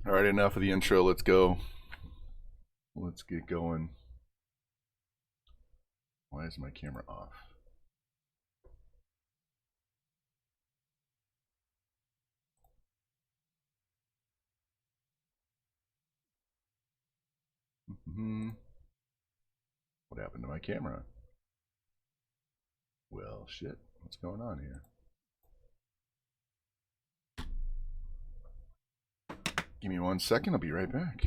All right, enough of the intro. Let's go. Let's get going. Why is my camera off? What happened to my camera? Well, shit. What's going on here? Give me 1 second. I'll be right back.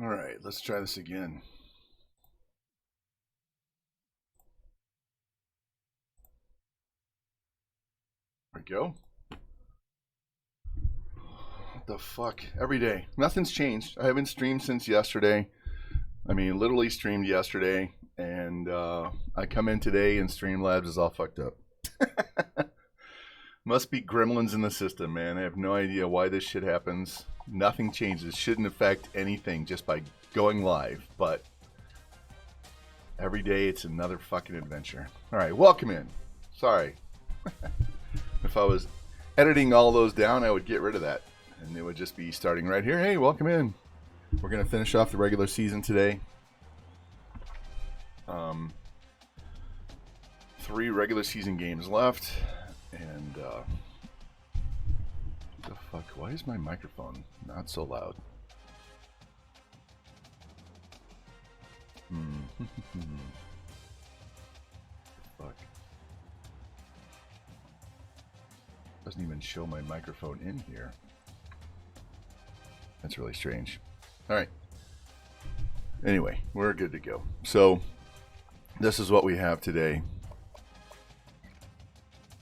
All right, let's try this again. There we go. What the fuck? Every day. Nothing's changed. I haven't streamed since yesterday. I mean, literally streamed yesterday. And I come in today and Streamlabs is all fucked up. Must be gremlins in the system, man. I have no idea why this shit happens. Nothing changes. Shouldn't affect anything just by going live. But every day it's another fucking adventure. All right, welcome in. Sorry. If I was editing all those down, I would get rid of that. And it would just be starting right here. Hey, welcome in. We're going to finish off the regular season today. 3 regular season games left. And, what the fuck? Why is my microphone not so loud? Fuck. Doesn't even show my microphone in here. That's really strange. All right. Anyway, we're good to go. So, this is what we have today.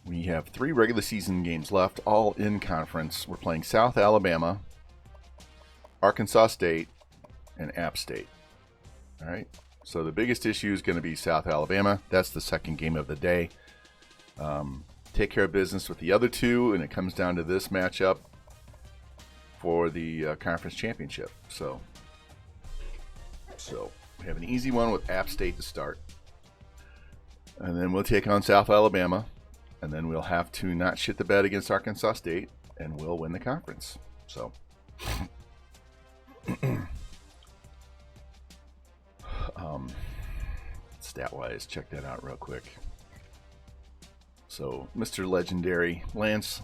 We have 3 regular season games left, all in conference. We're playing South Alabama, Arkansas State, and App State. All right. So the biggest issue is going to be South Alabama. That's the second game of the day. Take care of business with the other 2, and it comes down to this matchup for the conference championship. So we have an easy one with App State to start. And then we'll take on South Alabama. And then we'll have to not shit the bed against Arkansas State, and we'll win the conference. So, stat-wise, check that out real quick. So, Mr. Legendary, Lance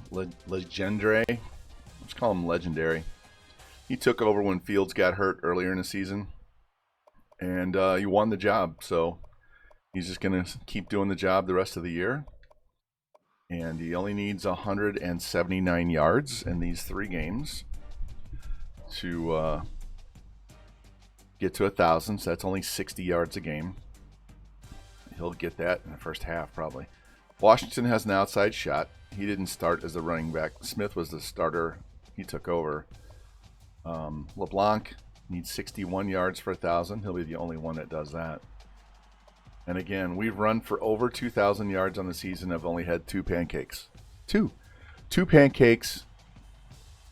Legendary, let's call him Legendary. He took over when Fields got hurt earlier in the season, and he won the job. So, he's just going to keep doing the job the rest of the year. And he only needs 179 yards in these 3 games to get to 1,000. So that's only 60 yards a game. He'll get that in the first half probably. Washington has an outside shot. He didn't start as the running back. Smith was the starter. He took over. LeBlanc needs 61 yards for 1,000. He'll be the only one that does that. And again, we've run for over 2,000 yards on the season. I've only had 2 pancakes. Two pancakes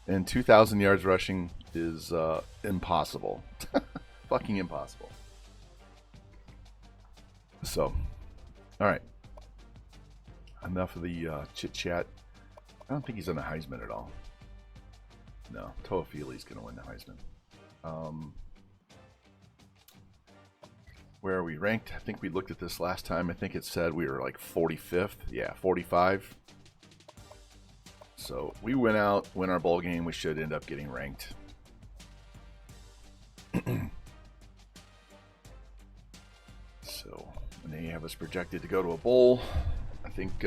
and 2,000 yards rushing is impossible. Fucking impossible. So, all right. Enough of the chit-chat. I don't think he's on the Heisman at all. No, Toafili's going to win the Heisman. Where are we ranked? I think we looked at this last time. I think it said we were like 45th. Yeah, 45. So we win our bowl game. We should end up getting ranked. So, and they have us projected to go to a bowl. I think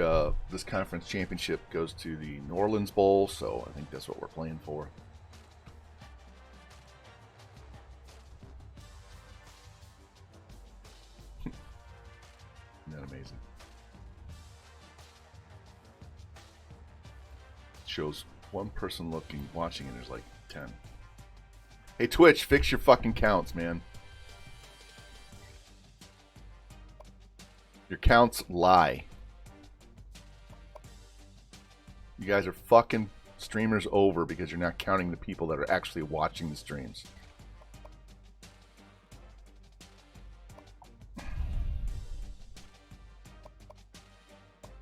this conference championship goes to the New Orleans Bowl, so I think that's what we're playing for. Isn't that amazing? It shows one person watching, and there's like 10. Hey, Twitch, fix your fucking counts, man. Your counts lie. You guys are fucking streamers over because you're not counting the people that are actually watching the streams.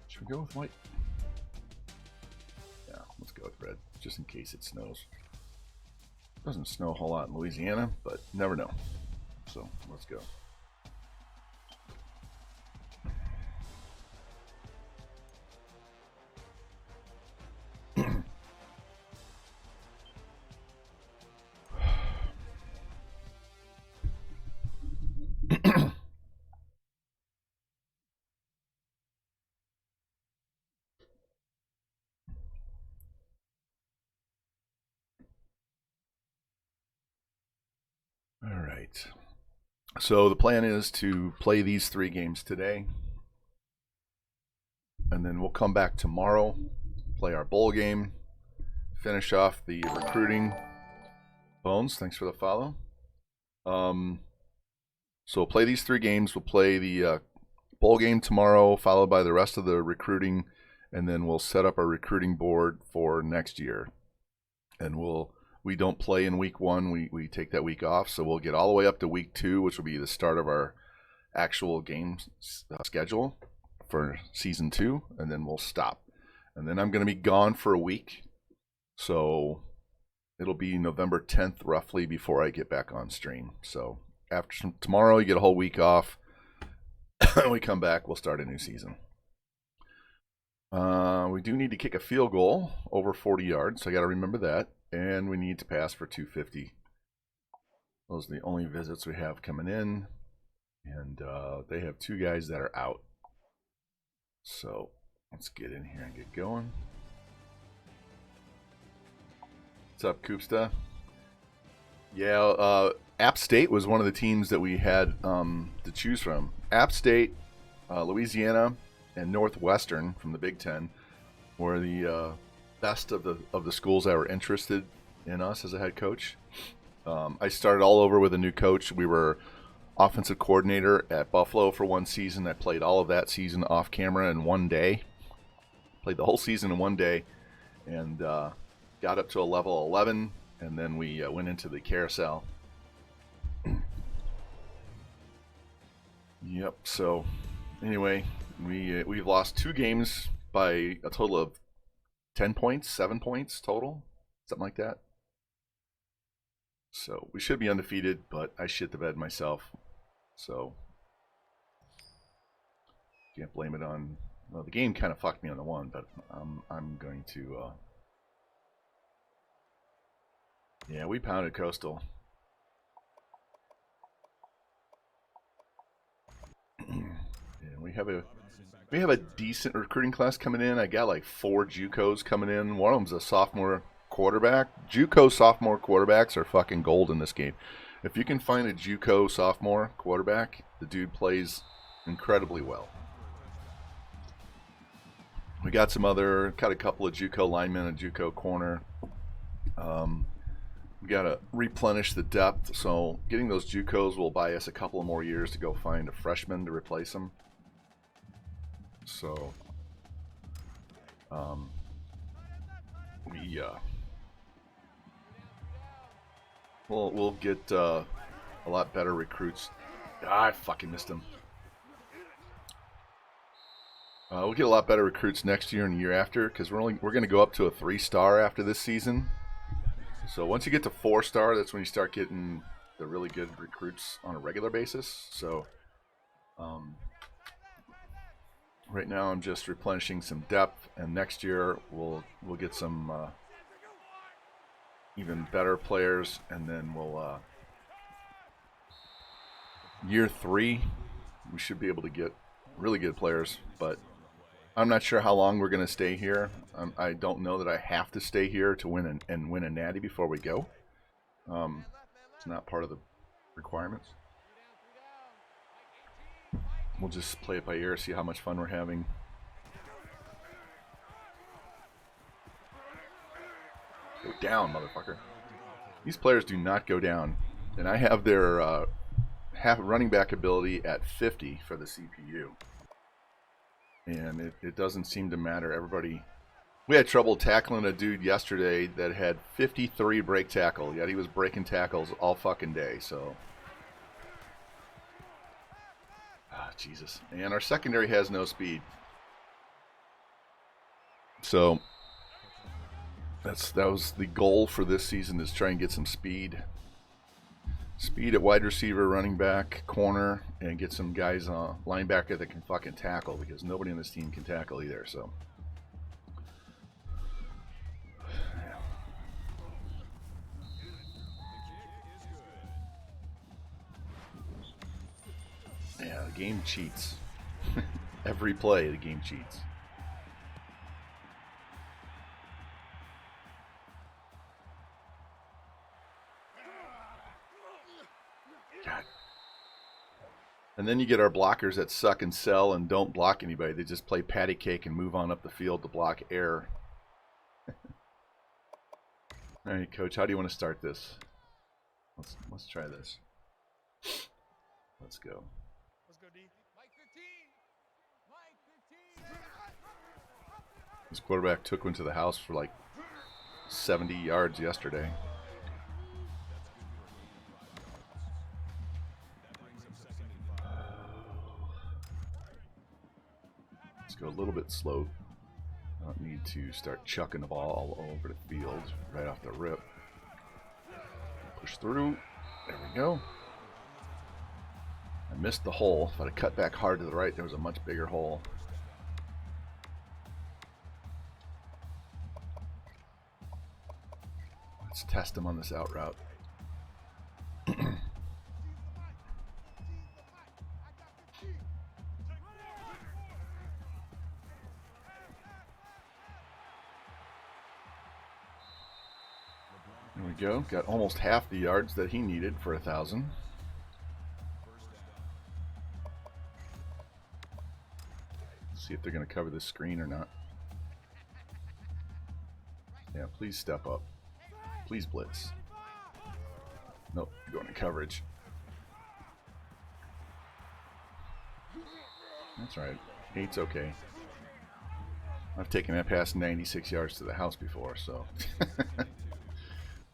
Should we go with white? Yeah, let's go with red, just in case it snows. Doesn't snow a whole lot in Louisiana, but never know. So, let's go. All right. So the plan is to play these 3 games today. And then we'll come back tomorrow, play our bowl game, finish off the recruiting. Bones, thanks for the follow. So we'll play these 3 games. We'll play the bowl game tomorrow, followed by the rest of the recruiting, and then we'll set up our recruiting board for next year. And we don't play in week 1. We take that week off, so we'll get all the way up to week 2, which will be the start of our actual game schedule for season 2, and then we'll stop. And then I'm going to be gone for a week, so it'll be November 10th roughly before I get back on stream. So after tomorrow, you get a whole week off. When we come back, we'll start a new season. We do need to kick a field goal over 40 yards, so I got to remember that. And we need to pass for 250. Those are the only visits we have coming in. And they have 2 guys that are out. So let's get in here and get going. What's up, Koopsta? Yeah, App State was one of the teams that we had to choose from. App State, Louisiana, and Northwestern from the Big Ten were the best of the schools that were interested in us as a head coach. I started all over with a new coach. We were offensive coordinator at Buffalo for 1 season. I played all of that season off camera in 1 day. Played the whole season in 1 day, and got up to a level 11, and then we went into the carousel. Yep. So anyway, we've lost 2 games by a total of 10 points, 7 points total, something like that. So we should be undefeated, but I shit the bed myself. So can't blame it on. Well, the game kind of fucked me on the 1, but I'm going to. Yeah, we pounded Coastal. Yeah, we have a decent recruiting class coming in. I got like 4 JUCOs coming in. One of them's a sophomore quarterback. JUCO sophomore quarterbacks are fucking gold in this game. If you can find a JUCO sophomore quarterback, the dude plays incredibly well. We got a couple of JUCO linemen, a JUCO corner. We got to replenish the depth, so getting those JUCOs will buy us a couple of more years to go find a freshman to replace them. So, we'll get a lot better recruits. I fucking missed him. We'll get a lot better recruits next year and the year after, because we're going to go up to a 3-star after this season. So once you get to 4-star, that's when you start getting the really good recruits on a regular basis. So right now I'm just replenishing some depth, and next year we'll get some even better players, and then we'll year 3 we should be able to get really good players, but I'm not sure how long we're going to stay here. I don't know that I have to stay here to win and win a natty before we go. It's not part of the requirements. We'll just play it by ear, see how much fun we're having. Go down, motherfucker. These players do not go down. And I have their half running back ability at 50 for the CPU. And it doesn't seem to matter. Everybody... We had trouble tackling a dude yesterday that had 53 break tackle, yet he was breaking tackles all fucking day, so... Ah, Jesus. And our secondary has no speed. So, that was the goal for this season, is try and get some speed. Speed at wide receiver, running back, corner, and get some guys linebacker that can fucking tackle, because nobody on this team can tackle either, so... Yeah, the game cheats. Every play, the game cheats. God. And then you get our blockers that suck and sell and don't block anybody. They just play patty cake and move on up the field to block air. All right, Coach, how do you want to start this? Let's try this. Let's go. Let's go, D. Mike 15. Mike 15. This quarterback took one to the house for like 70 yards yesterday. Let's go a little bit slow. I don't need to start chucking the ball all over the field right off the rip. Push through. There we go. I missed the hole. If I'd have cut back hard to the right, there was a much bigger hole. Let's test him on this out route. There we go. Got almost half the yards that he needed for 1,000. See if they're going to cover this screen or not. Yeah, please step up. Please blitz. Nope, you're going to coverage. That's right. 8's okay. I've taken that pass 96 yards to the house before, so...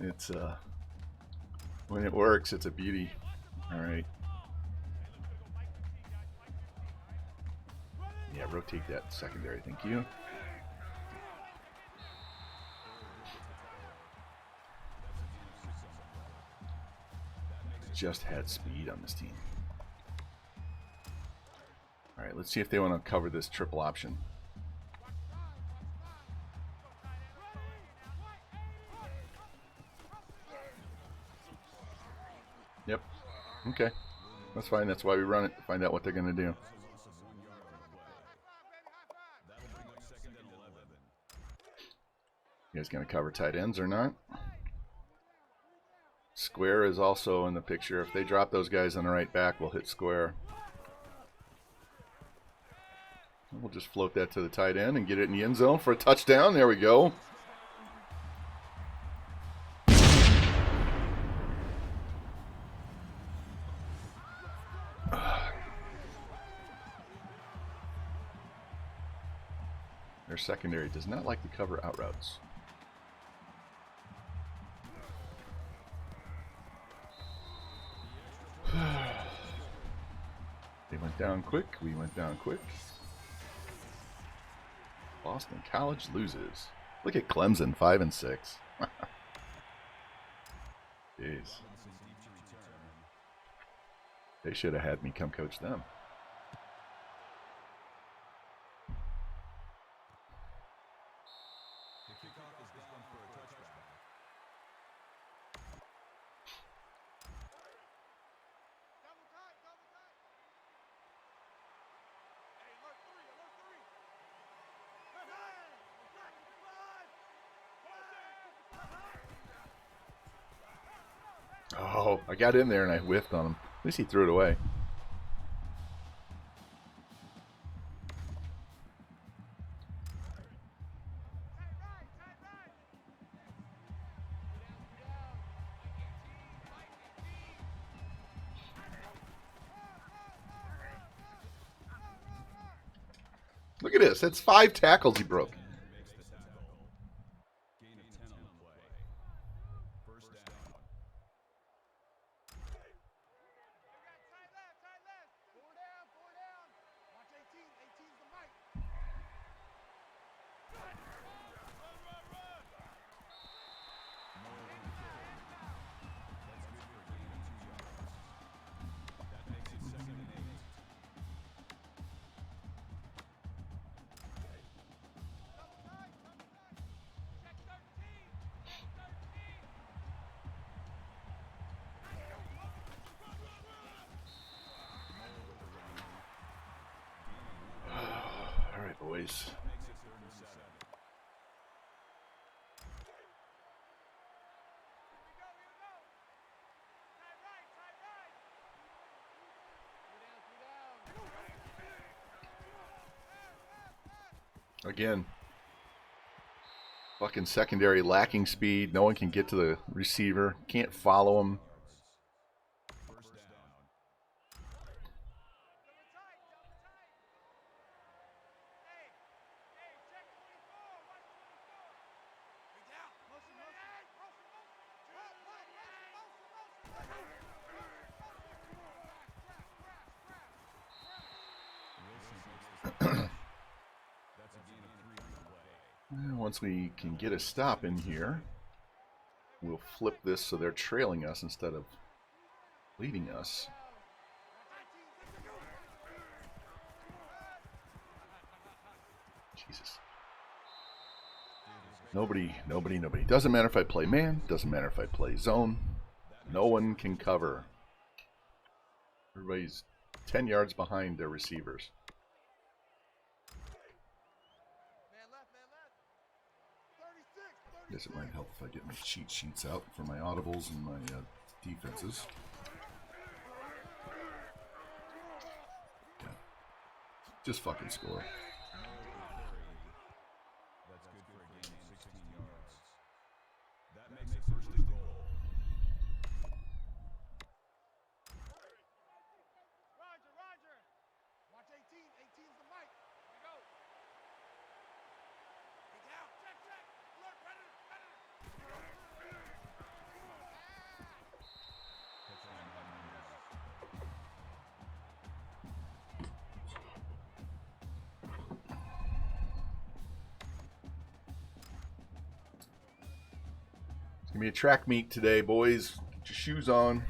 It's, when it works, it's a beauty. All right. Yeah, rotate that secondary, thank you. Just had speed on this team. All right, let's see if they want to cover this triple option. Yep. Okay. That's fine. That's why we run it. Find out what they're going to do. You guys going to cover tight ends or not? Square is also in the picture. If they drop those guys on the right back, we'll hit square. We'll just float that to the tight end and get it in the end zone for a touchdown. There we go. Their secondary does not like to cover out routes. They went down quick. We went down quick. Boston College loses. Look at Clemson, 5-6. Jeez. They should have had me come coach them. Oh, I got in there and I whiffed on him. At least he threw it away. Look at this. That's 5 tackles he broke. All right, boys. Again, fucking secondary lacking speed. No one can get to the receiver. Can't follow him. Once we can get a stop in here, we'll flip this so they're trailing us instead of leading us. Jesus. Nobody. Doesn't matter if I play man. Doesn't matter if I play zone. No one can cover. Everybody's 10 yards behind their receivers. I guess it might help if I get my cheat sheets out for my audibles and my defenses. Yeah. Just fucking score. That's good for a gain of 16 yards. That makes it first and goal. Roger. Watch 18. 18's the mic. Here we go. Get down. Check. Alert. Predator. It's going to be a track meet today, boys. Get your shoes on.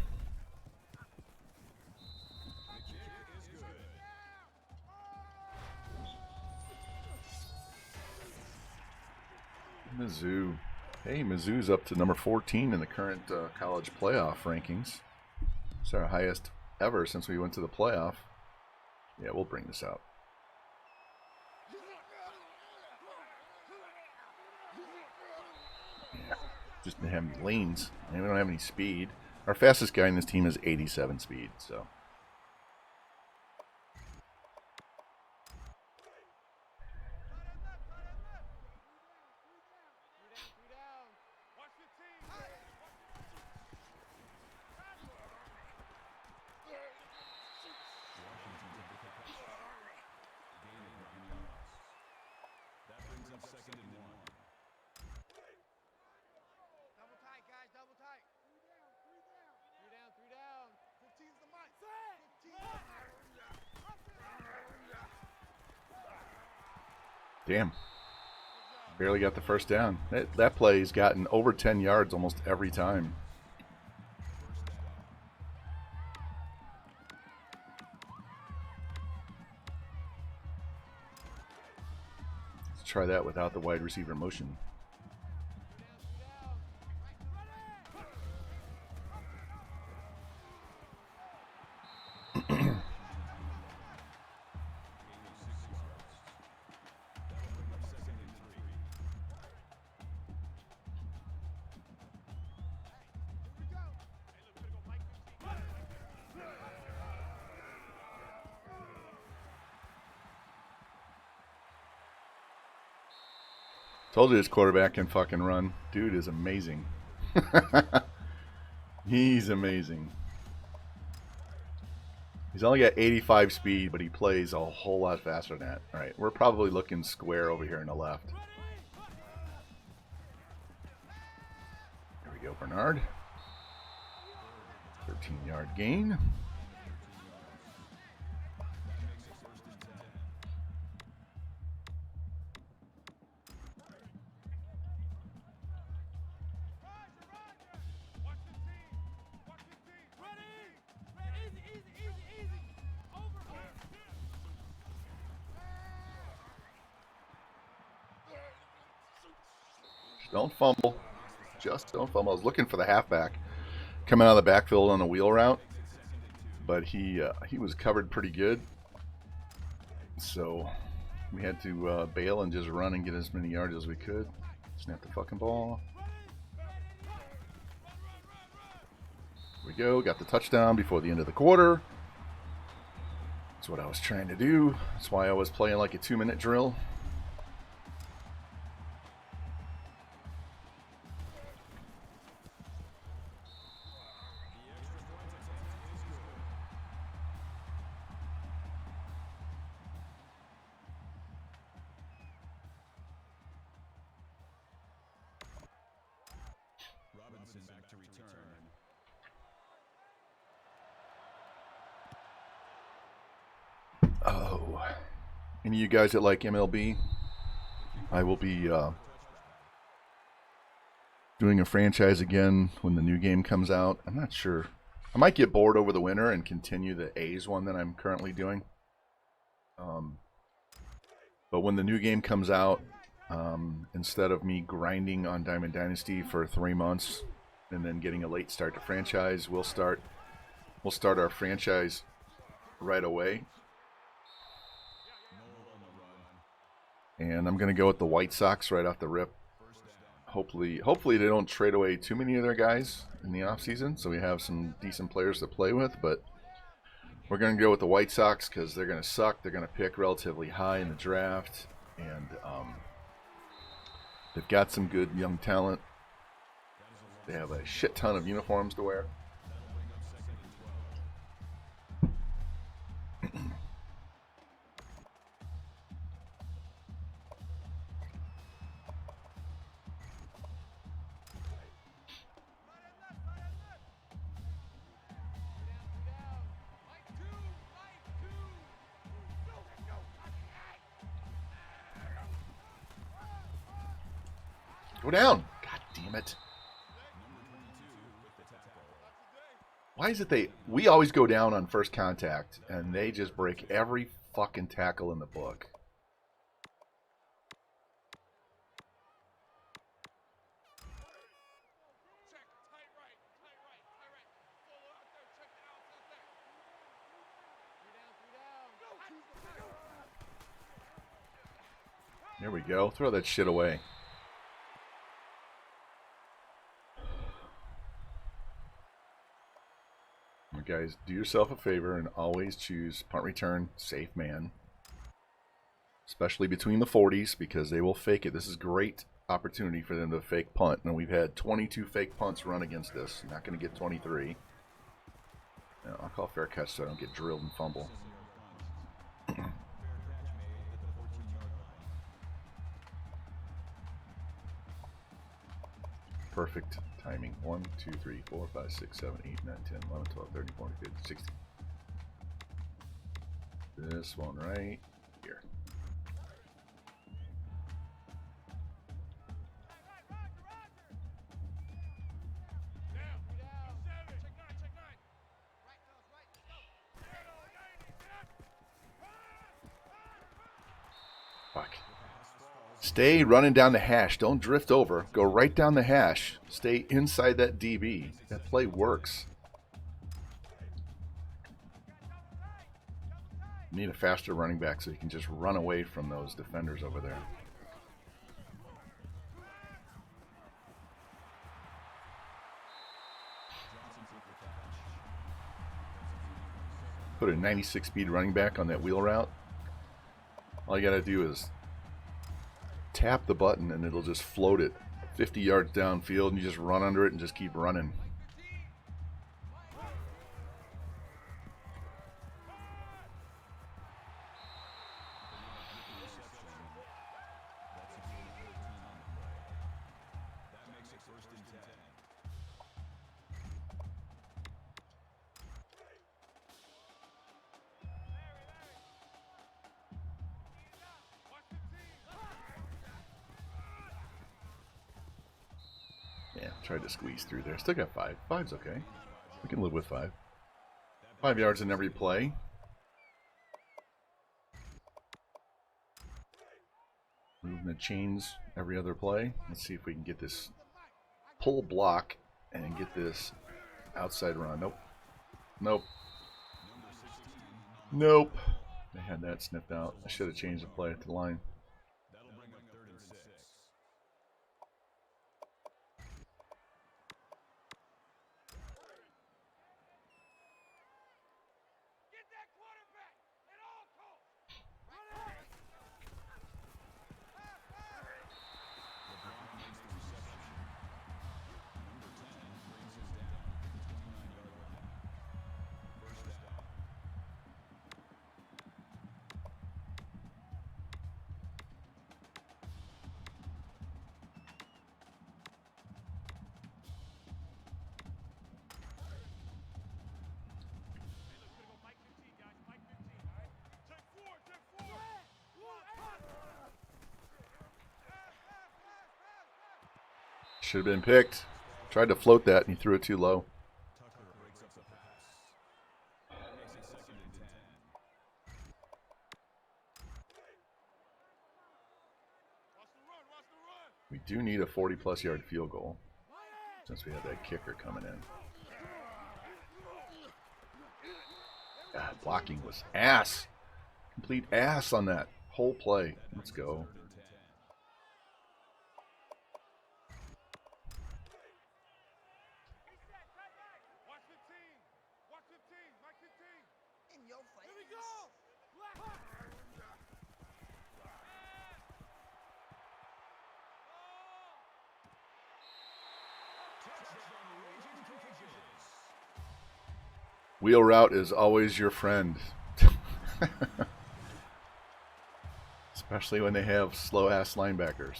Mizzou. Hey, Mizzou's up to number 14 in the current college playoff rankings. It's our highest ever since we went to the playoff. Yeah, we'll bring this out. Yeah, just didn't have any lanes, and we don't have any speed. Our fastest guy in this team is 87 speed, so. Damn. Barely got the first down. That play's gotten over 10 yards almost every time. Let's try that without the wide receiver motion. Told you this quarterback can fucking run. Dude is amazing. He's amazing. He's only got 85 speed, but he plays a whole lot faster than that. All right, we're probably looking square over here on the left. There we go, Bernard. 13-yard gain. Don't fumble. Just don't fumble. I was looking for the halfback coming out of the backfield on a wheel route, but he was covered pretty good. So we had to bail and just run and get as many yards as we could. Snap the fucking ball. Here we go. Got the touchdown before the end of the quarter. That's what I was trying to do. That's why I was playing like a 2-minute drill. Back to return. Oh, any of you guys that like MLB, I will be doing a franchise again when the new game comes out. I'm not sure. I might get bored over the winter and continue the A's one that I'm currently doing. But when the new game comes out, instead of me grinding on Diamond Dynasty for 3 months and then getting a late start to franchise, we'll start our franchise right away. And I'm going to go with the White Sox right off the rip. Hopefully they don't trade away too many of their guys in the offseason, so we have some decent players to play with. But we're going to go with the White Sox because they're going to suck. They're going to pick relatively high in the draft, and they've got some good young talent. They have a shit ton of uniforms to wear. Go down. God damn it. Why is it we always go down on first contact and they just break every fucking tackle in the book? There we go. Throw that shit away. Guys, do yourself a favor and always choose punt return, safe man. Especially between the 40s because they will fake it. This is a great opportunity for them to fake punt. And we've had 22 fake punts run against us. Not going to get 23. No, I'll call fair catch so I don't get drilled and fumble. Perfect timing. 1, 2, 3, 4, 5, 6, 7, 8, 9, 10, 11, 12, 13, 14, 15, 16. This one right here. Fuck. Stay running down the hash. Don't drift over. Go right down the hash. Stay inside that DB. That play works. You need a faster running back so you can just run away from those defenders over there. Put a 96 speed running back on that wheel route. All you got to do is tap the button and it'll just float it 50 yards downfield, and you just run under it and just keep running. Yeah, tried to squeeze through there. Still got 5. 5's okay. We can live with 5. 5 yards in every play. Moving the chains every other play. Let's see if we can get this pull block and get this outside run. Nope. Nope. Nope. They had that sniffed out. I should have changed the play at the line. Should have been picked. Tried to float that and he threw it too low. We do need a 40-plus yard field goal since we have that kicker coming in. God, blocking was ass. Complete ass on that whole play. Let's go. Wheel route is always your friend. Especially when they have slow-ass linebackers.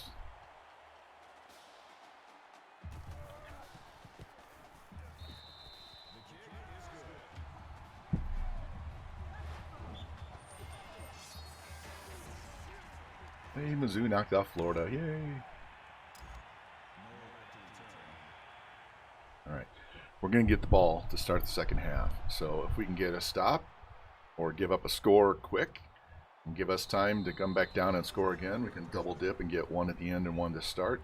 Hey, Mizzou knocked off Florida. Yay. All right. We're going to get the ball to start the second half. So if we can get a stop or give up a score quick and give us time to come back down and score again, we can double dip and get one at the end and one to start.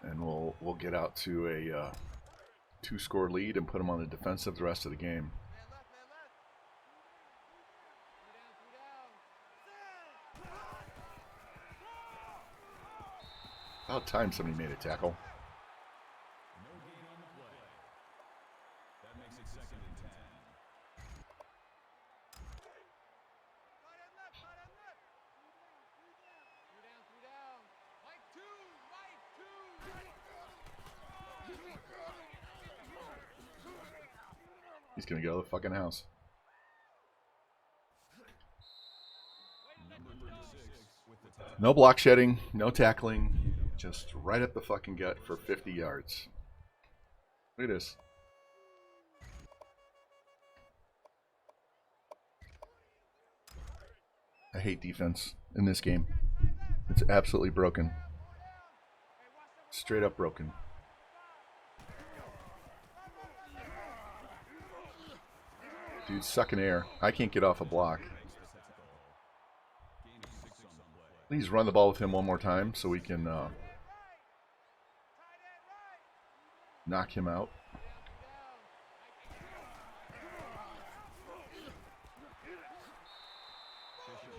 And we'll get out to a 2-score lead and put them on the defensive the rest of the game. About time somebody made a tackle. He's going to go to the fucking house. No block shedding, no tackling, just right up the fucking gut for 50 yards. Look at this. I hate defense in this game. It's absolutely broken. Straight up broken. Dude's sucking air. I can't get off a block. Please run the ball with him one more time so we can knock him out.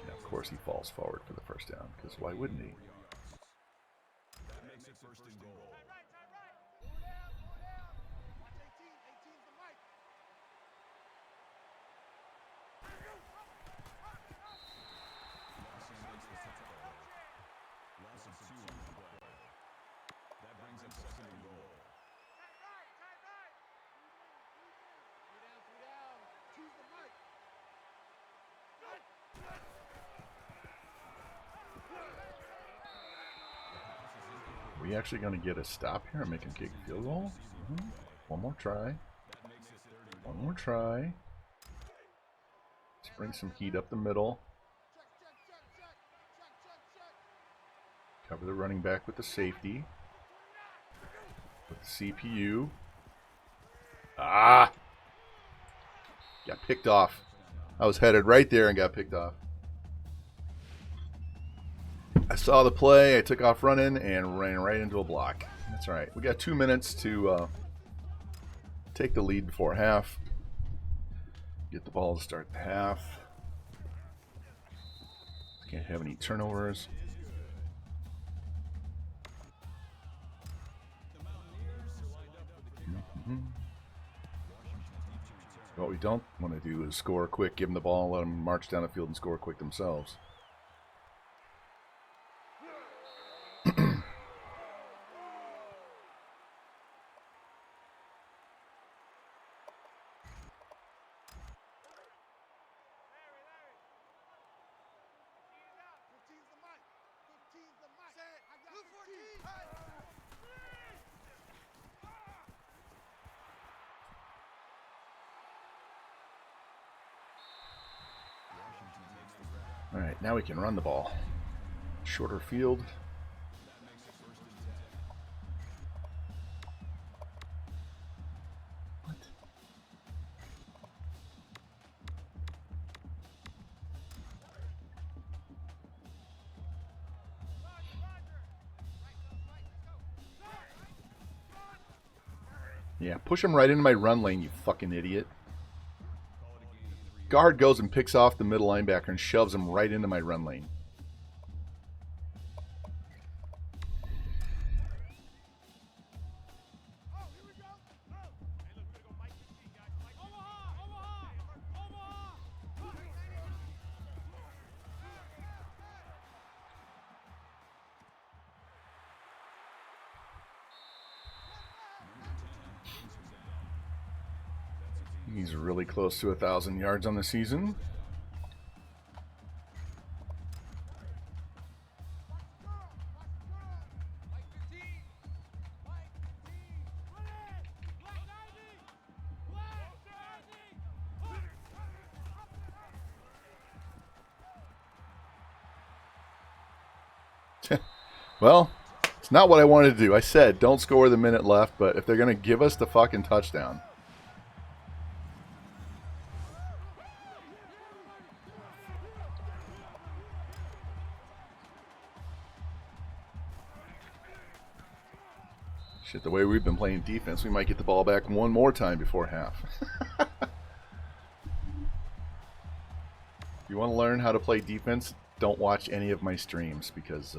Yeah, of course he falls forward for the first down, because why wouldn't he? we actually going to get a stop here and make him kick a field goal? One more try. One more try. Let's bring some heat up the middle. Cover the running back with the safety. With the CPU. Ah! Got picked off. I was headed right there and got picked off. I saw the play, I took off running, and ran right into a block. That's all right. We got 2 minutes to take the lead before half. Get the ball to start the half. Can't have any turnovers. What we don't want to do is score quick, give them the ball, let them march down the field and score quick themselves. All right, now we can run the ball. Shorter field. What? Yeah, push him right into my run lane, you fucking idiot. Guard goes and picks off the middle linebacker and shoves him right into my run lane. He's really close to 1,000 yards on the season. Well, it's not what I wanted to do. I said don't score with a minute left, but if they're going to give us the fucking touchdown. Shit, the way we've been playing defense, we might get the ball back one more time before half. If you want to learn how to play defense, don't watch any of my streams because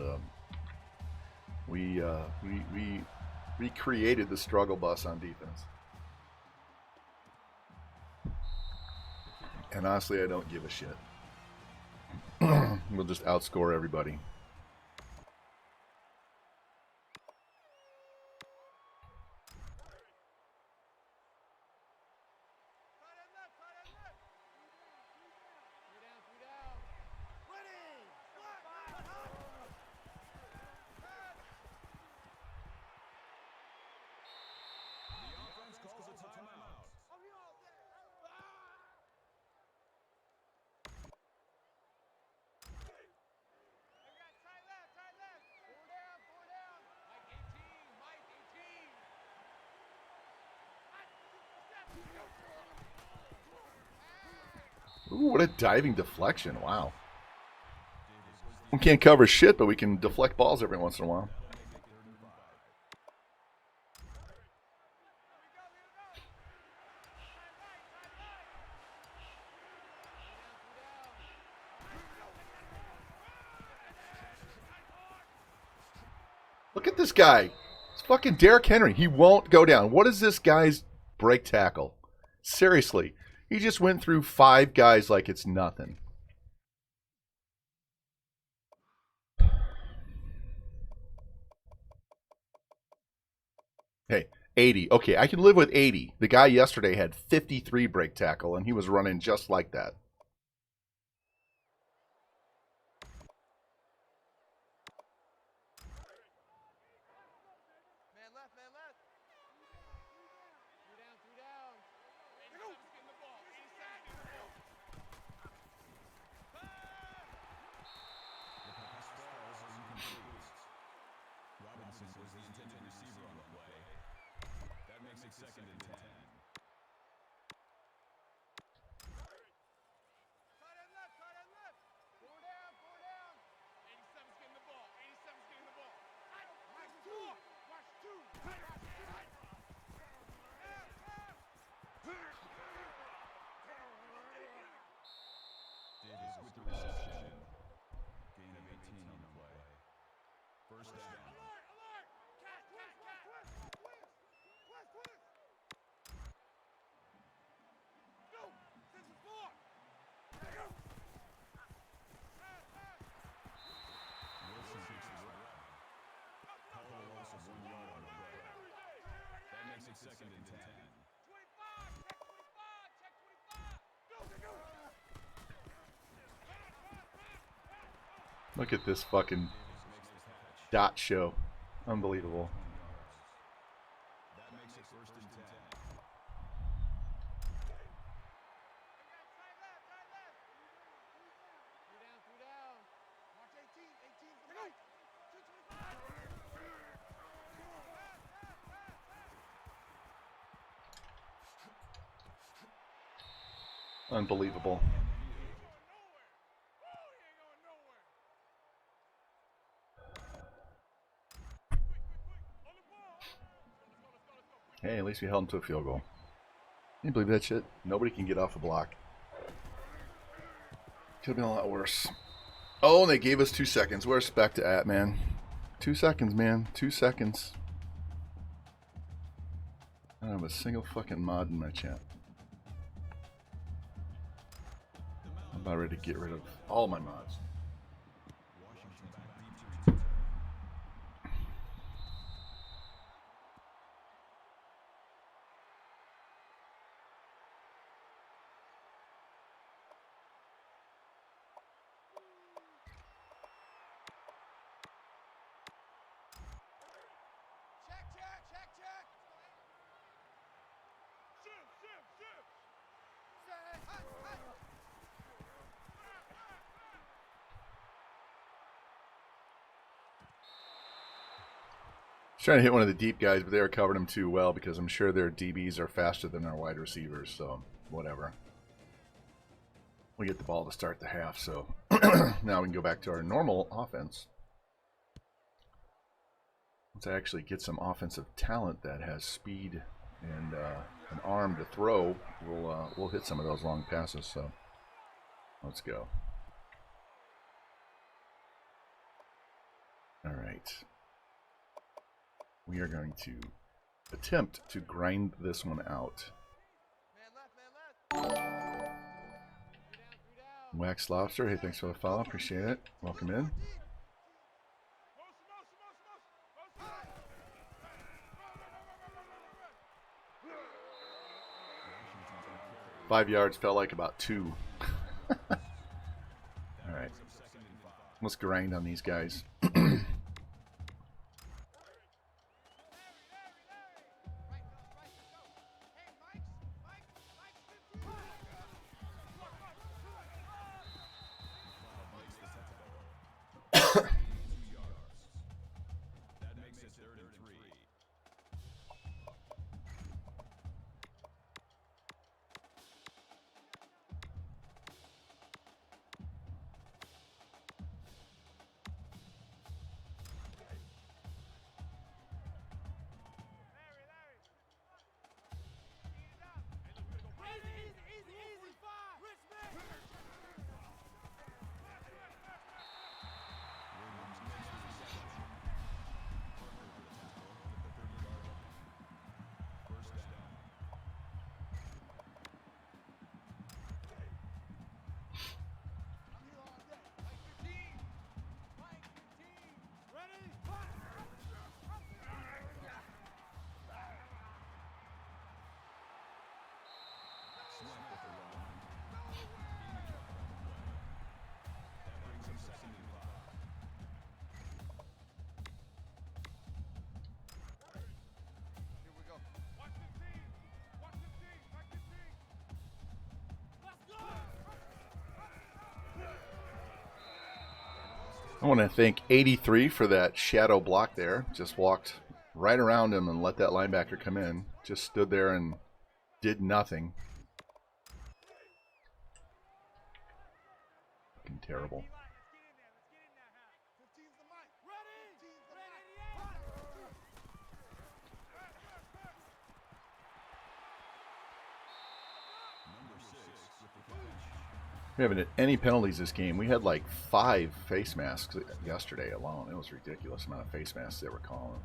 we recreated the struggle bus on defense. And honestly, I don't give a shit. We'll just outscore everybody. Ooh, what a diving deflection. Wow. We can't cover shit, but we can deflect balls every once in a while. Look at this guy. It's fucking Derrick Henry. He won't go down. What is this guy's break tackle? Seriously. He just went through 5 guys like it's nothing. Hey, 80. Okay, I can live with 80. The guy yesterday had 53 break tackle, and he was running just like that. and left, tight end left. Four down, four down. 87's getting the ball. 87's getting the ball. Watch two. Watch two. Watch two. Davis with the reception. Gain of 18 on the play. First down. Alert, alert. Cat, cat, cat. Twist. Go. 6-4. Wilson takes the rep. Caldwell loss of 1 yard on the play. That makes it second and 10. 25. Check 25. Check 25. Go. Look at this fucking dot show. Unbelievable. That makes it first and 10. Three down. Watch 18. 18's the right. 225. Unbelievable. Hey, at least we held him to a field goal. Can you believe that shit? Nobody can get off a block. Could have been a lot worse. Oh, and they gave us 2 seconds. Where's Spectre at, man? 2 seconds, man. 2 seconds. I don't have a single fucking mod in my chat. I'm about ready to get rid of all my mods. Check. Shift. Say, hut. Just trying to hit one of the deep guys, but they were covering him too well because I'm sure their DBs are faster than our wide receivers, so whatever. We get the ball to start the half, so now we can go back to our normal offense. Let's actually get some offensive talent that has speed and an arm to throw. We'll hit some of those long passes, so let's go. All right. We are going to attempt to grind this one out. Man left. 3 down. Wax Lobster, hey, thanks for the follow. Appreciate it. Welcome in. 5 yards felt like about 2. All right. Let's grind on these guys. I want to thank 83 for that shadow block there. Just walked right around him and let that linebacker come in. just stood there and did nothing. Fucking terrible. We haven't had any penalties this game. We had like 5 face masks yesterday alone. It was a ridiculous amount of face masks they were calling.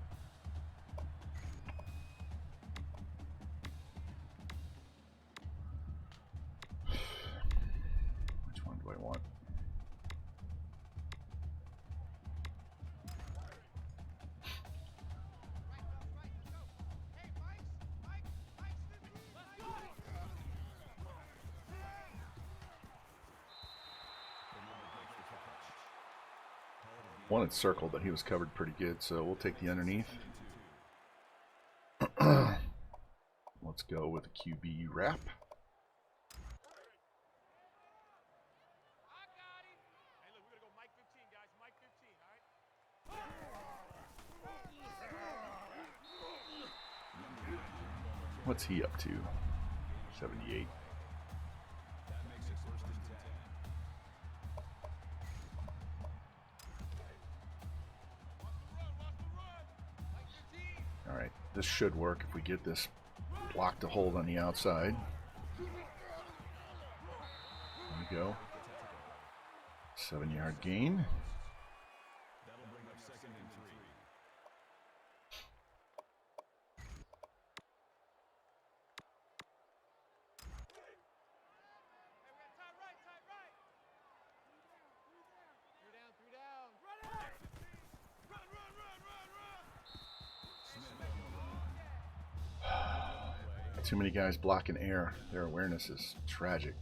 Which one do I want? Wanted circle, but he was covered pretty good, so we'll take the underneath. Let's go with a QB wrap. What's he up to? 78. All right, this should work if we get this block to hold on the outside. There we go. 7-yard gain. That'll bring up 2nd and 3. Too many guys blocking air. Their awareness is tragic.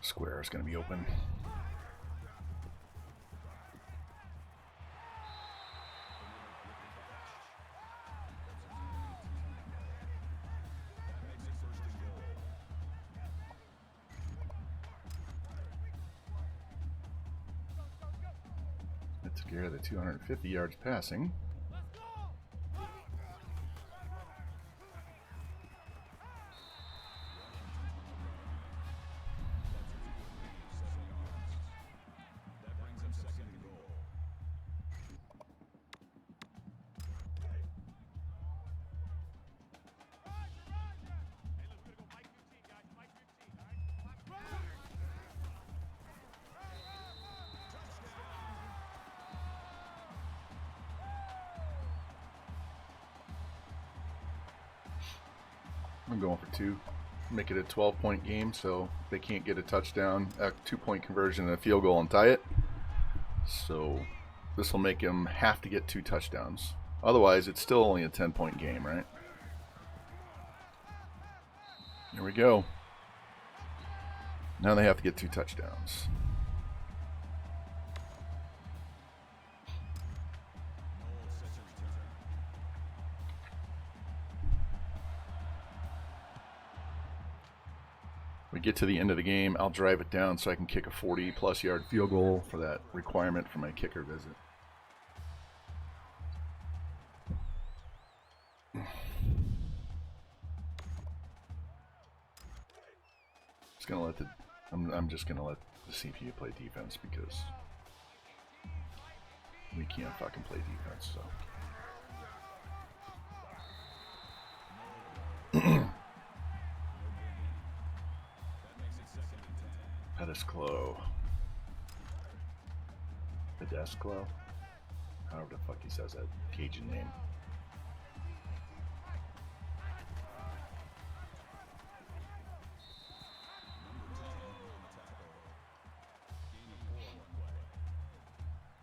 Square is going to be open. That took care of the 250 yards passing. I'm going for 2. Make it a 12-point game, so they can't get a touchdown, a 2-point conversion, and a field goal and tie it. So this will make them have to get 2 touchdowns. Otherwise, it's still only a 10-point game, right? Here we go. Now they have to get 2 touchdowns. We get to the end of the game, I'll drive it down so I can kick a 40-plus yard field goal for that requirement for my kicker visit. Just gonna let I'm just gonna let the CPU play defense because we can't fucking play defense. So. Pedesclo. Pedesclo? However the fuck he says that Cajun name.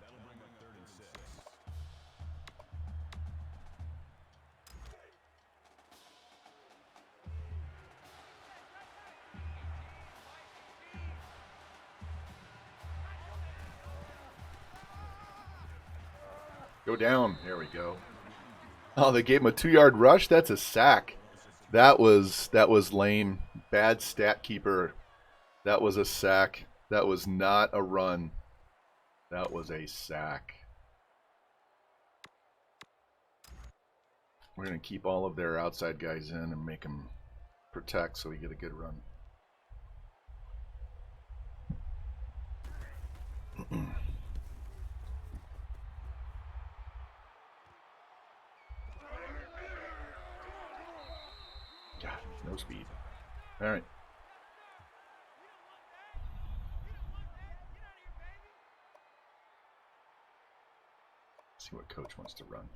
That'll bring up 3rd and 6. Go down. There we go. Oh, they gave him a 2-yard rush? That's a sack. That was lame. Bad stat keeper. That was a sack. That was not a run. That was a sack. We're going to keep all of their outside guys in and make them protect so we get a good run. God, no speed. All right. See what coach wants to run.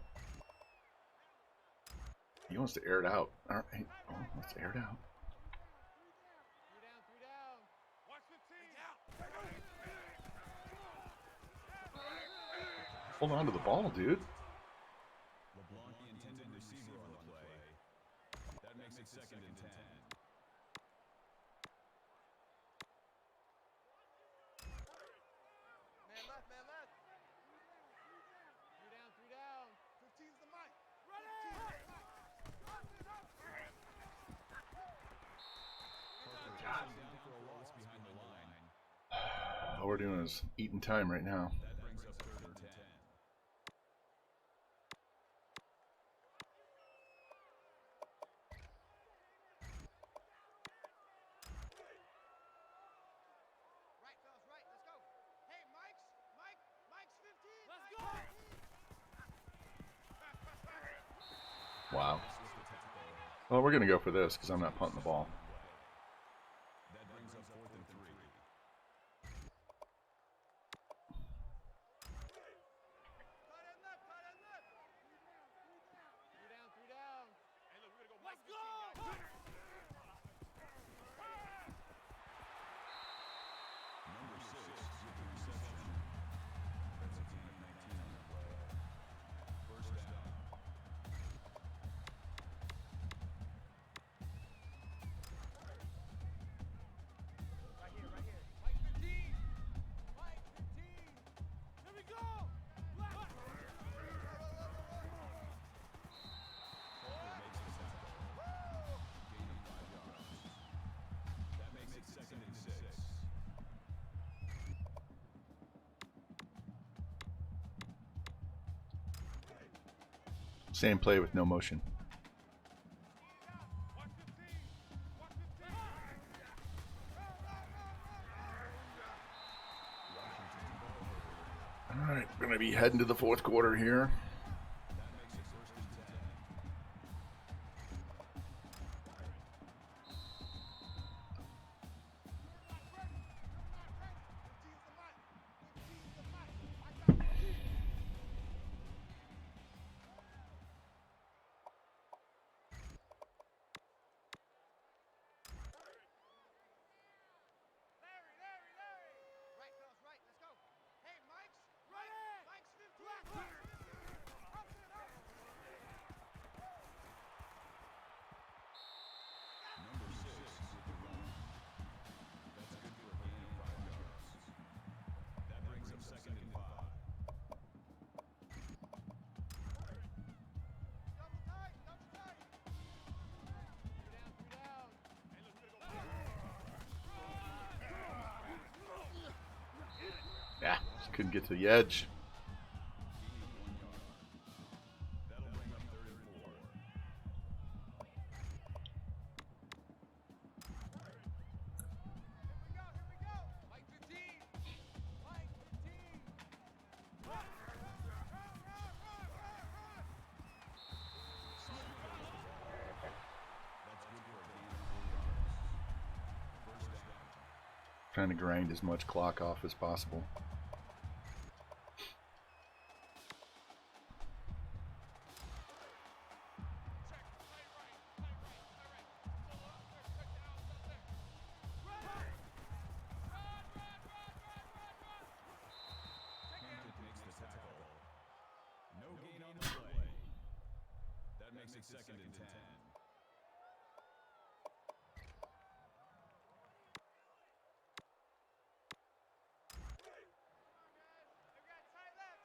He wants to air it out. All right. Oh, let's air it out. Hold on to the ball, dude. LeBlanc, the intended receiver on the play. That makes it 2nd and 10. Man left, man left. 3 down. 15's the mic. Ready! Down for a loss behind the line. All we're doing is eating time right now. That brings up 3rd and 10. Right, fellas, right. Let's go. Hey, Mike's 15. Let's go. Wow. Well, we're going to go for this because I'm not punting the ball. That brings up 4th and 3. Tight end left. 3 down. Hey, look, we're gonna go. Let's go. Number 6 with the reception. That's a gain of 19 on the play. 1st down. Right here. Mike 15. Mike 15. Here we go. Left. Parker makes the tackle. Gain of 5 yards. That makes it 2nd and 6. Same play with no motion. Watch 15. Watch 15. All right, we're going to be heading to the 4th quarter here. That makes it 1st and 10. Larry. Right, fellas, right. Let's go. Hey, Mike's right. Mike's 15. Number 6 with the run. That's good for a gain of 5 yards. That brings up 2nd and 5. Double tight. 3 down. Hey, look, we're gonna go. Yeah, just couldn't get to the edge. Gain of 1 yard. That'll bring up 3rd and 4. Here we go. Mike 15. Mike 15. Run. That's good for a gain of 4 yards. 1st down. Trying to grind as much clock off as possible. Check. Tight right. Still up there. Check the outside there. Run. Hampton makes the tackle. No gain on the play. That makes it 2nd and 10. We got tight left.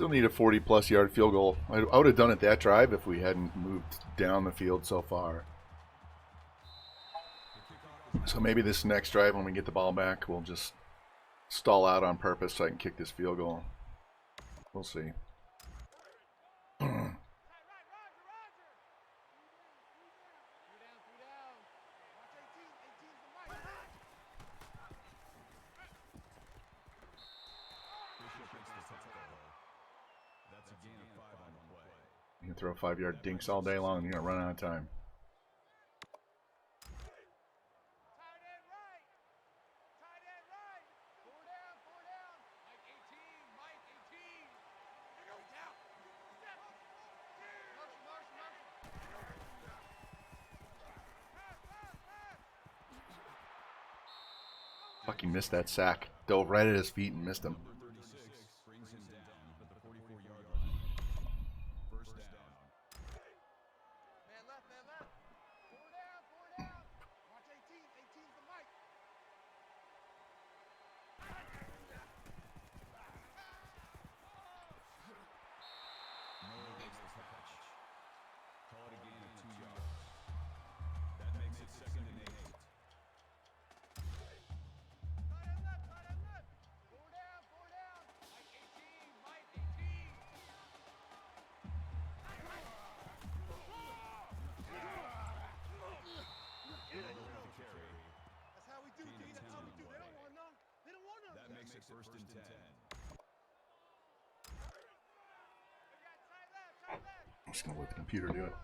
Still need a 40-plus yard field goal. I would have done it that drive if we hadn't moved down the field so far. So maybe this next drive, when we get the ball back, we'll just stall out on purpose so I can kick this field goal. We'll see. You can throw 5-yard dinks all day long and you're going to run out of time. Fucking missed that sack. Dove right at his feet and missed him. First and 10. I'm just going to let the computer do it.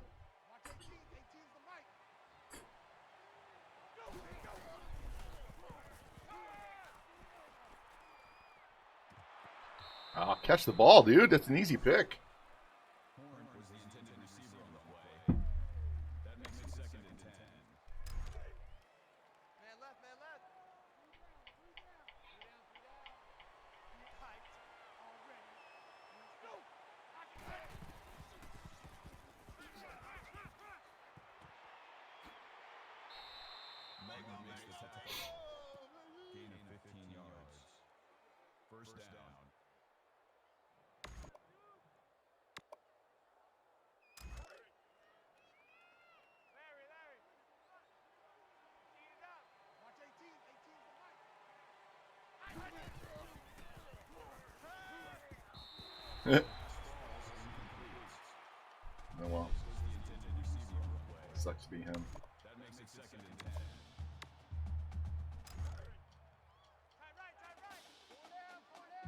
Oh, catch the ball, dude. That's an easy pick. Horn was the intended receiver on the play. That makes it second and 10. Man left, man left. Magnum makes the tackle. Gain of 15 yards. First down. Larry. Eat it up. Watch 18. 18's the mic. Oh well. Sucks to be him. That makes it second and 10.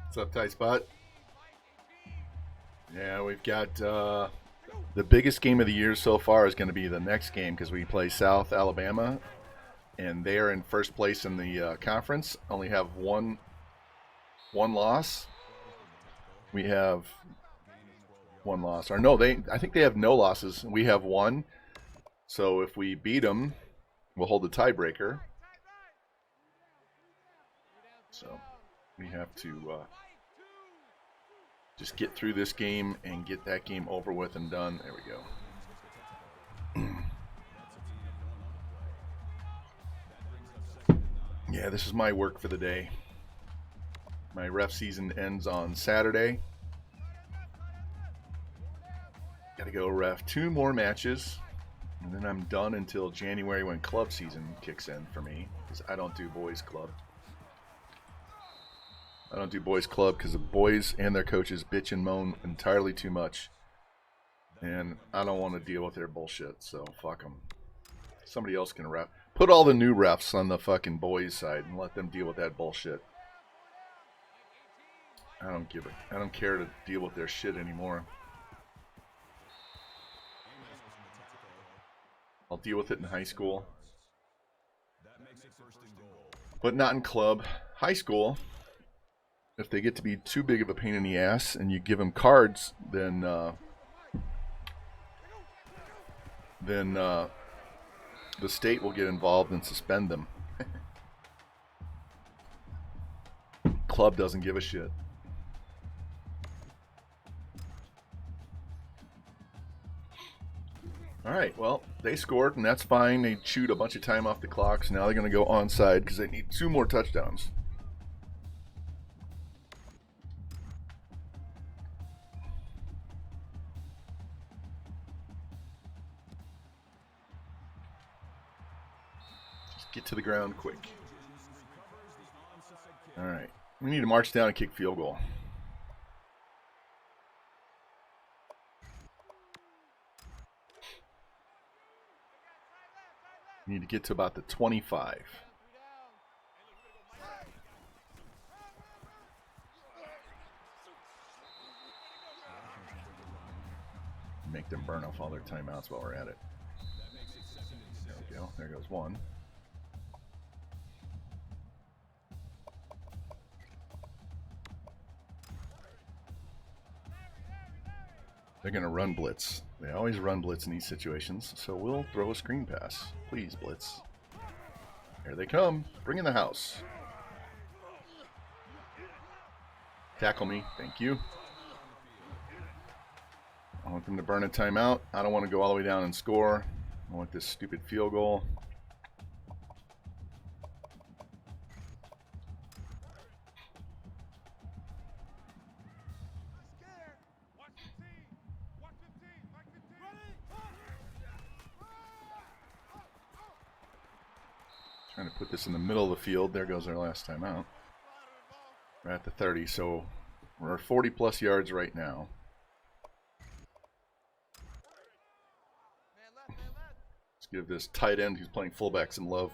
What's up, Tight Spot? Yeah, we've got the biggest game of the year so far is going to be the next game because we play South Alabama, and they are in first place in the conference. Only have one loss. We have one loss. Or no, I think they have no losses. We have one. So if we beat them, we'll hold the tiebreaker. So we have to just get through this game and get that game over with and done. There we go. Yeah, this is my work for the day. My ref season ends on Saturday. Got to go ref 2 more matches, and then I'm done until January when club season kicks in for me, because I don't do boys club. I don't do boys club because the boys and their coaches bitch and moan entirely too much, and I don't want to deal with their bullshit, so fuck them. Somebody else can ref. Put all the new refs on the fucking boys side and let them deal with that bullshit. I don't give it. I don't care to deal with their shit anymore. I'll deal with it in high school, but not in club. High school, if they get to be too big of a pain in the ass and you give them cards, then the state will get involved and suspend them. Club doesn't give a shit. All right, well, they scored, and that's fine. They chewed a bunch of time off the clock, so now they're going to go onside because they need 2 more touchdowns. Get to the ground quick. All right. We need to march down and kick field goal. We need to get to about the 25. Make them burn off all their timeouts while we're at it. There we go. There goes one. They're going to run blitz. They always run blitz in these situations, so we'll throw a screen pass. Please, blitz. Here they come. Bring in the house. Tackle me. Thank you. I want them to burn a timeout. I don't want to go all the way down and score. I want this stupid field goal. Trying to put this in the middle of the field. There goes our last timeout. We're at the 30, so we're 40 plus yards right now. Let's give this tight end who's playing fullback some love.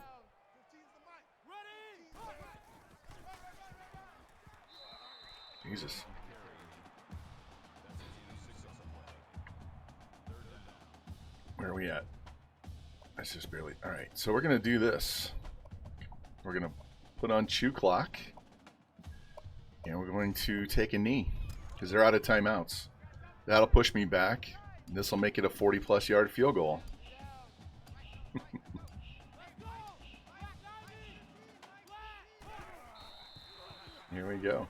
Jesus. Where are we at? That's just barely. All right, so we're going to do this. We're going to put on chew clock. And we're going to take a knee because they're out of timeouts. That'll push me back. This will make it a 40-plus yard field goal. Here we go.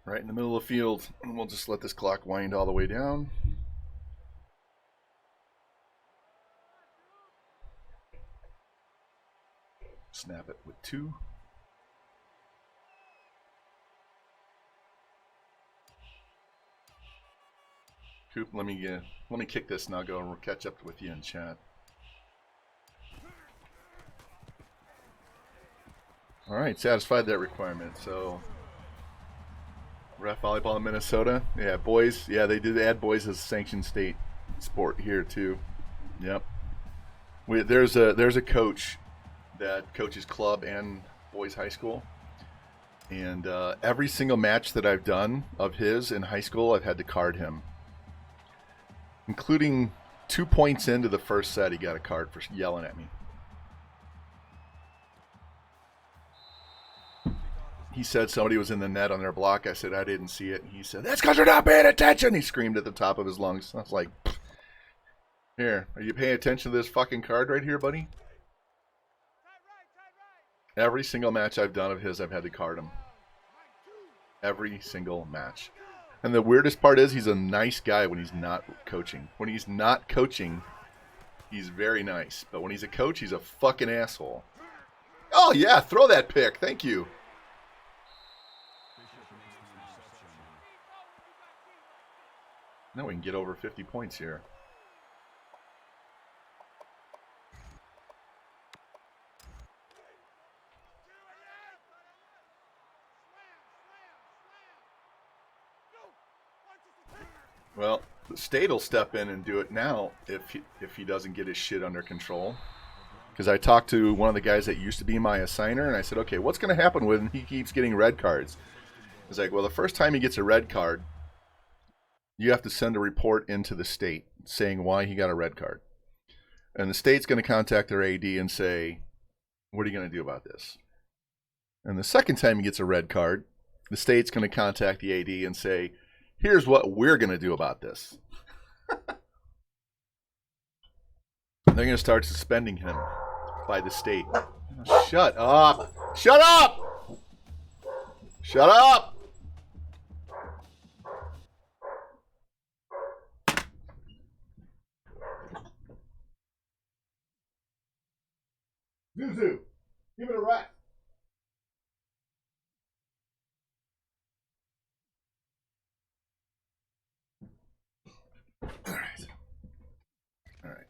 Right in the middle of the field, and we'll just let this clock wind all the way down. Snap it with 2. Coop, let me kick this and I'll go and catch up with you in chat. All right, satisfied that requirement. So, ref volleyball in Minnesota. Yeah, boys. Yeah, they did add boys as a sanctioned state sport here too. Yep. There's a coach that coaches club and boys high school, and every single match that I've done of his in high school, I've had to card him, including 2 points into the first set. He got a card for yelling at me. He said somebody was in the net on their block. I said I didn't see it. He said, "That's because you're not paying attention." He screamed at the top of his lungs. I was like, "Here, are you paying attention to this fucking card right here, buddy?" Every single match I've done of his, I've had to card him. Every single match. And the weirdest part is he's a nice guy when he's not coaching. When he's not coaching, he's very nice. But when he's a coach, he's a fucking asshole. Oh, yeah, throw that pick. Thank you. Now we can get over 50 points here. Well, the state will step in and do it now if he doesn't get his shit under control. Because I talked to one of the guys that used to be my assigner, and I said, okay, what's going to happen when he keeps getting red cards? He's like, well, the first time he gets a red card, you have to send a report into the state saying why he got a red card. And the state's going to contact their AD and say, what are you going to do about this? And the second time he gets a red card, the state's going to contact the AD and say, here's what we're going to do about this. They're going to start suspending him by the state. Shut up. Shut up. Shut up. Zuzu, give it a rest. All right. All right.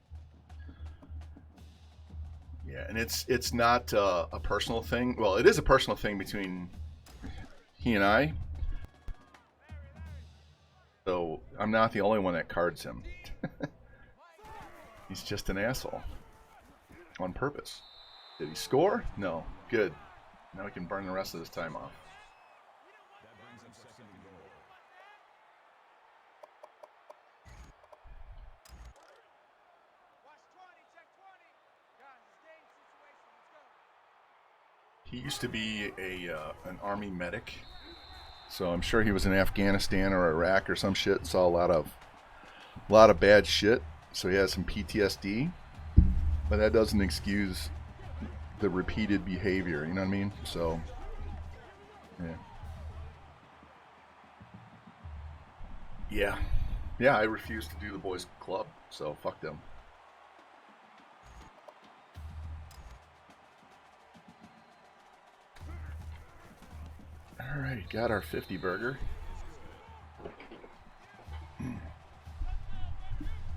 Yeah, and it's not a personal thing. Well, it is a personal thing between he and I. So I'm not the only one that cards him. He's just an asshole. On purpose. Did he score? No. Good. Now we can burn the rest of this time off. That brings up second and goal. Watch 20, check 20. Guys, it's game situation. Let's go. He used to be an army medic, so I'm sure he was in Afghanistan or Iraq or some shit. Saw a lot of bad shit, so he has some PTSD. But that doesn't excuse the repeated behavior. You know what I mean? So, yeah. I refuse to do the boys' club, so fuck them. All right, got our 50 burger.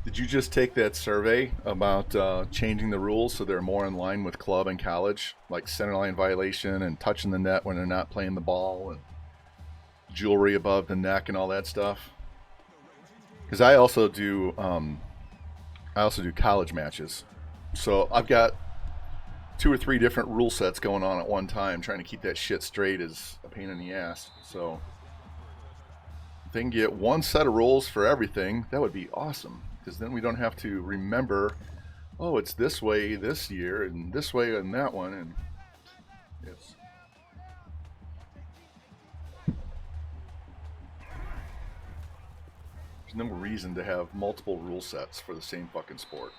Did you just take that survey about changing the rules so they're more in line with club and college, like centerline violation and touching the net when they're not playing the ball and jewelry above the neck and all that stuff? Because I also do college matches, so I've got 2 or 3 different rule sets going on at one time. Trying to keep that shit straight is a pain in the ass. So if they can get one set of rules for everything, that would be awesome. Because then we don't have to remember, oh, it's this way this year and this way in that one, and it's there's no reason to have multiple rule sets for the same fucking sport.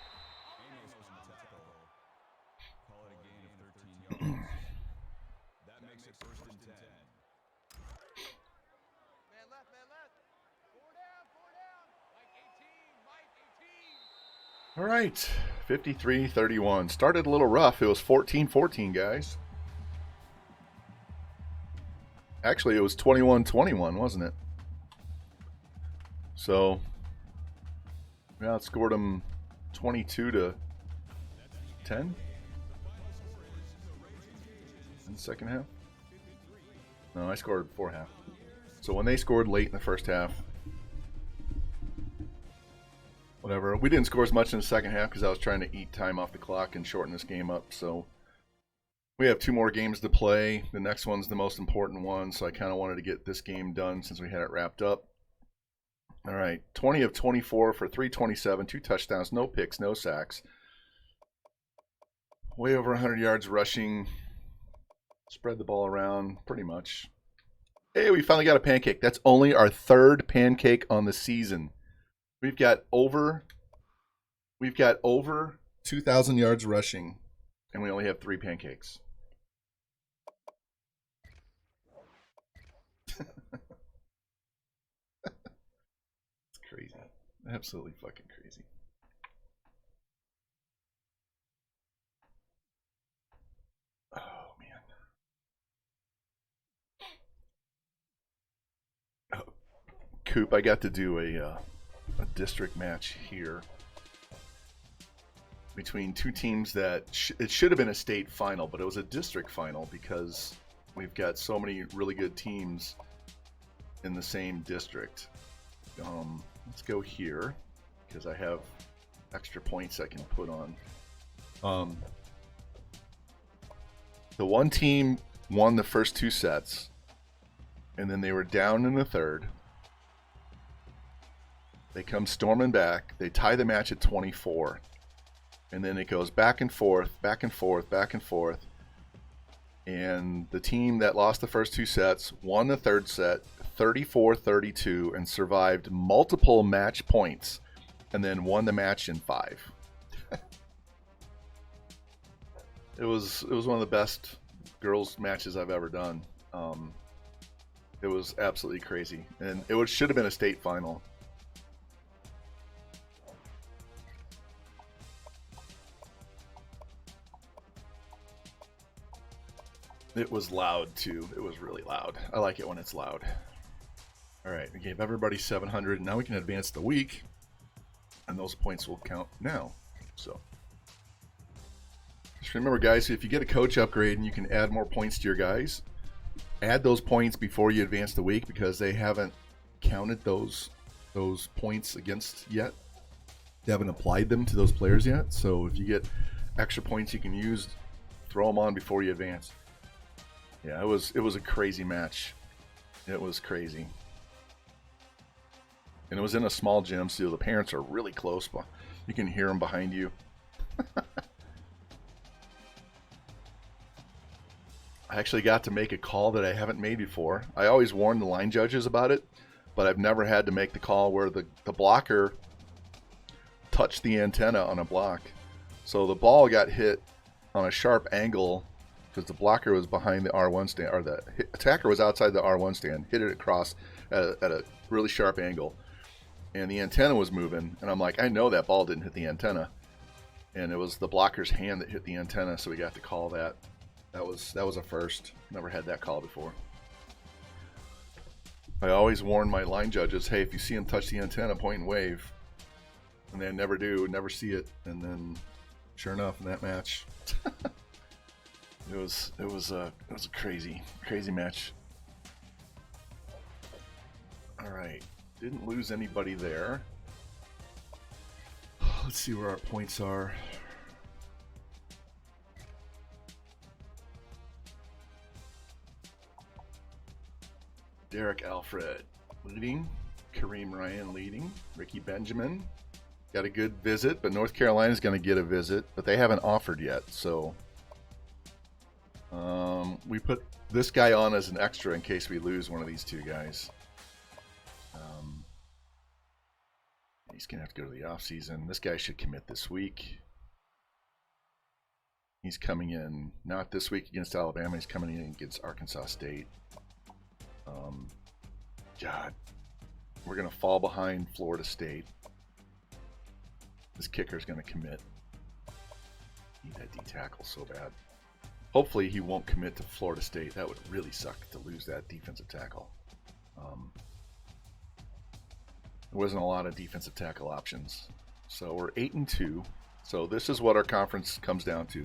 Call it a gain of 13 yards. That makes it first and 10. Man left, man left. Four down. Mike 18. All right, 53-31. Started a little rough. It was 14-14, guys. Actually, it was 21-21, wasn't it? So, we outscored them 22-10 in the second half. No, I scored 4 half. So when they scored late in the first half, whatever. We didn't score as much in the second half because I was trying to eat time off the clock and shorten this game up. So we have 2 more games to play. The next one's the most important one, so I kind of wanted to get this game done since we had it wrapped up. All right, 20 of 24 for 327, 2 touchdowns, no picks, no sacks. Way over 100 yards rushing. Spread the ball around pretty much. Hey, we finally got a pancake. That's only our 3rd pancake on the season. We've got over 2,000 yards rushing, and we only have 3 pancakes. It's crazy. Absolutely fucking crazy. Oh, man. Oh, Coop, I got to do a district match here between 2 teams that it should have been a state final, but it was a district final because we've got so many really good teams in the same district. Let's go here because I have extra points I can put on. The one team won the first 2 sets, and then they were down in the 3rd. They come storming back. They tie the match at 24. And then it goes back and forth, back and forth, back and forth. And the team that lost the first 2 sets won the 3rd set 34-32 and survived multiple match points and then won the match in 5. It was one of the best girls matches I've ever done. It was absolutely crazy. And it should have been a state final. It was loud too. It was really loud. I like it when it's loud. All right, we gave everybody 700. Now we can advance the week, and those points will count now. So just remember, guys, if you get a coach upgrade and you can add more points to your guys, add those points before you advance the week because they haven't counted those points against yet. They haven't applied them to those players yet. So if you get extra points you can use, throw them on before you advance. Yeah, it was a crazy match. It was crazy. And it was in a small gym, so the parents are really close, but you can hear them behind you. I actually got to make a call that I haven't made before. I always warn the line judges about it, but I've never had to make the call where the blocker touched the antenna on a block. So the ball got hit on a sharp angle because the blocker was behind the R1 stand, or the attacker was outside the R1 stand, hit it across at a really sharp angle. And the antenna was moving, and I'm like, I know that ball didn't hit the antenna. And it was the blocker's hand that hit the antenna, so we got to call that. That was a first. Never had that call before. I always warn my line judges, hey, if you see him touch the antenna, point and wave. And they never do, never see it. And then, sure enough, in that match, it was a crazy match. All right. Didn't lose anybody there. Let's see where our points are. Derek Alfred leading. Kareem Ryan leading. Ricky Benjamin got a good visit, but North Carolina's going to get a visit, but they haven't offered yet. So we put this guy on as an extra in case we lose one of these two guys. He's going to have to go to the offseason. This guy should commit this week. He's coming in, not this week against Alabama. He's coming in against Arkansas State. God, we're going to fall behind Florida State. This kicker's going to commit. Need that D tackle so bad. Hopefully he won't commit to Florida State. That would really suck to lose that defensive tackle. There wasn't a lot of defensive tackle options. So we're 8-2. So this is what our conference comes down to.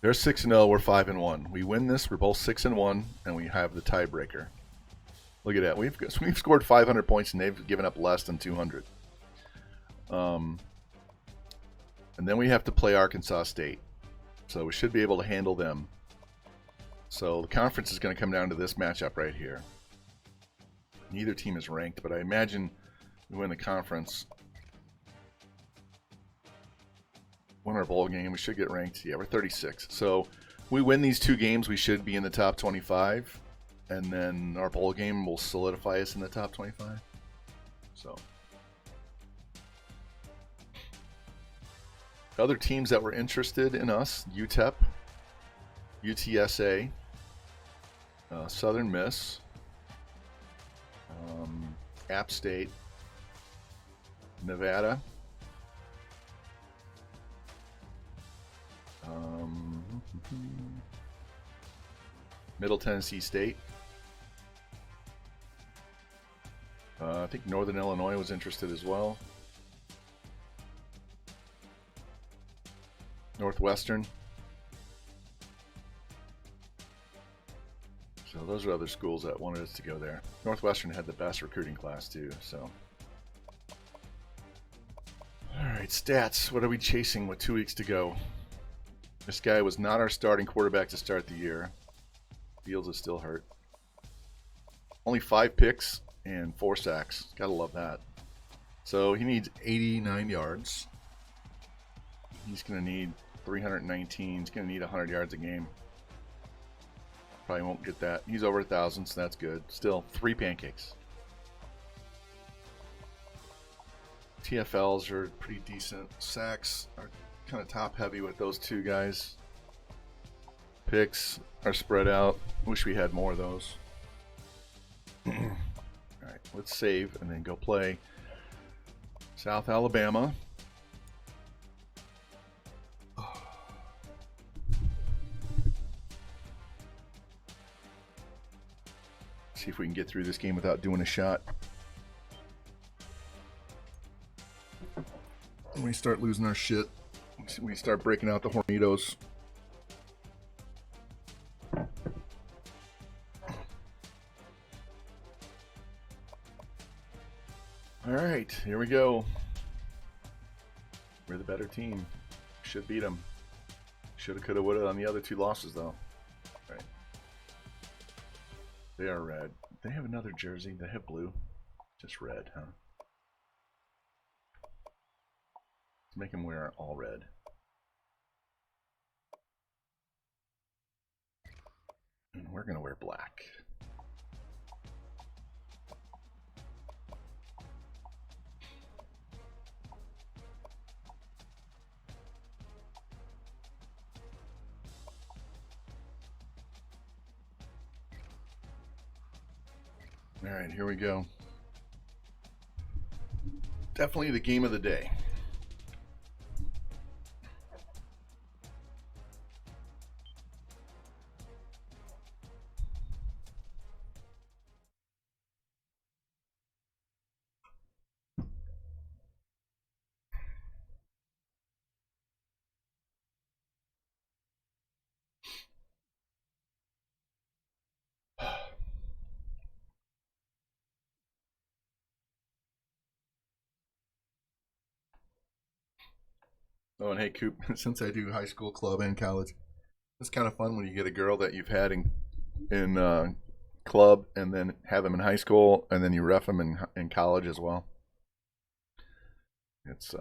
They're 6-0, we're 5-1. We win this, we're both 6-1, and we have the tiebreaker. Look at that. We've scored 500 points and they've given up less than 200. And then we have to play Arkansas State. So we should be able to handle them. So the conference is going to come down to this matchup right here. Neither team is ranked, but I imagine we win the conference. Win our bowl game, we should get ranked. Yeah, we're 36. So we win these two games, we should be in the top 25. And then our bowl game will solidify us in the top 25. So other teams that were interested in us: UTEP, UTSA, Southern Miss, App State, Nevada, Middle Tennessee State. I think Northern Illinois was interested as well. Northwestern. So those are other schools that wanted us to go there. Northwestern had the best recruiting class too, so. All right, stats. What are we chasing with 2 weeks to go? This guy was not our starting quarterback to start the year. Fields is still hurt. Only 5 picks and 4 sacks. Gotta love that. So he needs 89 yards. He's going to need 319. He's going to need 100 yards a game. Probably won't get that. He's over 1,000, so that's good. Still, 3 pancakes. TFLs are pretty decent. Sacks are kind of top heavy with those two guys. Picks are spread out. Wish we had more of those. Alright, let's save and then go play South Alabama. See if we can get through this game without doing a shot. When we start losing our shit, we start breaking out the Hornitos. All right, here we go. We're the better team. Should beat them. Shoulda, coulda, woulda on the other 2 losses, though. Right. They are red. They have another jersey. They have blue. Just red, huh? Let's make them wear all red. And we're going to wear black. All right, here we go. Definitely the game of the day. Oh, and hey, Coop, since I do high school club and college, it's kind of fun when you get a girl that you've had in club and then have them in high school and then you ref them in college as well. It's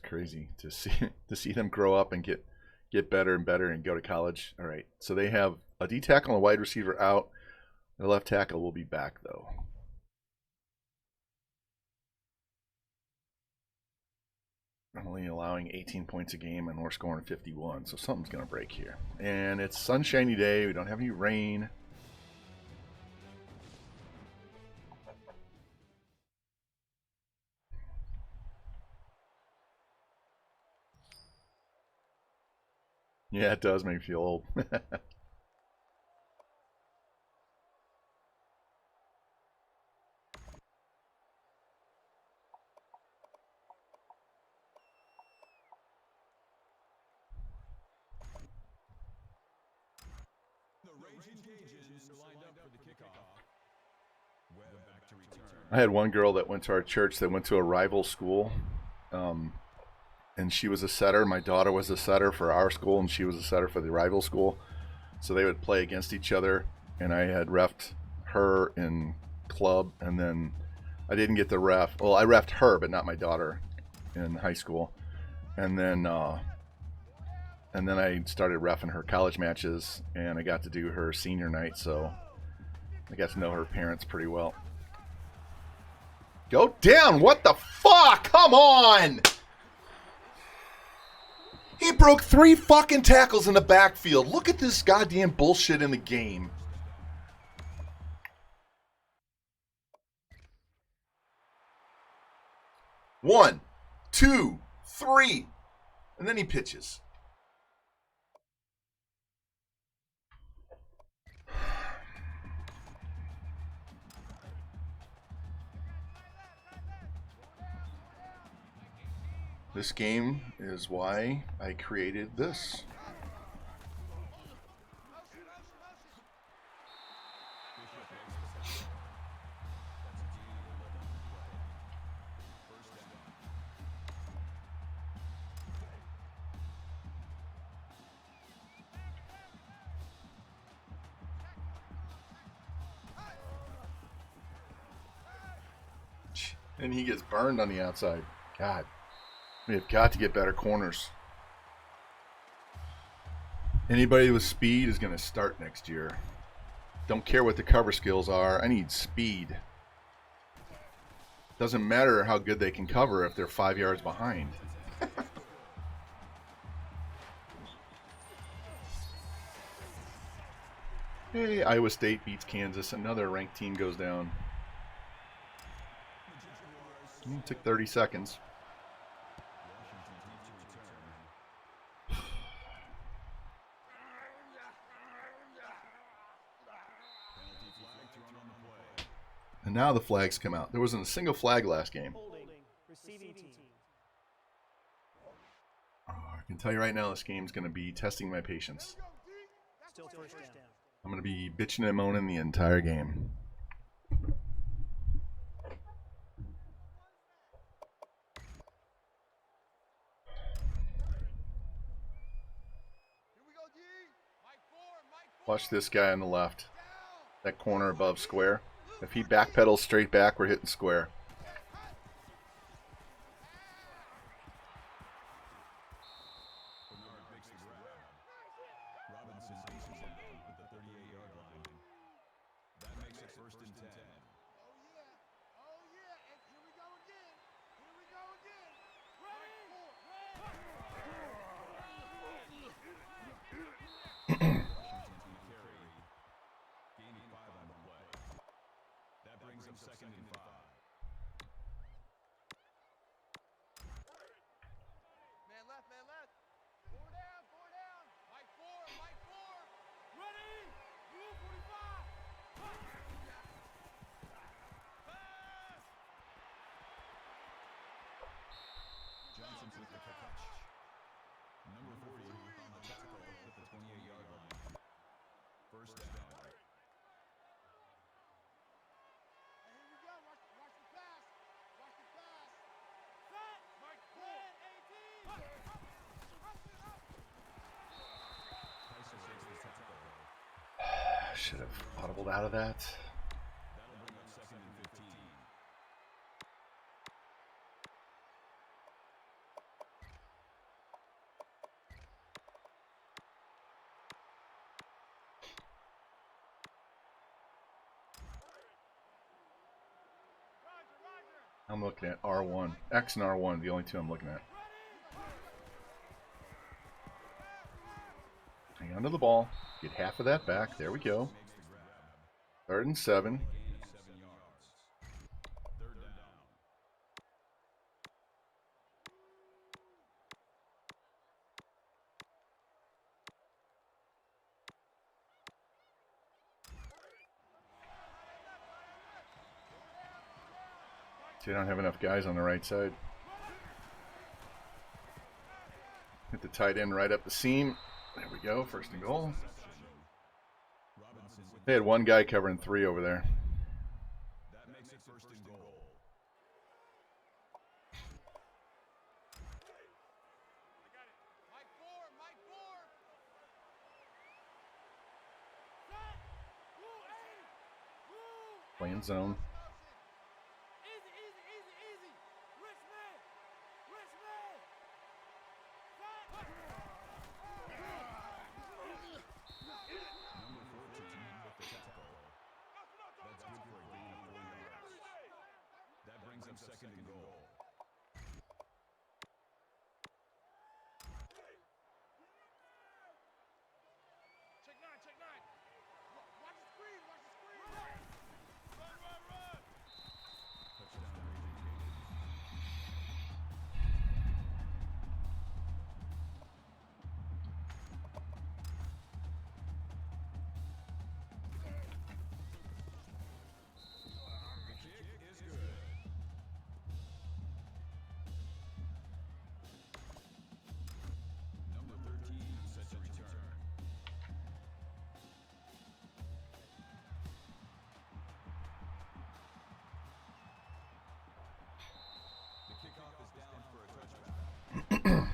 crazy to see them grow up and get better and better and go to college. All right, so they have a D tackle and a wide receiver out. Their left tackle will be back though. Only allowing 18 points a game, and we're scoring 51, so something's going to break here. And it's sunshiny day. We don't have any rain. Yeah, it does make me feel old. Ragin Cajuns are lined up for the kickoff. Webb back to return. I had one girl that went to our church that went to a rival school, and she was a setter. My daughter was a setter for our school, and she was a setter for the rival school. So they would play against each other, and I had refed her in club, and then I didn't get the ref. Well, I refed her, but not my daughter in high school. And then I started reffing her college matches, and I got to do her senior night, so I got to know her parents pretty well. Go down! What the fuck? Come on! He broke 3 fucking tackles in the backfield. Look at this goddamn bullshit in the game. One, two, three, and then he pitches. This game is why I created this. And he gets burned on the outside. God. We have got to get better corners. Anybody with speed is going to start next year. Don't care what the cover skills are. I need speed. Doesn't matter how good they can cover if they're 5 yards behind. Hey, Iowa State beats Kansas. Another ranked team goes down. It took 30 seconds. Penalty flag thrown on Now the flags come out. There wasn't a single flag last game. Holding. Receiving team. Oh, I can tell you right now, this game's going to be testing my patience. Still first down. I'm going to be bitching and moaning the entire game. Watch this guy on the left. That corner above square. If he backpedals straight back, we're hitting square. Bernard makes the grab. Robinson takes him down at the 38-yard line. That makes it first and 10. Oh yeah, and here we go again. Here we go again. Gaining 5 on the play. That brings up second and 5. Man left, man left. Four down, four down. Mike four, Mike four. Ready? Rule 45. Pass. Johnson with the catch. Number 40 on the tackle at the 28-yard line. First down. And here we go. Watch the pass. Watch the pass. Set. Mike four. 18. Up. Tyson takes the tackle. Should have audibled out of that. That'll bring up second and 15. I'm looking at R1. X and R1, the only two I'm looking at. Hang on to the ball. Get half of that back. There we go. 3rd and 7. Gain of 7 yards. Third down. See, I don't have enough guys on the right side. Hit the tight end right up the seam. There we go. 1st and goal. Robinson with They had one guy covering 3 over there. that makes it first and goal. Mike four, Mike four. Set. Rule 8. Rule. Playing zone. Easy, easy, easy, easy. Rich man. Rich man. Set. Number 14 with the tackle. That's good for a gain of 4 yards. That brings up second and goal. Check nine, check nine. Watch the screen, watch the screen. Run, run, run. Touchdown Ragin Cajuns. The kick is good. Number 13 set to return. The kickoff is down for a touchback.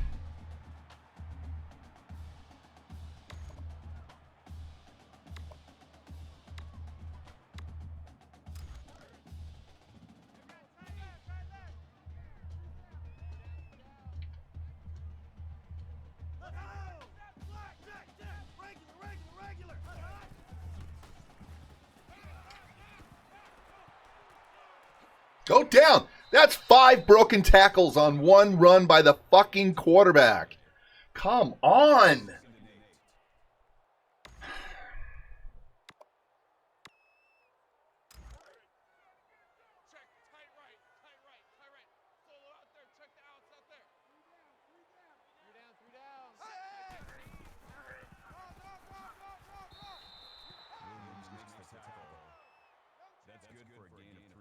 Go down. That's 5 broken tackles on 1 run by the fucking quarterback. Come on. Check, tight right, tight right, tight right. Solo out there, check the outs out there. Three down. Three down. Williams makes the tackle. That's good for a gain of 3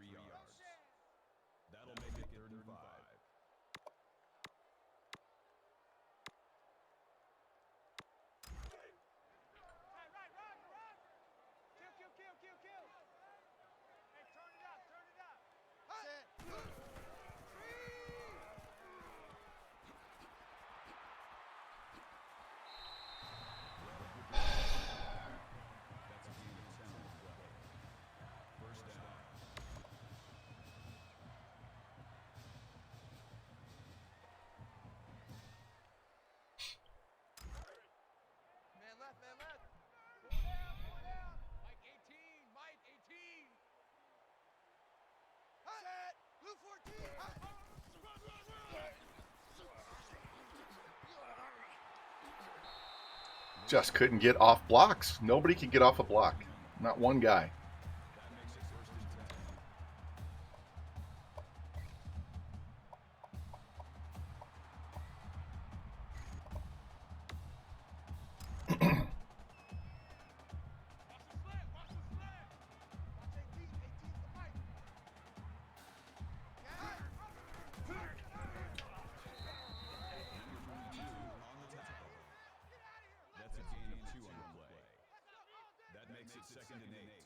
Just couldn't get off blocks. Nobody could get off a block. Not one guy. That makes it 1st and 10. Watch the slant. Watch the slant. Watch 18. 18's the mic. Number 22 on the tackle. That's a gain of 2 on the play. That makes it 2nd and 8.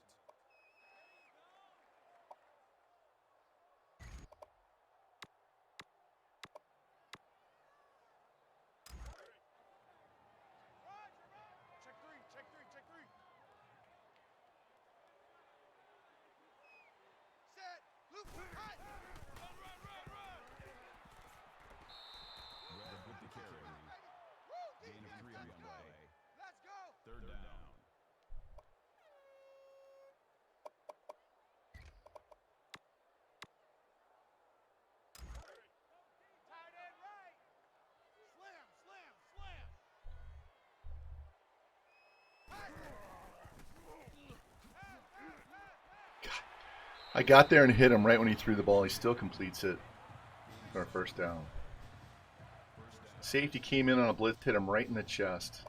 Check three. Check three. Check three. Set. Loop. Hot. Run, run, run, run. Red with the carry. Woo, Gain of 3 on the play. Let's go. 3rd down. Tight end right. Slam, slam, slam. I got there and hit him right when he threw the ball. He still completes it for a 1st down. Safety came in on a blitz, hit him right in the chest.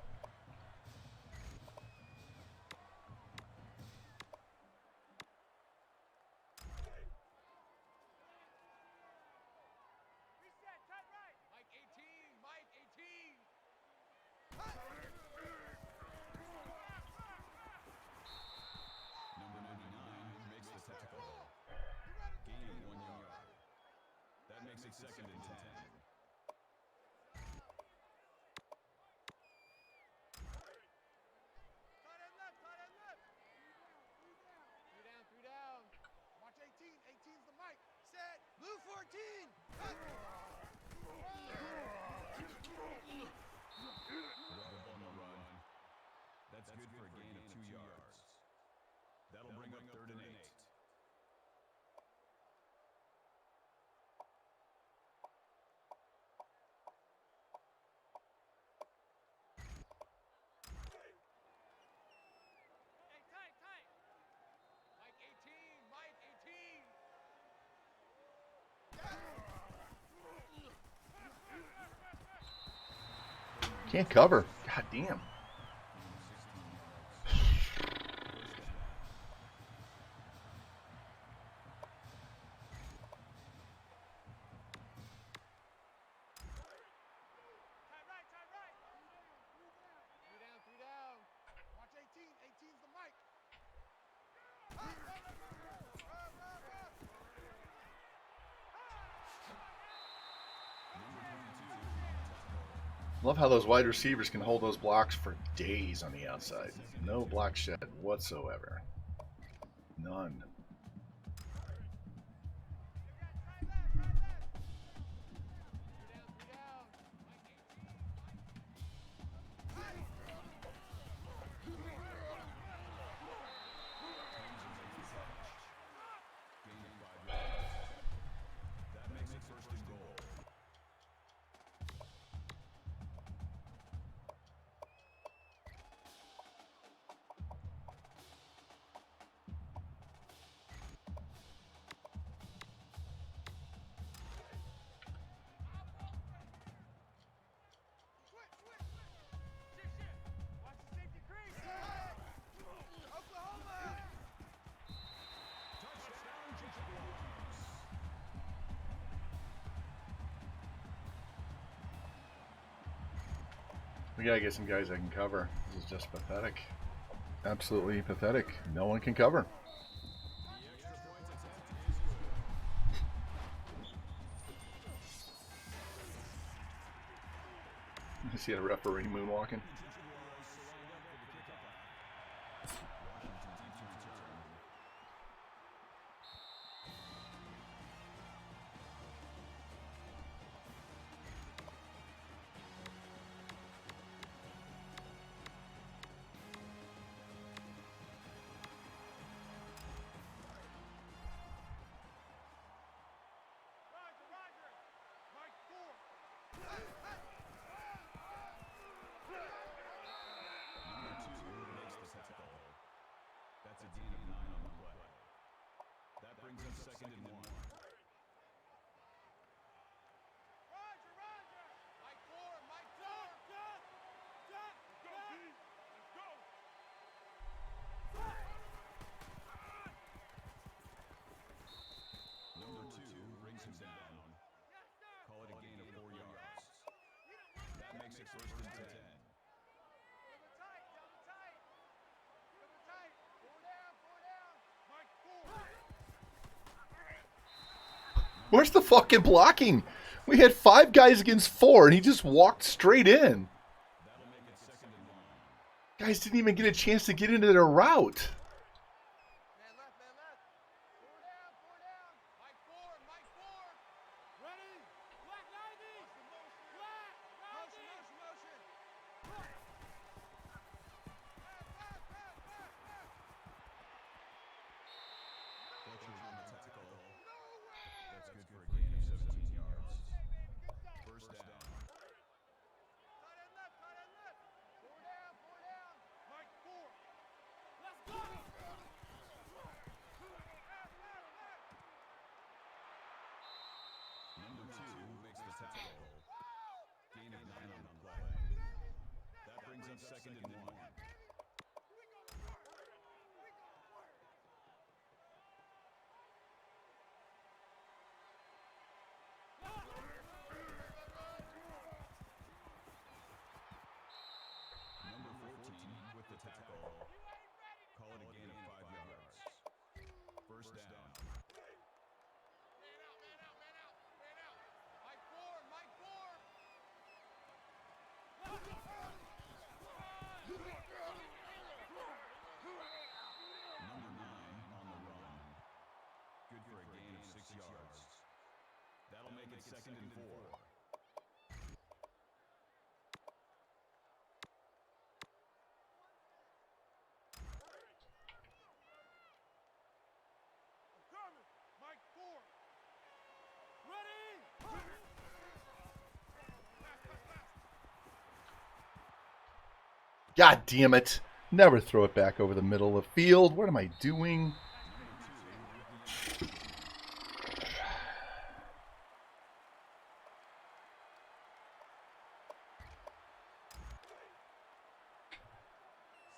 Reset, tight right. Mike 18, Mike 18. Number 99 makes the tackle. Gain of 1 yard. That makes it 2nd and 10. Tight end left, tight end left. Three down, three down. Watch 18, 18's the mic. Set, blue 14. Red on the run. That's good for a gain of 2 yards. That'll bring up 3rd and 8. Hey, tight, tight. Mike 18, Mike 18. Can't cover. God damn. Tight right, tight right. Three down, three down. Watch 18, 18's the mic. Run, run, run, run, run, run, run. Love how those wide receivers can hold those blocks for days on the outside. No block shed whatsoever. None. Gain of 5 yards. That makes it 1st and goal. Switch, switch. Shift, shift. Watch the safety crease. Oklahoma. Touchdown, Jaguars. We gotta get some guys that can cover. This is just pathetic. Absolutely pathetic. No one can cover. The extra point attempt is good. You see a referee moonwalking. Jaguars lined up for the kickoff. Washington deep to return. Roger, Roger. Mike 4. it first and 10. Double tight, double tight. Double tight. Four down, four down. Mike, four. Where's the fucking blocking? We had 5 guys against 4, and he just walked straight in. That'll make it second and 1. Guys didn't even get a chance to get into their route. Man left, man left. Four down, four down. Mike, four, Mike, four. Ready? Black 90. Black 90. Motion, motion, motion. Back, back, back, back, back. Fletcher's on the tackle. No way. That's good for a gain of 17 yards. First down. Tight end left, tight end left. Four down, four down. Mike, four. Let's go. Number 2 makes the tackle. Gain of 9 on the play. That brings up second and 1. Number 14 with the tackle. Call it a gain of 5 yards. First down. Man out, man out, man out, man out. Mike, four, Mike, four. Number 9 on the run. Good for a gain of 6 yards. That'll make it second and 4. I'm coming. Mike, four. Ready? God damn it. Never throw it back over the middle of the field. What am I doing?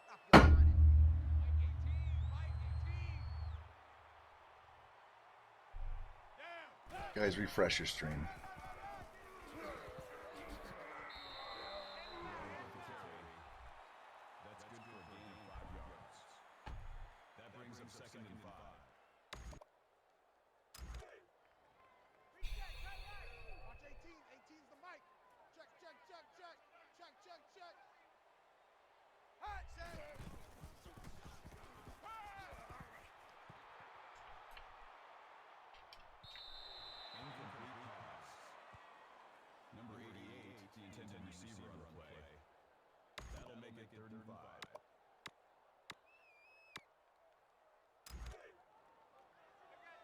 Stop your running. Mike 18, Mike 18. Down. Guys, refresh your stream. That's good for a gain of 5 yards. That brings up second and 5. Reset, tight right. Watch 18. 18's the mic. Check, check, check, check. Check, check, check. Hot set. Incomplete pass. Number 88, the intended receiver on the play. That'll make it third and 5.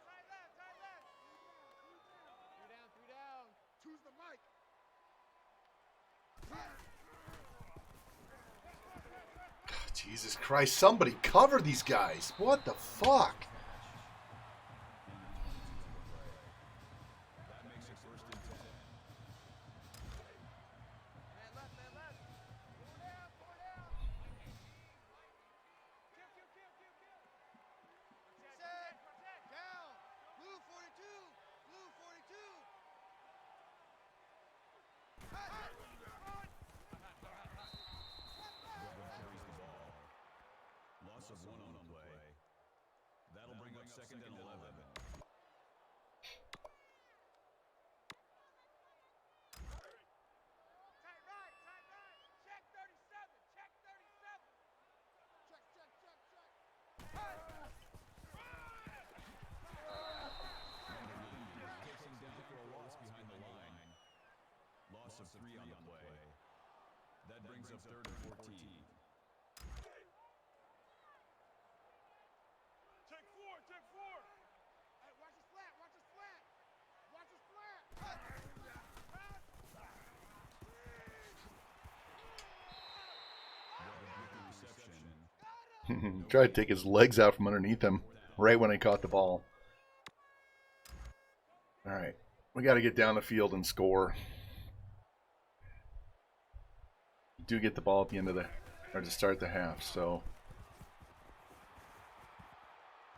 Tight left, tight left. Three down. Two's the mic. Jesus Christ, somebody cover these guys. What the fuck? That makes it first and 10. Man left, man left. Four down, four down. Kill, kill, kill, kill, kill. Set, down. Blue 42, blue 42. Weber carries the ball. Loss of 1 on the play. That'll bring up second and 11. Tight right, tight right. Check 37, check 37. Check, check, check, check. Takes him down for a loss behind the line. Loss of 3 on the play. That brings up third and 14. Check four, check four. Hey, watch his flat, watch his flat. Watch his flat. Weber with the reception. Tried to take his legs out from underneath him right when I caught the ball. All right. We got to get down the field and score. Do get the ball at the end of the, or to start the half, so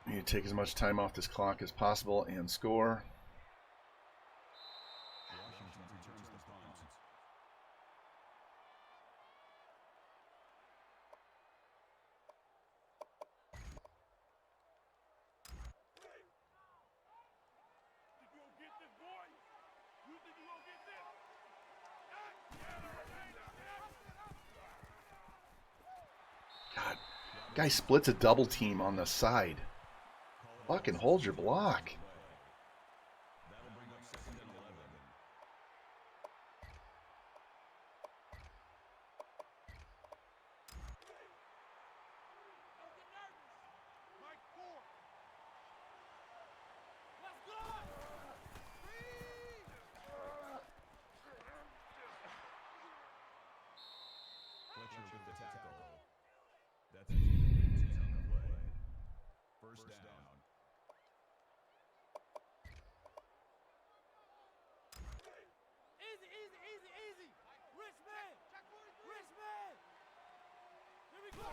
we need to take as much time off this clock as possible and score. Washington returns the punt. Guy splits a double team on the side. Fucking hold your block. That'll bring up 2nd and 11. Mike 4. Let's go. Fletcher with the tackle. That's a penalty on the play. First down. Easy, easy, easy, easy. Rich man. Rich man. Here we go.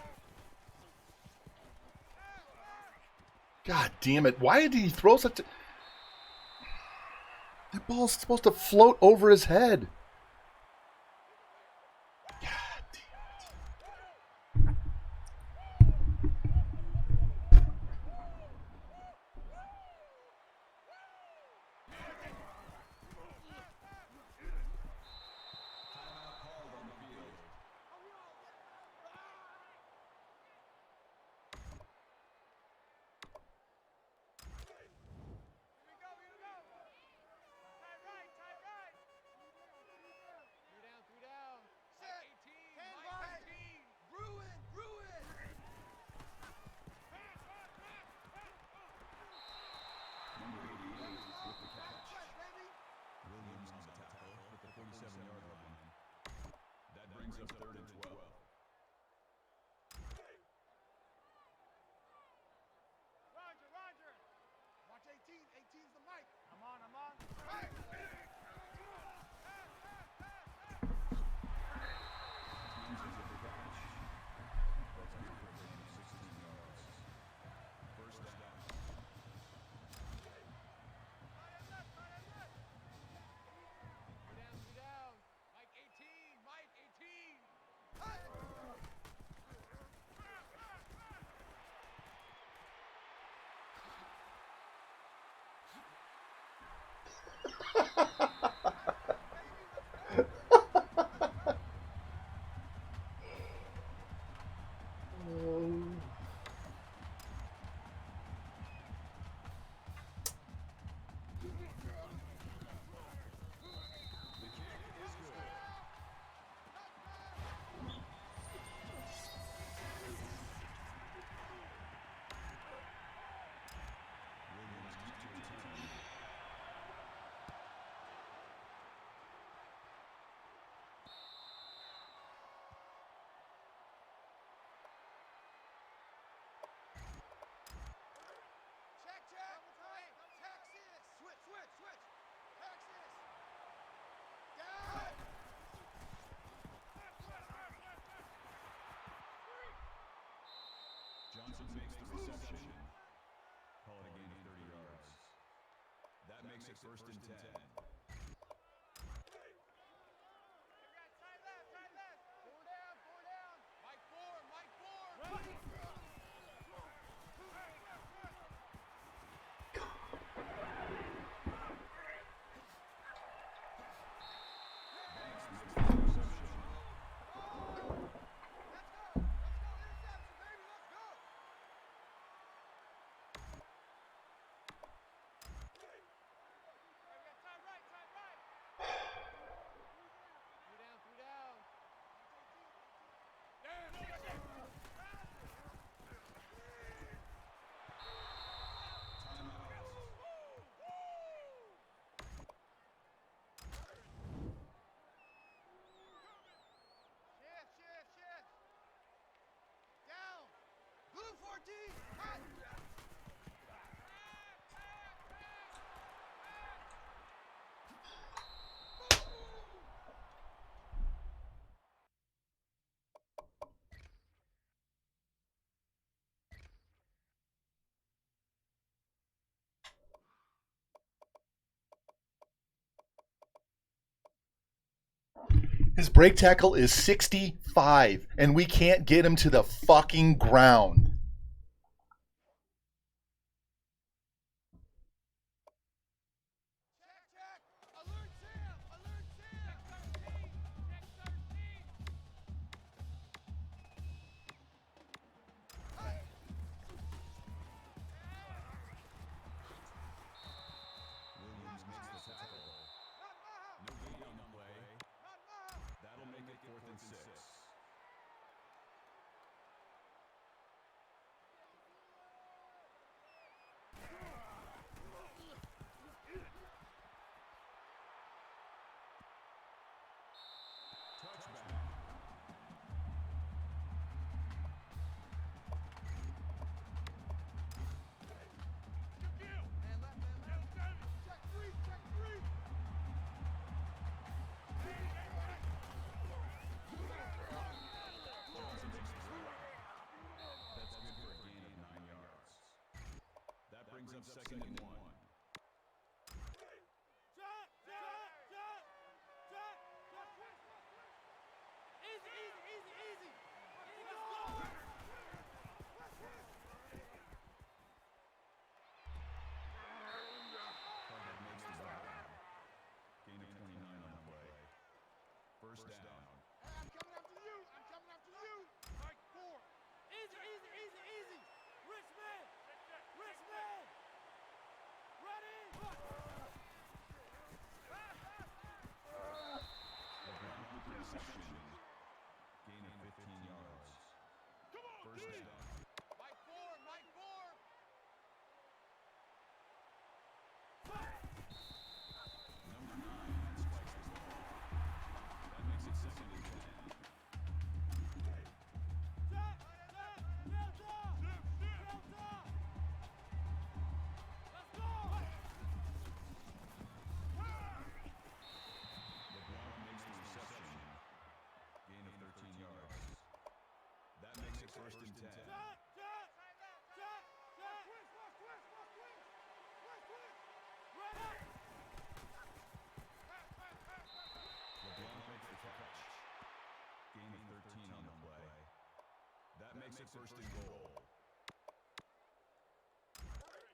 God damn it. Why did he throw such a... That ball's supposed to float over his head. God damn it. Timeout called on the field. Here we go, here we go. Tight right, tight right. 3 down. Set. 18, Mike 18. Ruin, ruin. Number 88 with the catch. Williams on the tackle at the 47-yard line. That brings up 3rd and 12. Roger, Roger. Watch 18. 18's the mic. I'm on, I'm on. Right. Williams with the catch. That's good for a gain of 16 yards. First down. Three down. Mike 18, Mike 18. The kick is good. Williams keeps to return. Check, check. Texas. Switch, switch, switch. Texas. Down. Johnson makes the reception. Call it a gain of 30 yards. That makes it 1st and 10. Tight left, tight left. 4 down, 4 down. Mike 4, Mike 4. Ready. Banks makes the reception. Let's go. Interception, baby. Let's go. Tight right, tight right. 3 down, 3 down. Shift. Down. Blue 14. Hot. His break tackle is 65, and we can't get him to the fucking ground. Check. Alert Sam. Alert Sam. Check 13. Check 13. second and 1. Shot! Easy! Let's go! Target makes the stop. Gain of 29 on the play. First down. I'm coming after you! Mike 4. Easy! Rich man! Ready! LeBron with the reception. Gain of 15 yards. Come on, First down. Mike 4! Number 9 spikes the ball. That makes it second and 10. Delta! Let's go! LeBron makes the reception. Gain of 13 yards. That makes it first and 10. Shot! Right up! LeBron makes the catch. Gain of 13 on the play. That makes it first and goal. Larry!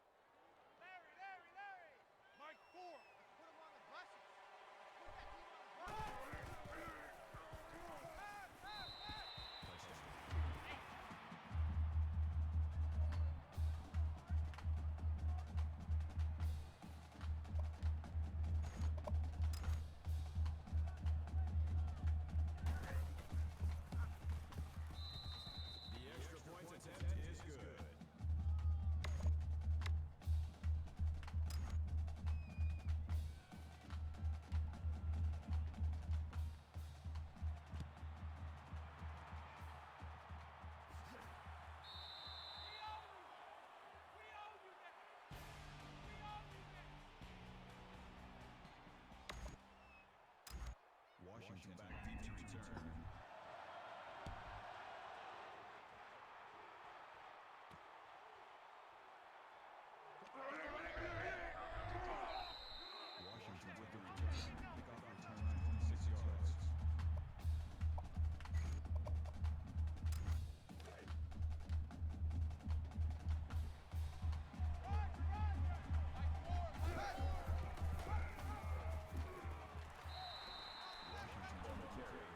Mike 4! Let's put him on the buses. Put that team on the buses. The extra point attempt is good. Washington back deep to return. Washington with the return. Kickoff return 26 yards. Washington on the carry.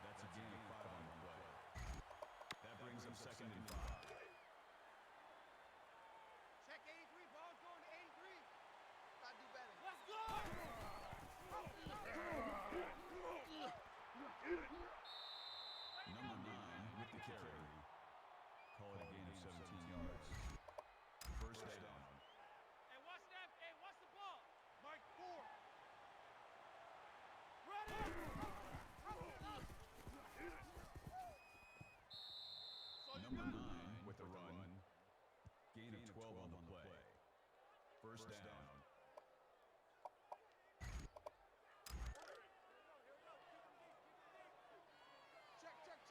That's a gain of 5 on the play. That brings them second and 5. Check 83, ball's going to 83. Gotta do better. Let's go! Number 9 with the carry. Call it a gain of 17 yards. First down. Hey, watch that. Hey, watch the ball. Mike 4. Ready! Number 9 with the run. Gain of 12 on the play. First down.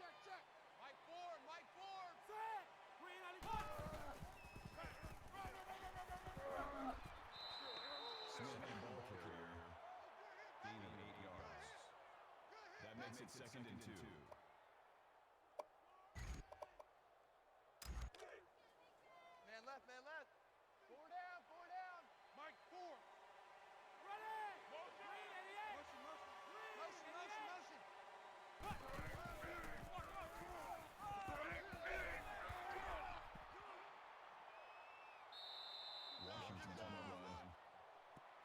Check. Mike 4. Set. Green alley. Smith and ball carrier. Gain of 8 yards. That makes it second and 2. Man left. 4 down. Mike 4. Ready. Green 88. Motion. Washington's on the run.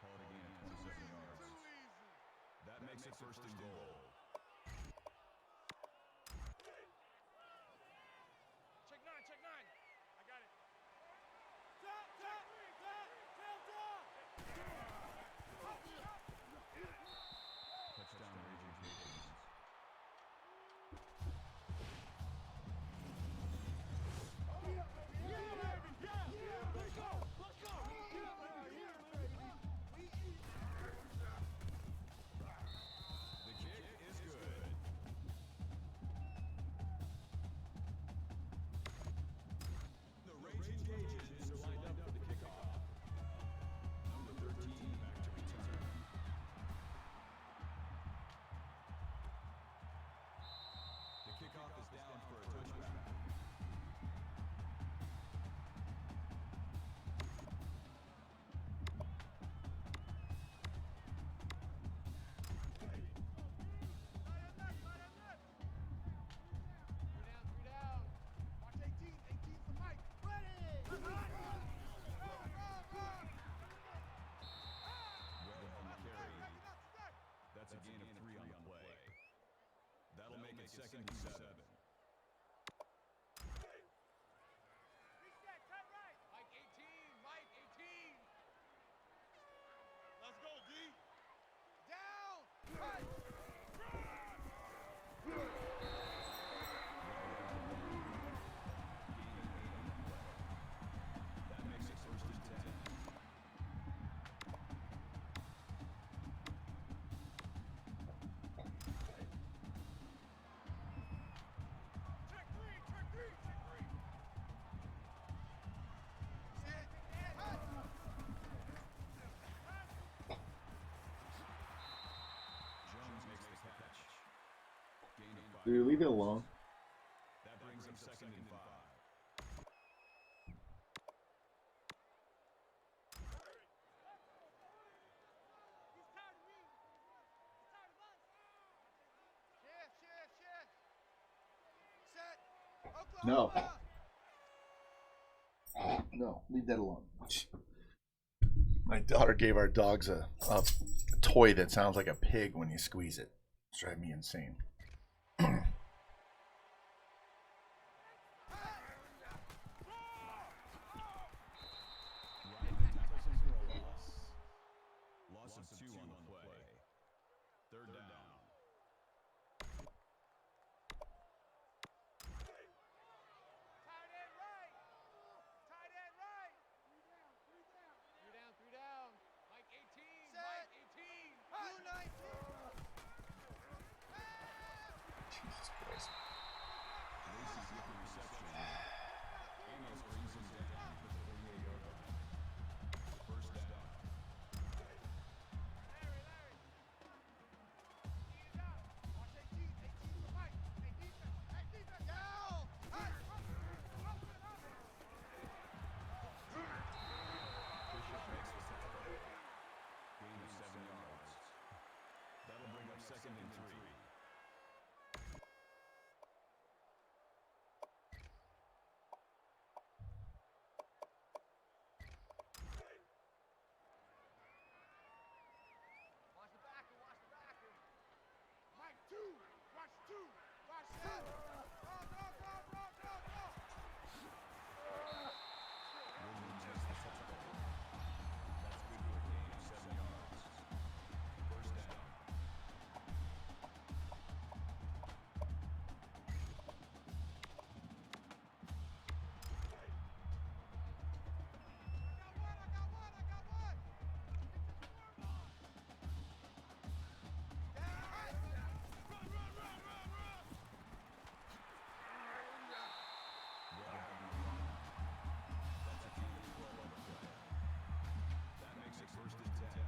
Call it a gain of 27 yards. Too easy. That makes it first and goal. Check 9. I got it. Touchdown, Ragin Cajuns. The kick is it 2nd and 7. Reset, cut right. Mike 18, Mike 18. Let's go, D. Down. Cut. That makes it 1st and 10. Check three, check three, check three. Set. Cut. Jones makes the catch. Gain of 5. Dude, leave it alone. That brings up 2nd and 5. He's tired of me. He's tired of us. Shift, shift, shift. Set. No. Oklahoma. No, leave that alone. My daughter gave our dogs a toy that sounds like a pig when you squeeze it. It's driving me insane. Ragin tackles him for a loss. Loss of 2 on the play. 3rd down. Tight end right. Tight end right. Three down, three down. Three down, three down. Mike 18, set. Mike 18. Blue 19. Jesus Christ. Lacey's with the reception. Amos brings him down to the 38-yard line. 1st down. Larry, Larry. Eat it up. Watch 18, 18 for Mike. Hey, defense. Hey, defense. Down. Hey, open up. Bishop makes the tackle. Gain of 7 yards. That'll bring up 2nd and 3. Watch the backer, watch the backer. Mike 2. Watch 2. Watch set. Go, go, go, go, go, go. Williams makes the tackle. That's good for a gain of 7 yards. 1st down. I got one, I got one. That's a gain of 12 on the play. That makes it 1st and 10.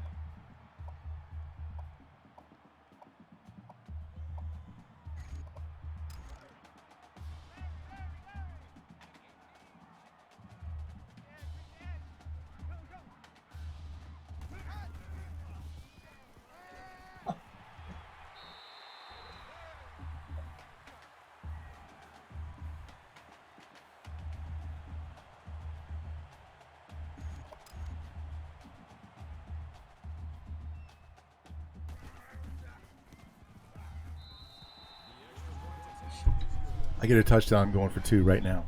I get a touchdown going for 2 right now.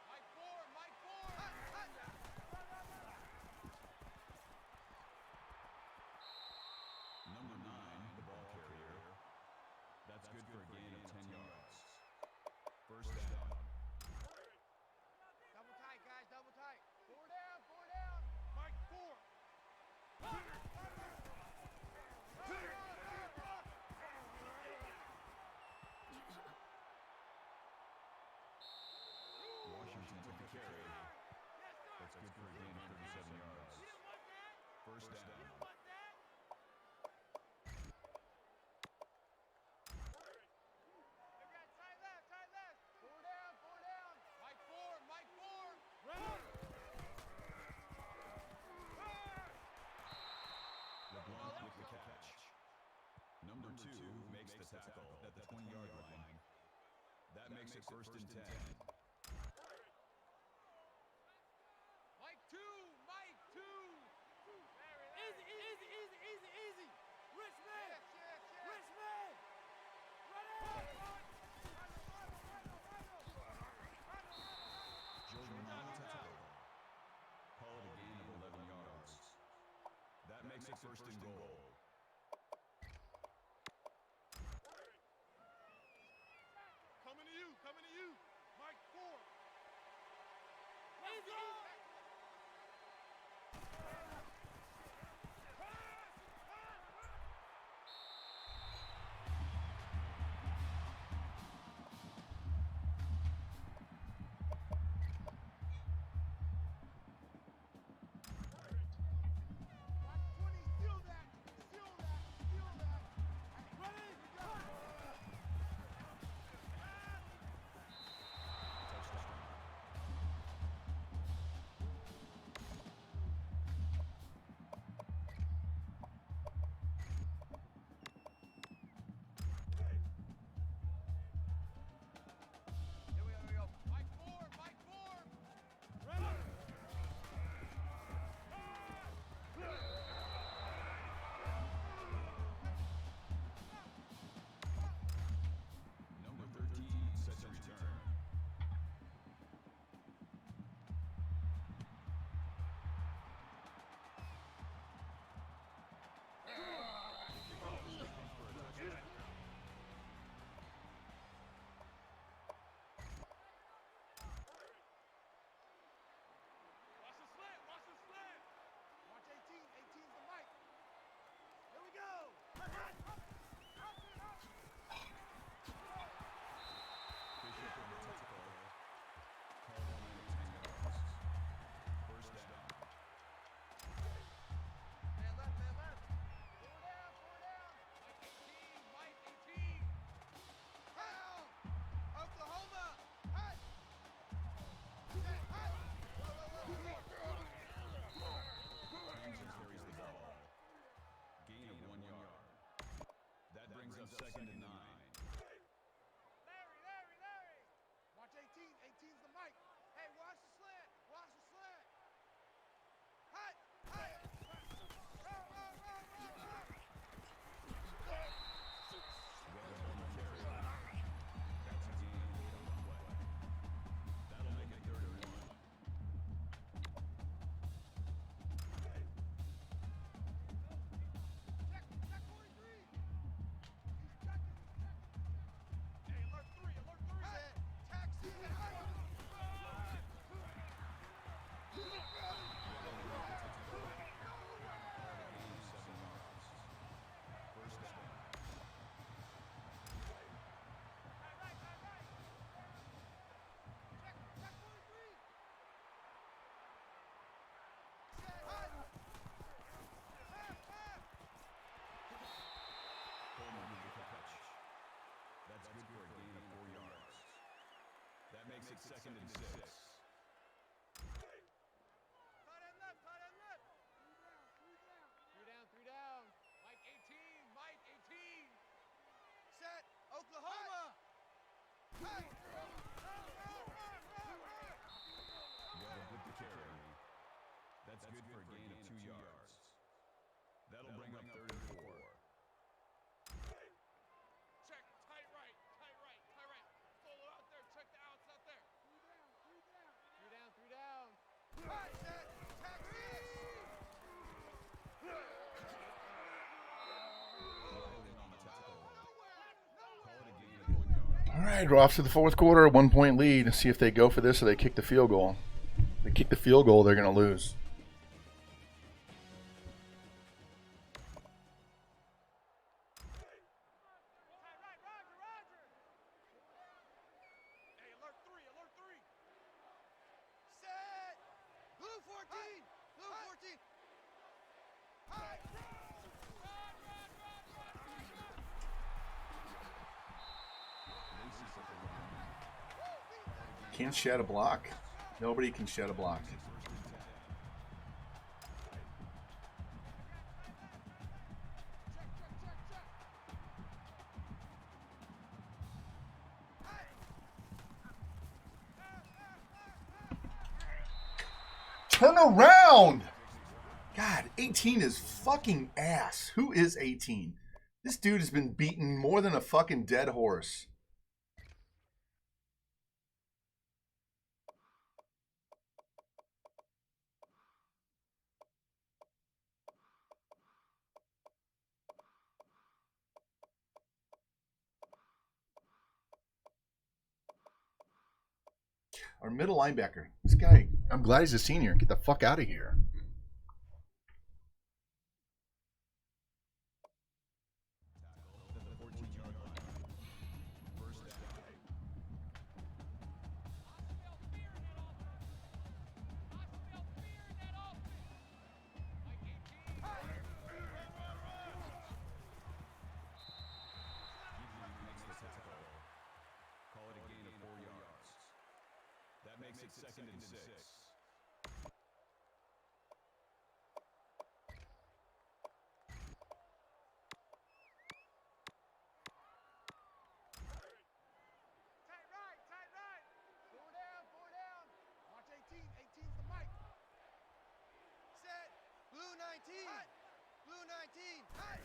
Mike 4, Mike 4. Number 9, the ball carrier. That's good for a gain of 10 yards. 1st down. Double tight, guys, double tight. 4 down, 4 down. Mike 4. Washington took the carry. That's good for a gain of 37 yards. First down. Tight left, tight left. Four down, four down. Mike four, Mike four. Ready. LeBlanc with the catch. Number 2 makes the tackle at the 20-yard line. That makes it first and 10. Mike two, Mike two. Easy, easy, easy, easy, easy. Rich man, rich man. Jordan on the tackle. Call it a gain of 11 yards. That makes it first and goal. Coming to you, coming to you. Mike four. Let's go. Number 13 set to return. Watch the slant, watch the slant. Watch 18, 18's the mic. Here we go. Bishop with the tackle. Call it a gain of 10 yards. First down. Man left, man left. Four down, four down. Mike 18, Mike 18. Down. Oklahoma. Hut. Hut. Clemson carries the ball. Gain of 1 yard. That brings up second and 9. Larry. Watch 18, 18's the mic. Hey, watch the slant, watch the slant. Hut. Roll. Well done carry. That's a gain of 8 on the play. That'll make it third and 1. Check 43. He's checking. Hey, alert 3. Taxi. First down. Right. Check 43. Coleman with the catch. That's good for a gain of 4 yards. That makes it second and 6. Tight end left. Three down. Mike 18. Set. Oklahoma. Hey. Well, with the carry. That's good for a gain of 2 yards. That'll bring up third and 4. Check. Tight right. Solo out there. Check the outs out there. Three down. Right, set. Taxi. Holding on the tackle. Call it a gain of 1 yard. All right, we're off to the fourth quarter, 1-point lead. Let's see if they go for this or they kick the field goal. If they kick the field goal, they're going to lose. Tight right, Roger. Hey, alert 3. Set. Blue Can't shed a block. Nobody can shed a block. Turn around! God, 18 is fucking ass. Who is 18? This dude has been beaten more than a fucking dead horse. Our middle linebacker. This guy, I'm glad he's a senior. Get the fuck out of here. Makes it 2nd and 6. Tight right, tight right. Four down, four down. Watch 18. 18's the mic. Set. Blue 19. Hut. Blue 19. Hut.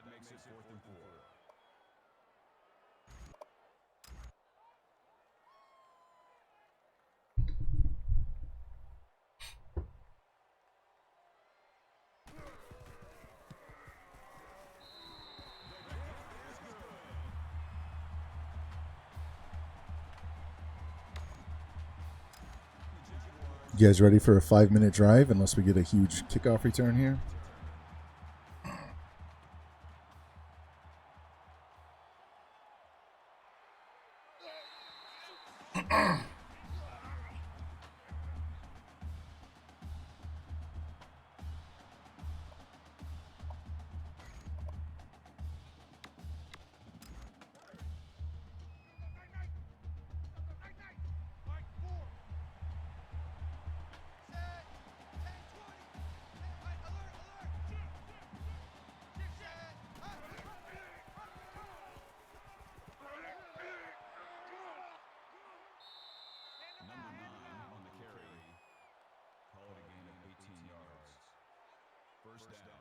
Makes it 4th and 4. You guys ready for a 5-minute drive unless we get a huge kickoff return here? First down.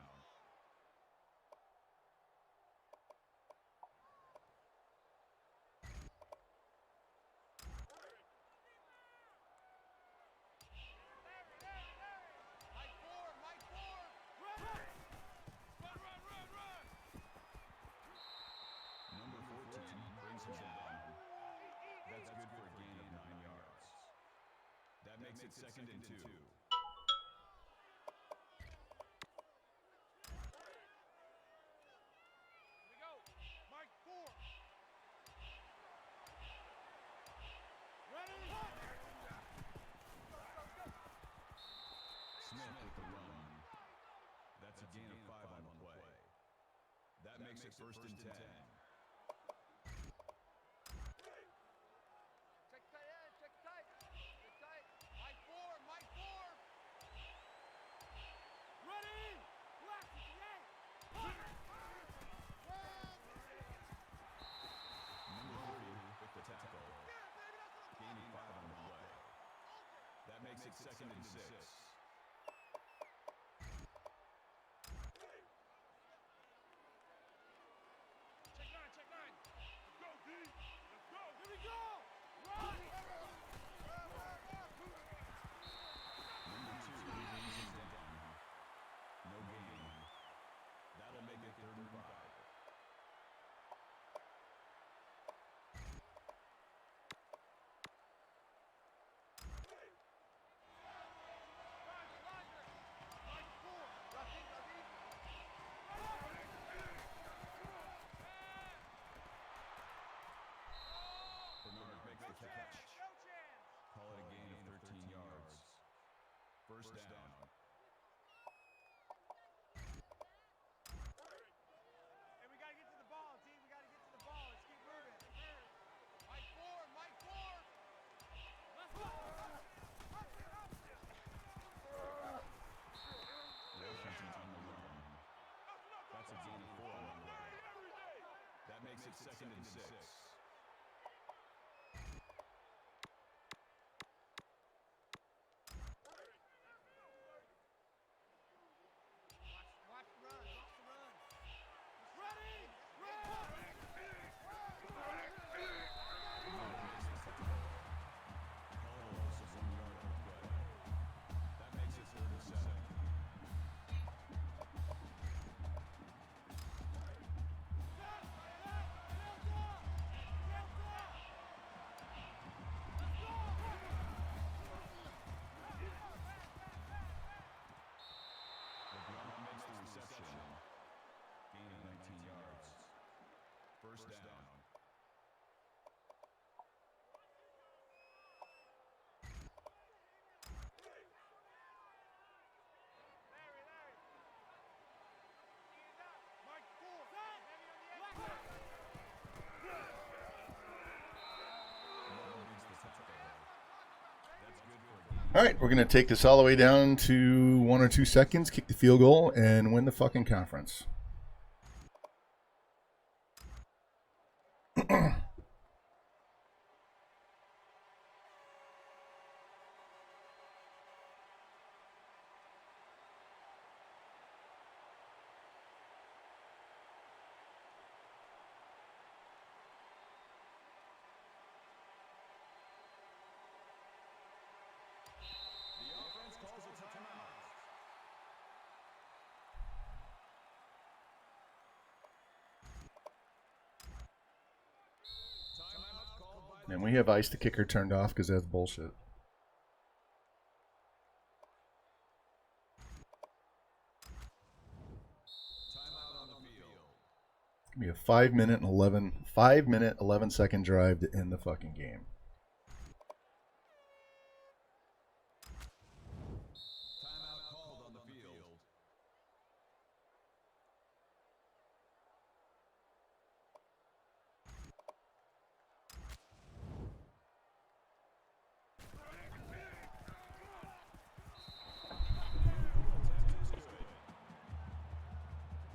Number 14 brings him down. That's good for a gain of 9 yards. That makes it 2nd and 2. Smith with the run. That's a gain of 5 on the play. That makes it 1st and 10. Check tight end, check tight. Check tight. Mike 4, Mike 4. Ready. Left, yeah. Number 30 with the tackle. Gaining 5 on the play. That makes it 2nd and 6. the catch. Call it a gain of 13 yards. First down. Hey, we gotta get to the ball, D. We gotta get to the ball. Let's keep moving. Mike Ford, Mike Ford. Let's go. Washington on the run. That's a gain of 4 on the play. That makes it 2nd and 6. Watch the run. Watch the run. Ready? Run! Call a loss of 1 yard on the play. That makes it 3rd and 7. LeBron makes the reception. Gain of 19 yards. First down. Mike Ford. Heavy on the edge. Martin makes the tackle. That's good for a gain. All right, we're going to take this all the way down to 1 or 2 seconds, kick the field goal, and win the fucking conference. The offense calls a timeout. Timeout called by And we have Ice the Kicker turned off because that's bullshit. timeout on the field. It's going to be a 5 minute 11 second drive to end the fucking game. Timeout called on the field.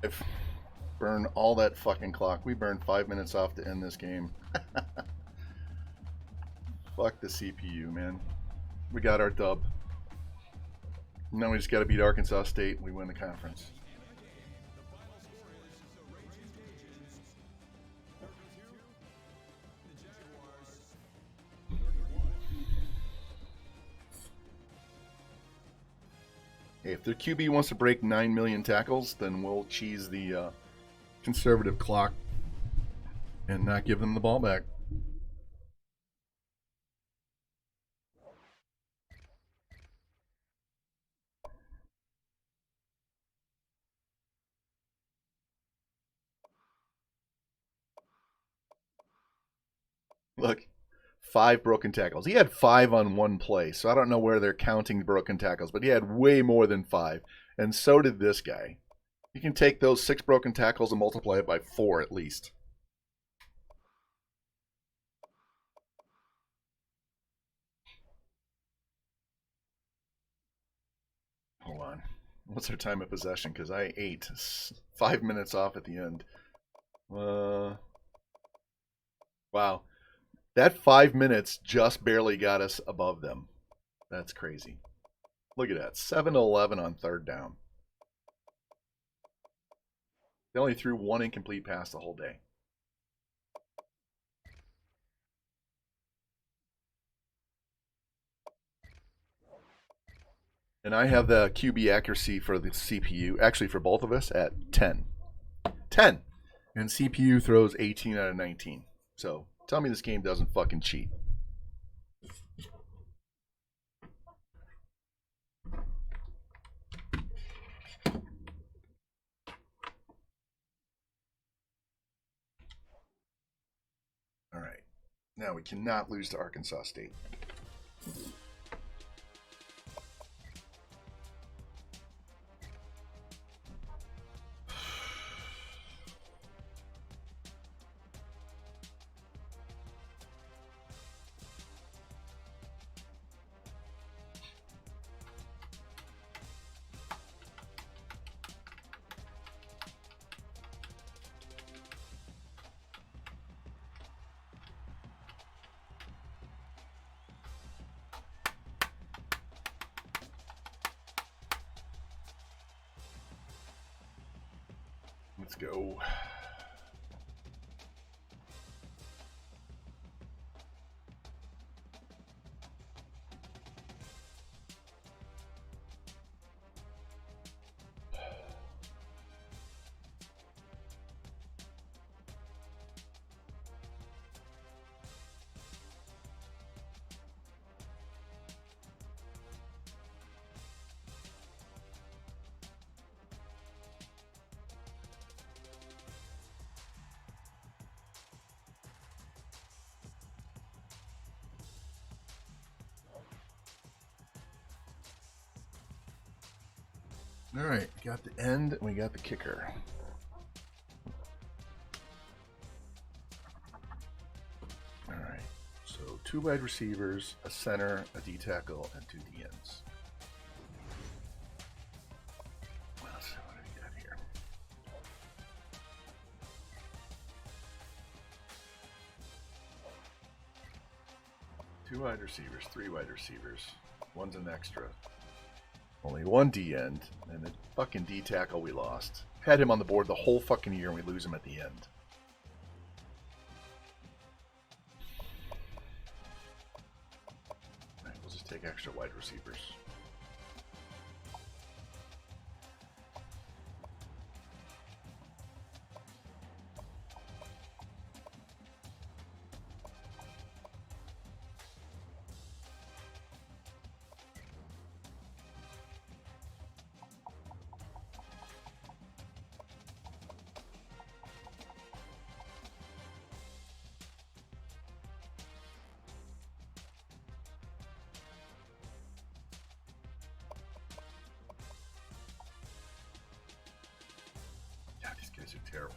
If burn all that fucking clock. We burned 5 minutes off to end this game. Fuck the CPU, man. We got our dub. Now we just got to beat Arkansas State and we win the conference. The final score is the Ragin Cajuns 32, the Jaguars 31. Hey, if their QB wants to break 9 million tackles, then we'll cheese the conservative clock and not give them the ball back. Look, 5 broken tackles. He had 5 on one play, so I don't know where they're counting broken tackles, but he had way more than 5, and so did this guy. You can take those 6 broken tackles and multiply it by 4 at least. Hold on. What's our time of possession? Because I ate 5 minutes off at the end. Wow. That 5 minutes just barely got us above them. That's crazy. Look at that. 7-11 on 3rd down. They only threw 1 incomplete pass the whole day. And I have the QB accuracy for the CPU, actually for both of us, at 10. 10! And CPU throws 18 out of 19. So tell me this game doesn't fucking cheat. All right. Now we cannot lose to Arkansas State. Let's go. All right, got the end and we got the kicker. All right, so 2 wide receivers, a center, a D tackle, and 2 DNs. Let's see what we got here. Two wide receivers, 3 wide receivers, one's an extra. Only 1 D end, and the fucking D tackle we lost. Had him on the board the whole fucking year, and we lose him at the end. Alright, we'll just take extra wide receivers. God, these guys are terrible.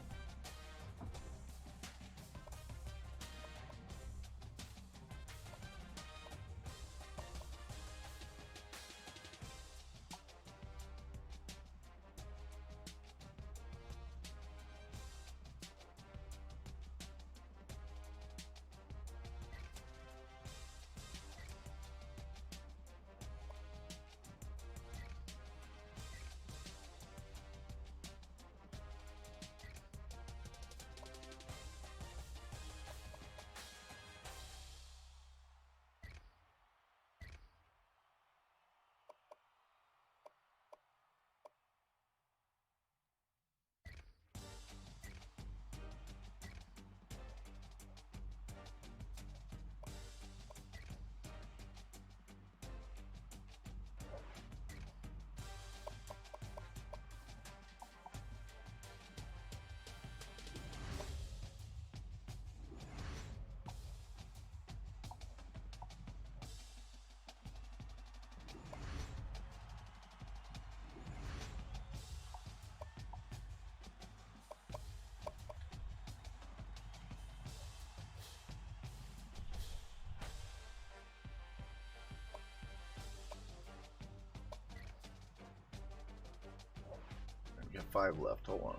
We got 5 left. Hold on.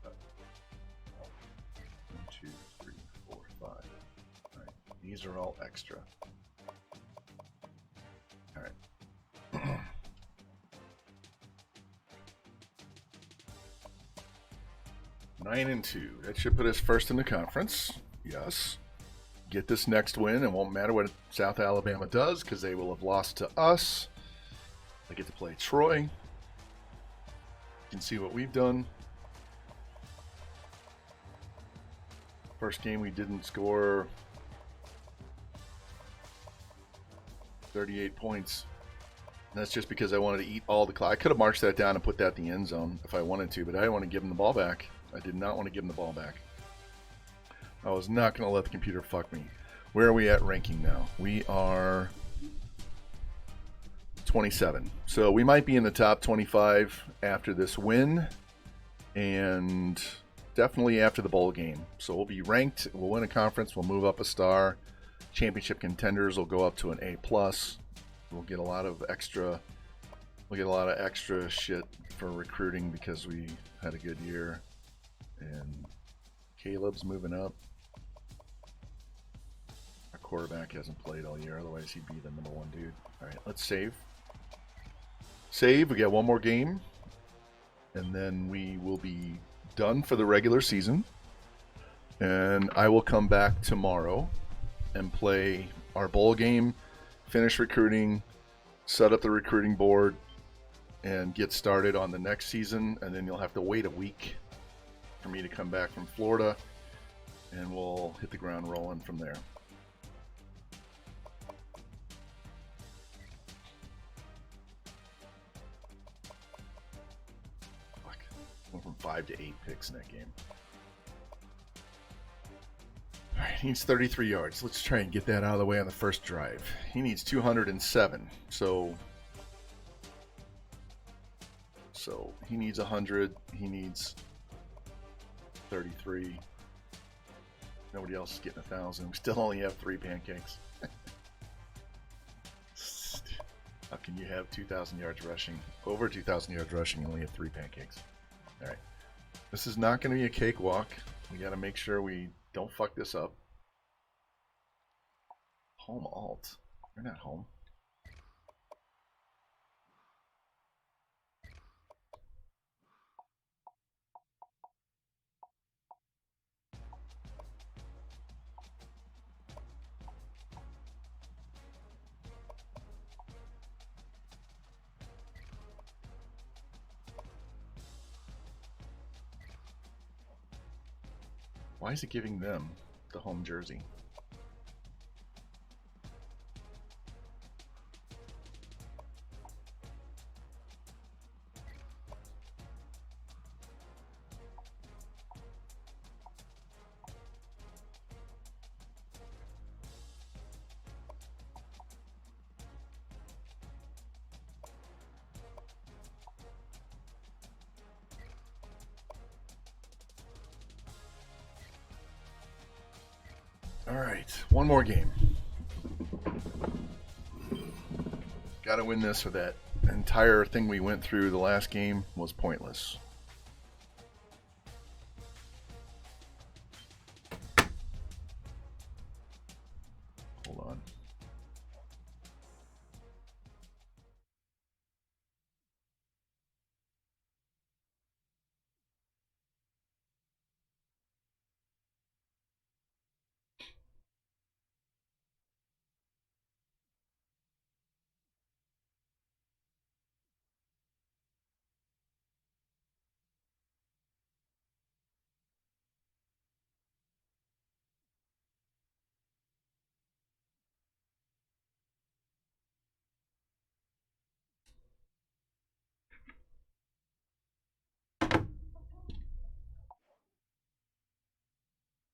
1, 2, 3, 4, 5. All right. These are all extra. All right. Nine and 2. That should put us first in the conference. Yes. Get this next win. It won't matter what South Alabama does because they will have lost to us. I get to play Troy. You can see what we've done. First game we didn't score 38 points. And that's just because I wanted to eat all the clock. I could have marched that down and put that in the end zone if I wanted to, but I didn't want to give him the ball back. I did not want to give him the ball back. I was not going to let the computer fuck me. Where are we at ranking now? We are 27. So we might be in the top 25 after this win, and definitely after the bowl game. So we'll be ranked. We'll win a conference. We'll move up a star. Championship contenders will go up to an A+. We'll get a lot of extra shit for recruiting because we had a good year. And Caleb's moving up. Our quarterback hasn't played all year, otherwise he'd be the number 1 dude. All right, let's save. Save. We got one more game, and then we will be done for the regular season. And I will come back tomorrow and play our bowl game, finish recruiting, set up the recruiting board, and get started on the next season. And then you'll have to wait a week for me to come back from Florida, and we'll hit the ground rolling from there. Fuck. Went from 5 to 8 picks in that game. All right, he needs 33 yards. Let's try and get that out of the way on the first drive. He needs 207. So he needs 100. He needs 33. Nobody else is getting 1,000. We still only have 3 pancakes. How can you have 2,000 yards rushing? Over 2,000 yards rushing and only have 3 pancakes. All right. This is not going to be a cakewalk. We got to make sure we don't fuck this up. Home alt. You're not home. Why is it giving them the home jersey? All right, one more game. Got to win this, or that entire thing we went through the last game was pointless. Hold on.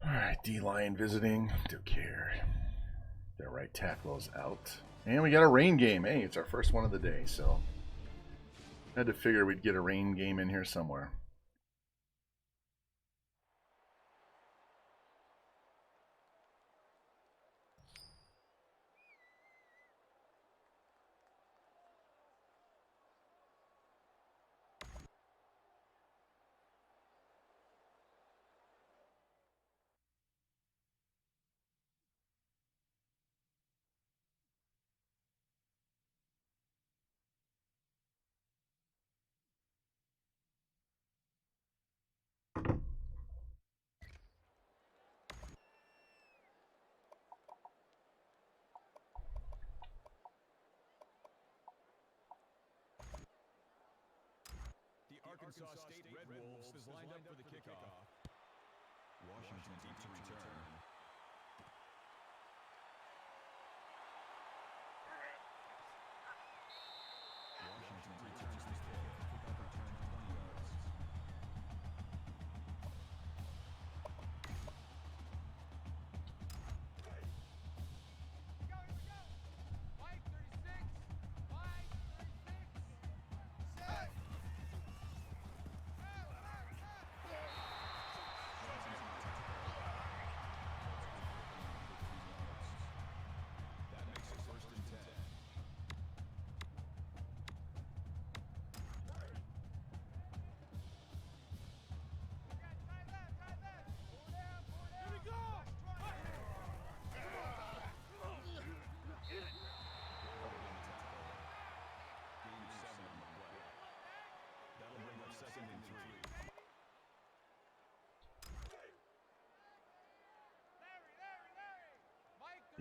All right, D-line visiting. Don't care. Their right tackle is out. And we got a rain game. Hey, it's our first one of the day, so had to figure we'd get a rain game in here somewhere. The Arkansas State Red Wolves is lined up for the kickoff. Washington deep to return. Washington returns the kick. Kickoff return 20 yards.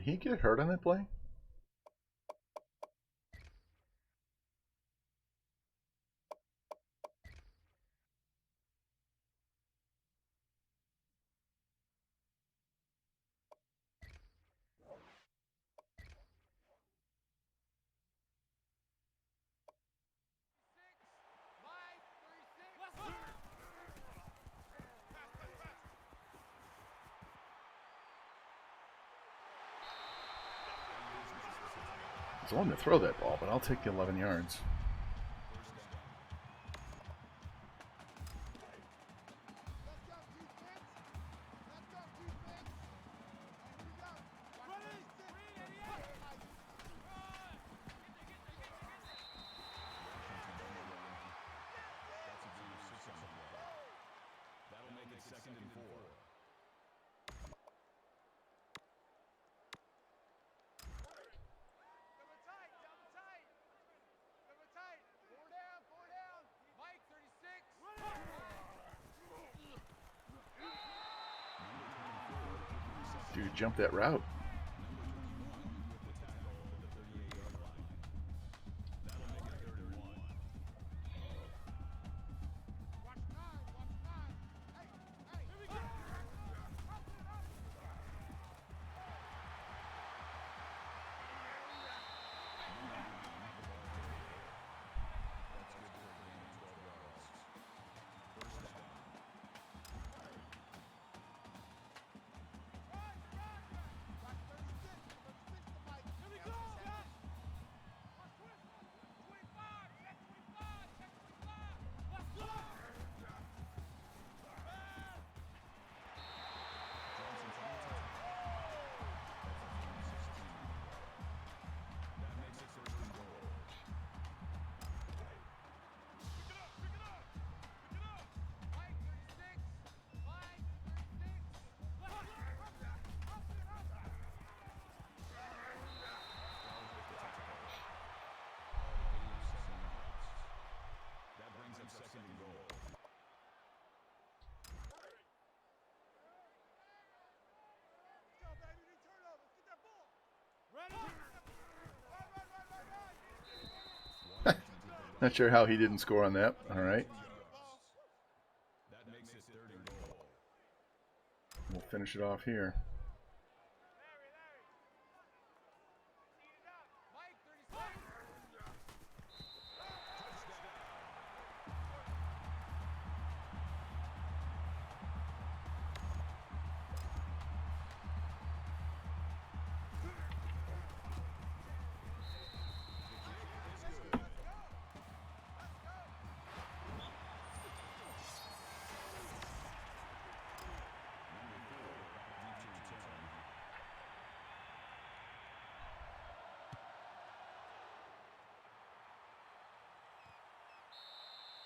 Did he get hurt on that play? Mike, 36. Let's go. I was wanting to throw that ball, but I'll take the 11 yards. Let's go, defense. Let's go, defense. And here we go. Ready? 388. Mike. Run. That's a gain of 6 on the play. That'll make it 2nd and 4. Double tight, double tight. Double tight. 4 down, 4 down. Mike, 36. Dude, jump that route. Watch 9, watch 9. Hey, hey. Here we go. Watch 36. 36 to Mike. Here we go. Watch 25. Check 25. Check 25. Let's go. That makes it 1st and goal. Mike, 36. Mike, 36. That brings up 2nd and goal. Let's go, baby. Need turnovers. Get that ball. Ready? Right. Not sure how he didn't score on that. All right. That makes it 3rd and goal. We'll finish it off here. Larry. Eat it up. Mike, 36.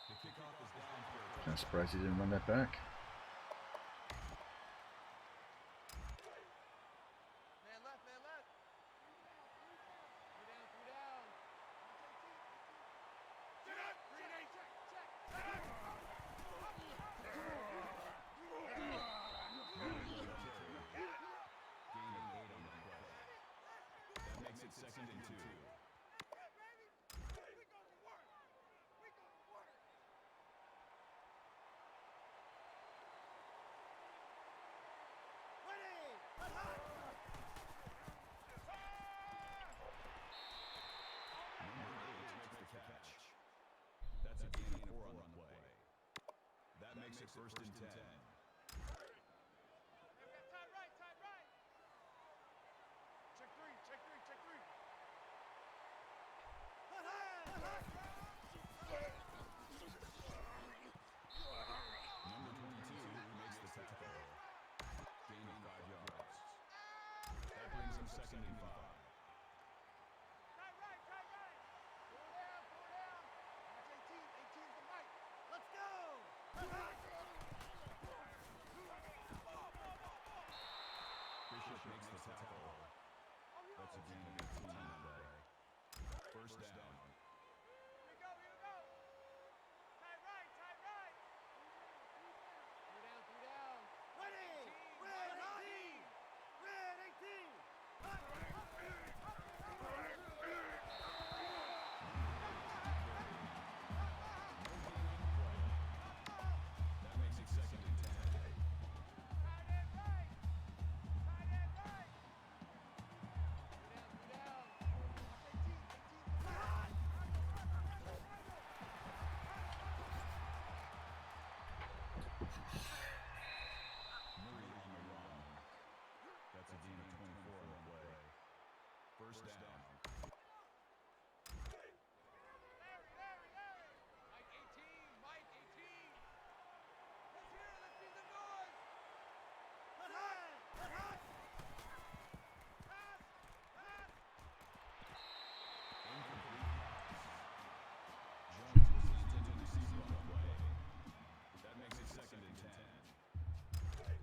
The kickoff is down for a I'm surprised he didn't run that back. Man left, man left. 3 down, 3 down. Sit up. 3 check, check. gain of 8 on the play. That makes it 2nd and 2. Number 8 makes the catch. That's a gain of 4 on the play. That makes it 1st and 10. Tight right, tight right. Check 3, check 3, check 3. Number 22 makes the tackle. Gain of 5 yards. That brings him 2nd and 5. Tight right, tight right. 4 down, 4 down. Watch 18, 18's the Mike. Let's go. Bishop makes the tackle. That's a gain of 18 on the play. 1st down. Here we go, here we go. Tight right, tight right. 3 down, 3 down. Ready, red 18. Red 18. first down. Mike 18, Mike 18. Let's hear it, let's see the noise. Pass, pass. Incomplete pass. Jones was the intended receiver on the play. That makes it 2nd and 10. Right.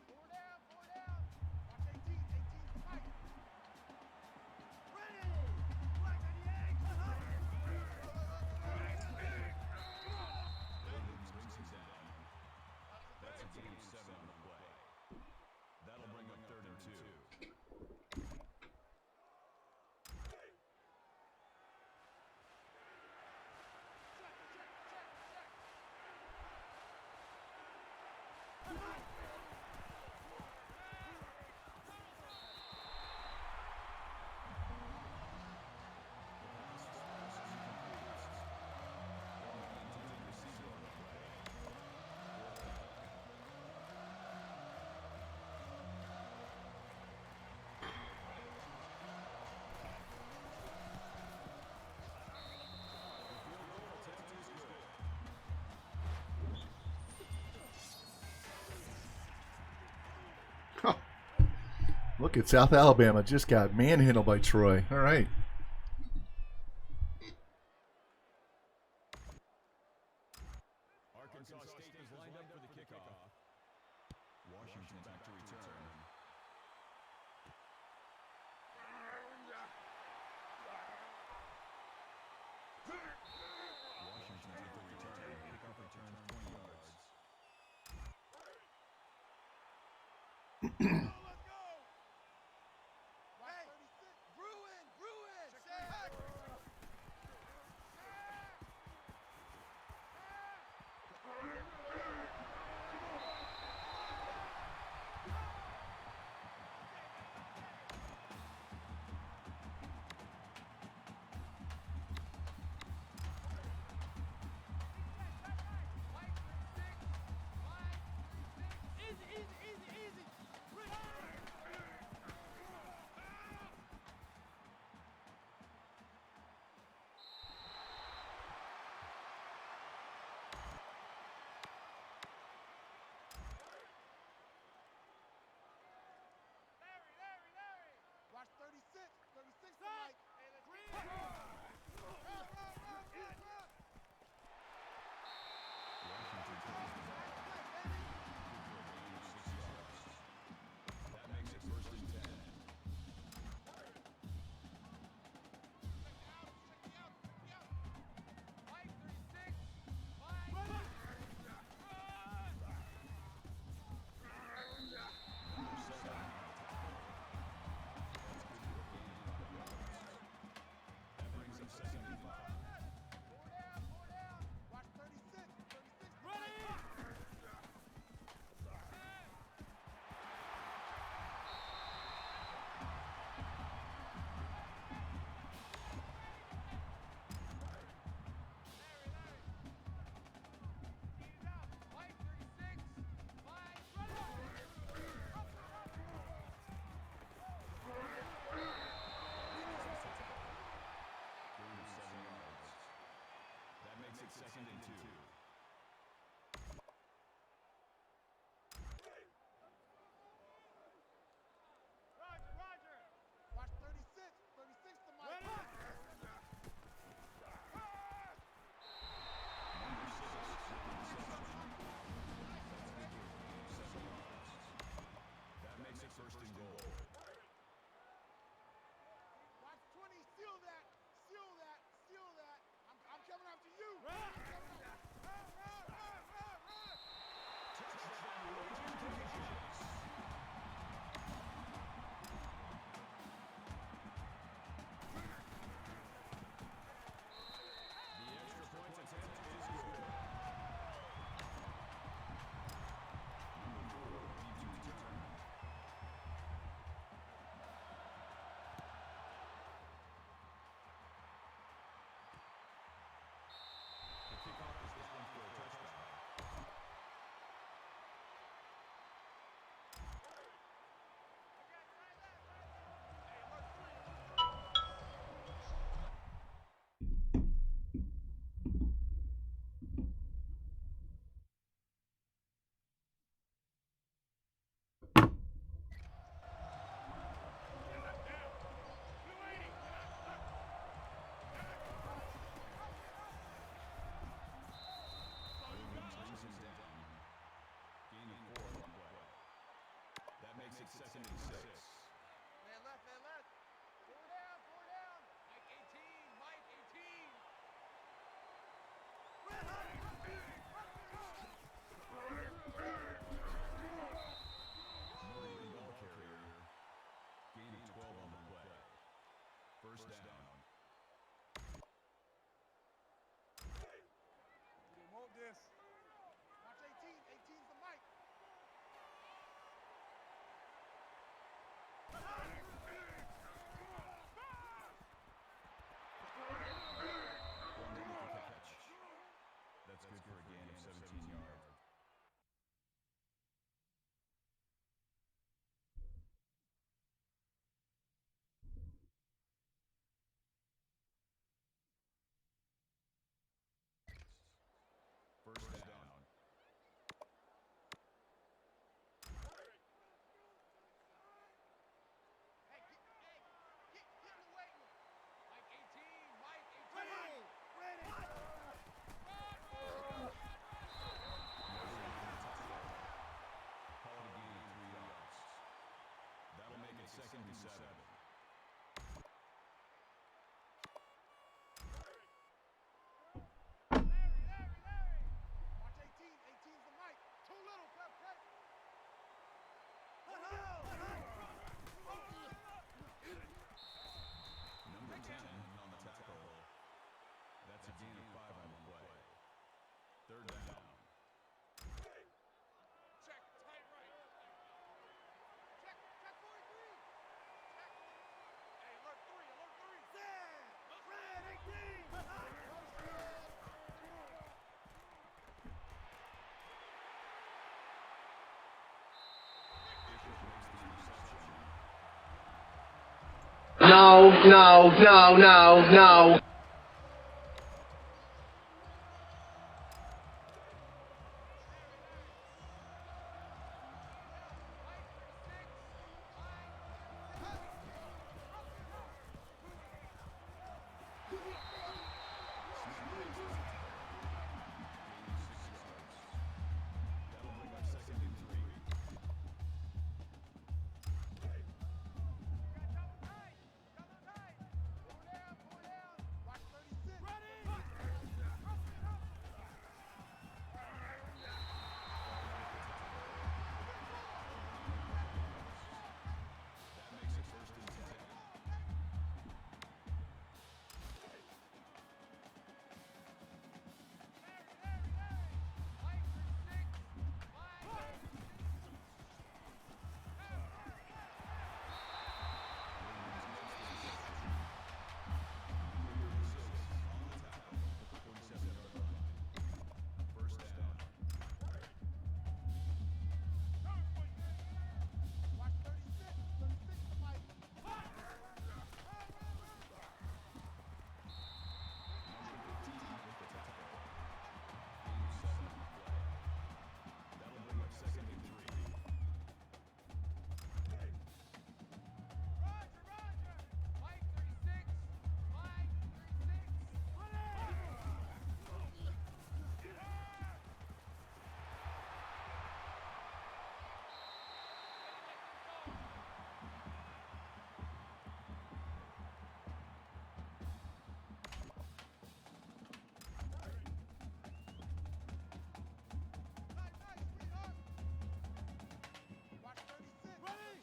Four down. Watch 18 for Mike. Ready. Black 98. Williams brings him down. That's a gain of 7 on the play. That'll bring up 3rd and 2. Look at South Alabama. Just got manhandled by Troy. All right. Arkansas State is lined up for the kickoff. Washington back to return. Washington at the return. Kickoff return 20 yards. Let's go. Hey, Bruin. Sack. Easy. Larry. Watch 36 for Mike. Hey, let's get it. Run. Washington takes the ball. it second and 6. Man left, man left. Four down, four down. Mike 18, Mike 18. Murray, ball carrier. Gain of 12 on the play. First down. They want this. Watch 18. 18's the Mike. Catch. That's good for a gain of 17 yards. First down. Hey, get in the weight room. Mike 18, Mike 18. Call it a gain of 3 yards. That'll make it second and 7. Larry. Watch 18. 18's the Mike. Too little, cut. Number 10 on the tackle. That's a gain of 5 on the play. Third down. Check, tight right. Check 43. Check. Hey, alert 3. Red 18. No. That'll bring up second and 3. Double tight. Four down. Watch 36. That makes it first and 10. Mike 36. Mike. First down. Watch 36. 36 the Mike. That'll bring up second and 3. Roger. Mike 36. Mike 36. Nice, sweetheart. Watch 36. Ready?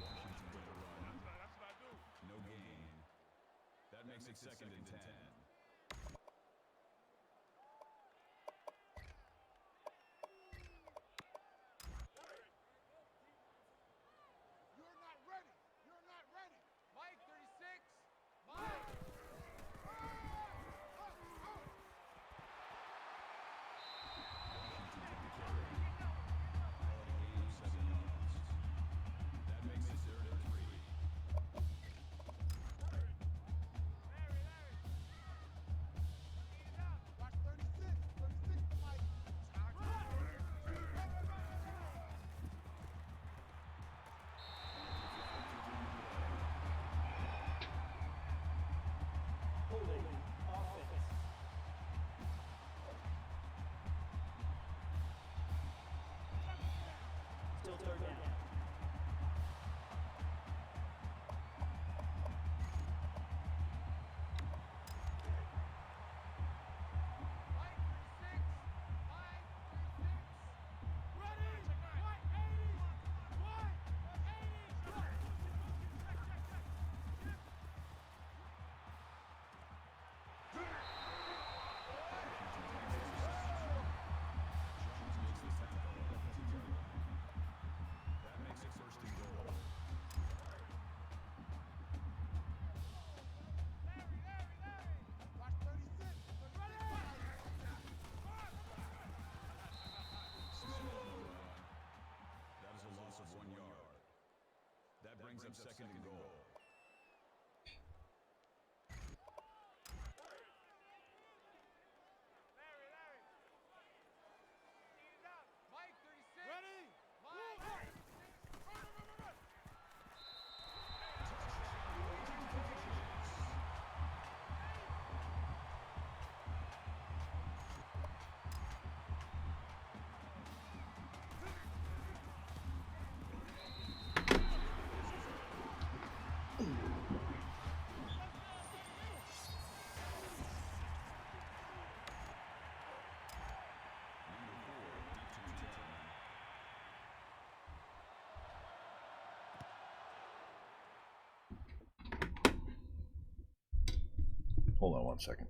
Washington's on the run. That's what I do. No gain. That makes it second and 10. You're not ready. Mike 36. Mike. That makes it third and 3. third down. That makes it first and goal. Watch 36. Still on the run. That is a loss of 1 yard. That brings up second and goal. Mike 36. Ready? Mike. Hold on 1 second.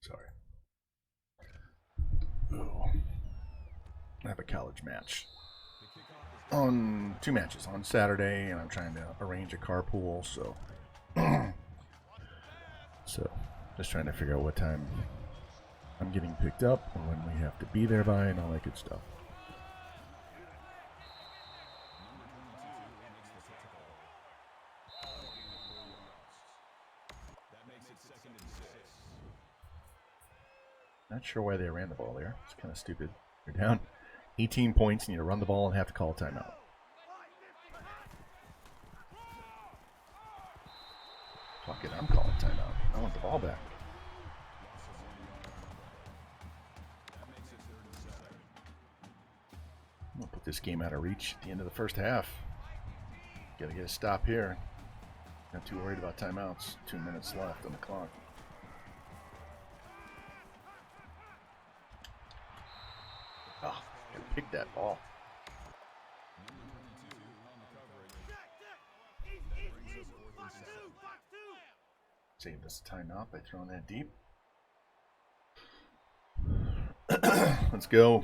Sorry. Oh. I have a college match. On 2 matches on Saturday, and I'm trying to arrange a carpool, so just trying to figure out what time I'm getting picked up and when we have to be there by and all that good stuff. That makes it second and 6. Not sure why they ran the ball there. It's kind of stupid. You're down 18 points and you run the ball and have to call a timeout. Fuck it, I'm calling timeout. I want the ball back. I'm gonna put this game out of reach at the end of the first half. Gotta get a stop here. Not too worried about timeouts. 2 minutes left on the clock. Oh, gotta pick that ball. Save this timeout by throwing that deep. Let's go.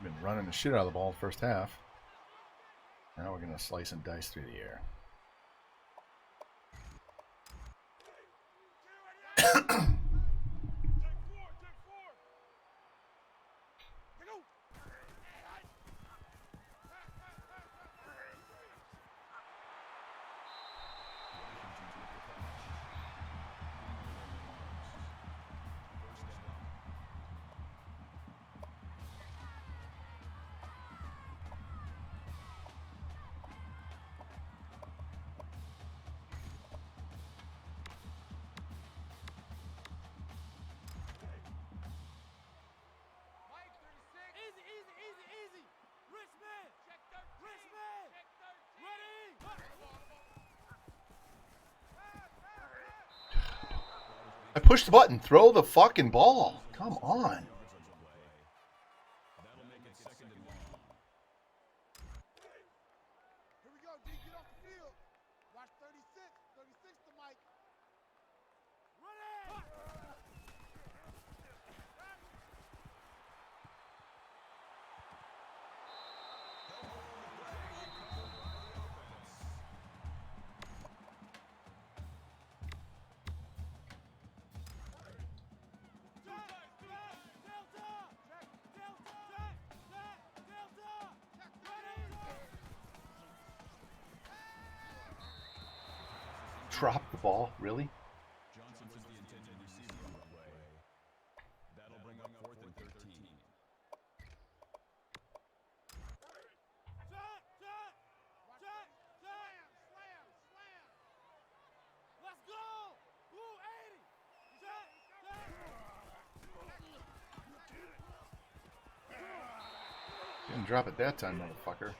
Been running the shit out of the ball the first half. Now we're going to slice and dice through the air. I pushed the button. Throw the fucking ball. Come on. That'll make it 2nd and 1. Here we go, D. Get off the field. Watch 36. 36 to Mike. Run it! Drop the ball? Really? Johnson took the intended receiver away. That'll bring up 4th and 13. Let's go! Ooh, 80! Didn't drop it that time, motherfucker.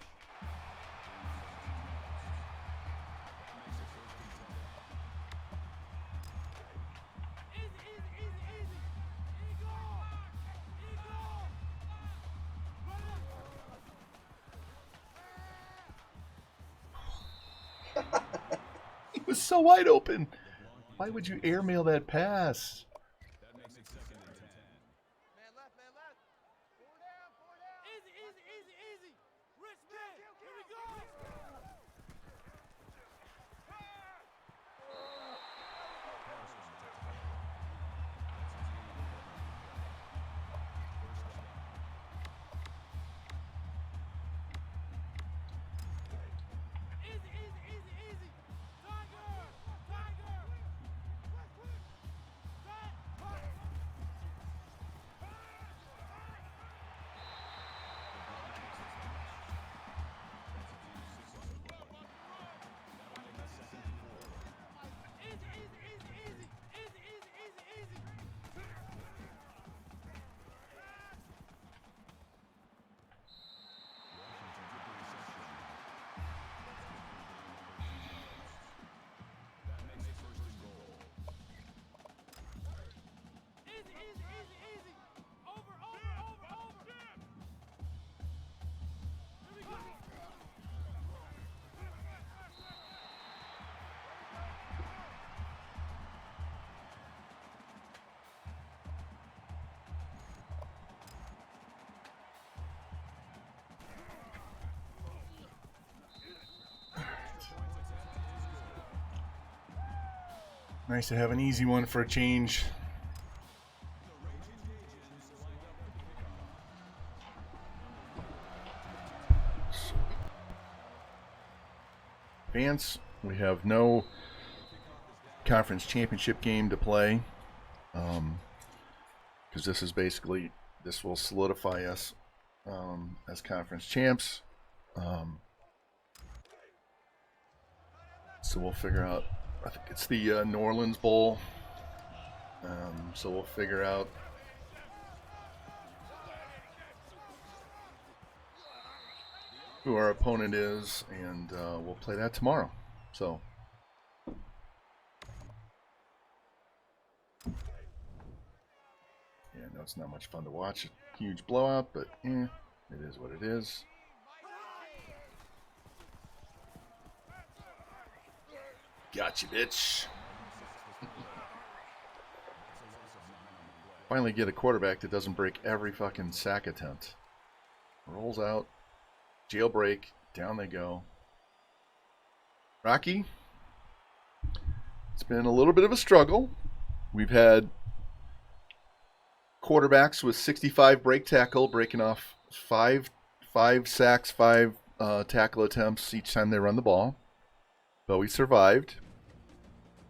He was so wide open. Why would you airmail that pass? That makes it 2nd and 10. Man left, man left. Four down, four down. Easy, easy, easy, easy. Rich man, here we go. Easy, easy, easy, easy. Tiger, tiger. Easy, easy, easy, easy. Easy, easy, easy, easy. Easy, easy, easy, easy. Over, over, over, over. Here we go. Nice to have an easy one for a change. Advance. We have no conference championship game to play, because this is basically, this will solidify us as conference champs. So we'll figure out, I think it's the New Orleans Bowl. So we'll figure out who our opponent is, and we'll play that tomorrow. So yeah, no, it's not much fun to watch. Huge blowout, but it is what it is. Gotcha, bitch. Finally get a quarterback that doesn't break every fucking sack attempt. Rolls out. Jailbreak. Down they go. Rocky. It's been a little bit of a struggle. We've had quarterbacks with 65 break tackle, breaking off five sacks, 5 tackle attempts each time they run the ball. But we survived.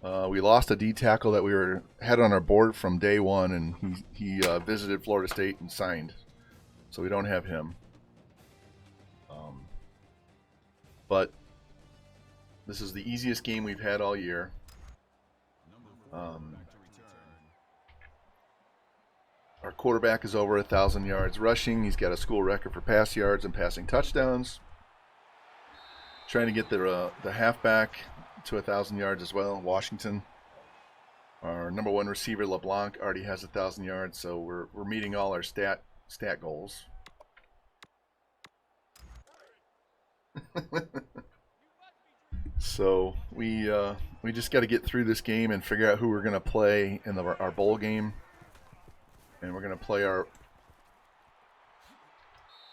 We lost a D tackle that we had on our board from day one, and he visited Florida State and signed. So we don't have him. But this is the easiest game we've had all year. Our quarterback is over 1,000 yards rushing. He's got a school record for pass yards and passing touchdowns. Trying to get the halfback to 1,000 yards as well, Washington. Our number one receiver, LeBlanc, already has 1,000 yards, so we're meeting all our stat goals. So we just got to get through this game and figure out who we're going to play in our bowl game. And we're going to play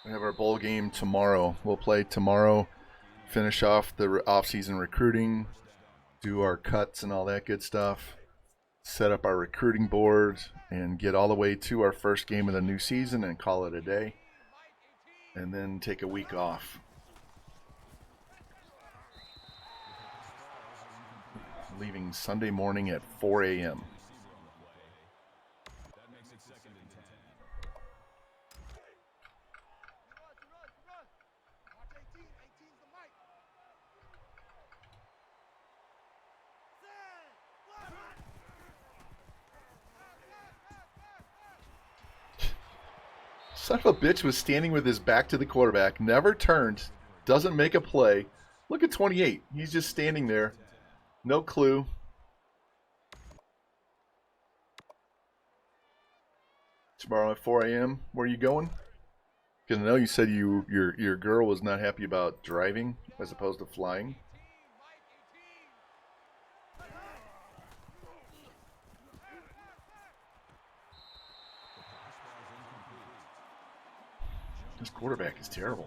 we have our bowl game tomorrow. We'll play tomorrow, finish off the off-season recruiting, do our cuts and all that good stuff, set up our recruiting board, and get all the way to our first game of the new season and call it a day. And then take a week off. Leaving Sunday morning at 4 a.m. That makes it 2nd and 10. Watch 18. 18's the mic. Son of a bitch was standing with his back to the quarterback, never turned, doesn't make a play. Look at 28. He's just standing there. No clue. Tomorrow at 4 a.m. Where are you going? Because I know you said your girl was not happy about driving as opposed to flying. This quarterback is terrible.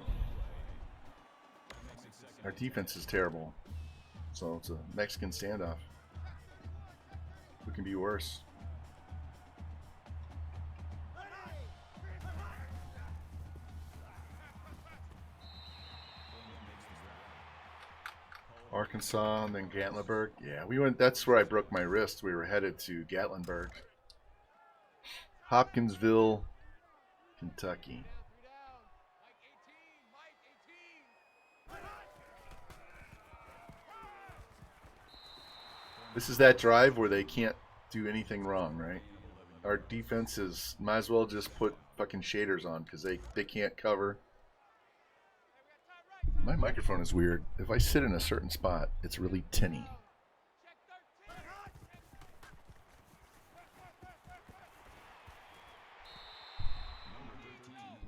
Our defense is terrible. So it's a Mexican standoff. Who can be worse? Arkansas and then Gatlinburg. Yeah, we went. That's where I broke my wrist. We were headed to Gatlinburg. Hopkinsville, Kentucky. This is that drive where they can't do anything wrong, right? Our defense is, might as well just put fucking shaders on because they can't cover. My microphone is weird. If I sit in a certain spot, it's really tinny.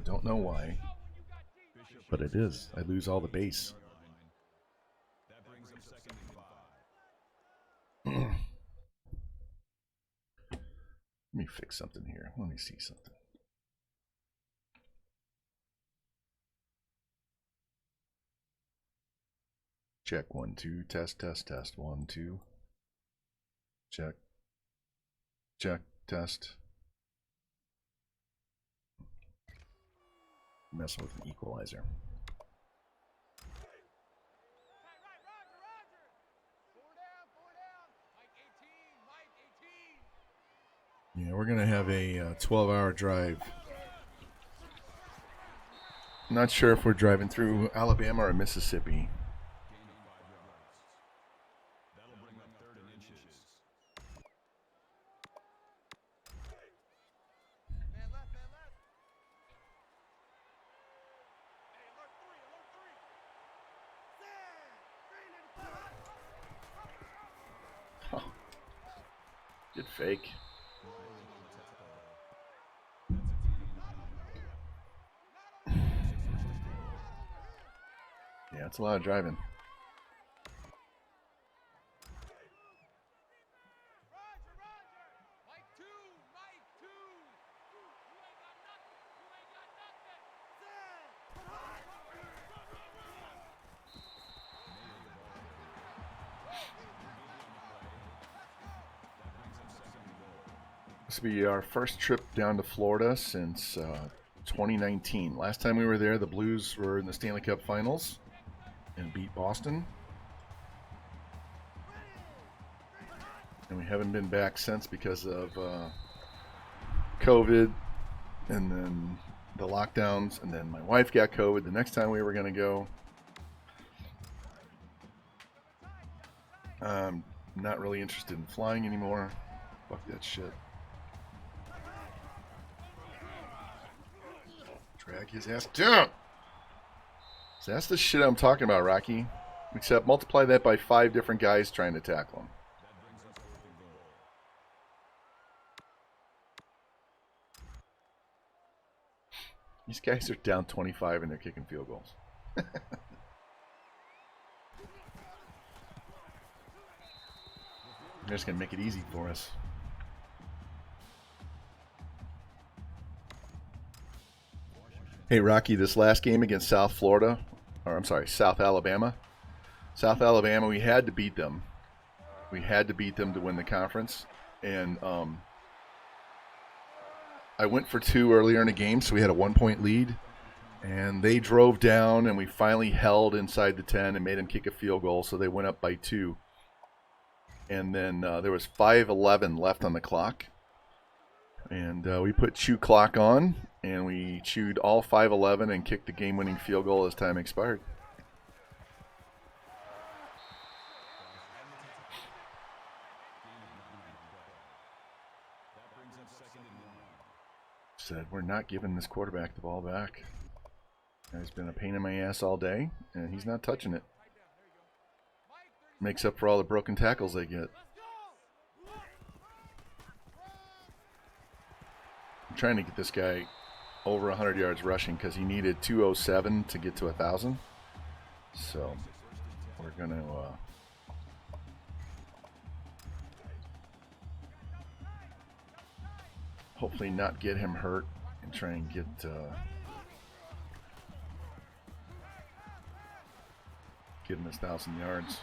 Don't know why, but it is. I lose all the bass. That brings up 2nd and 5. Let me fix something here. Let me see something. Check 1 2 test 1 2. Check test. Messing with an equalizer. Yeah, we're gonna have a 12-hour drive. Not sure if we're driving through Alabama or Mississippi. Gain of 5 yards. That'll bring up 3rd and inches. Man left, man left. Hey, alert 3, alert 3. Good fake. Yeah, it's a lot of driving. Roger, Roger. Mike 2, Mike 2. You ain't got nothing. You ain't got nothing. This will be our first trip down to Florida since 2019. Last time we were there, the Blues were in the Stanley Cup Finals and beat Boston. And we haven't been back since because of COVID and then the lockdowns. And then my wife got COVID the next time we were going to go. I'm not really interested in flying anymore. Fuck that shit. Drag his ass down. So that's the shit I'm talking about, Rocky. Except multiply that by 5 different guys trying to tackle him. These guys are down 25 and they're kicking field goals. They're just going to make it easy for us. Hey, Rocky, this last game against South Alabama. South Alabama, we had to beat them. We had to beat them to win the conference. And I went for 2 earlier in the game, so we had a 1-point lead. And they drove down, and we finally held inside the 10 and made them kick a field goal, so they went up by 2. And then there was 5:11 left on the clock. And we put chew clock on, and we chewed all 5:11 and kicked the game-winning field goal as time expired. Said, we're not giving this quarterback the ball back. He's been a pain in my ass all day, and he's not touching it. Makes up for all the broken tackles they get. I'm trying to get this guy over 100 yards rushing because he needed 207 to get to 1,000. So we're going to hopefully not get him hurt and try and get him his 1,000 yards.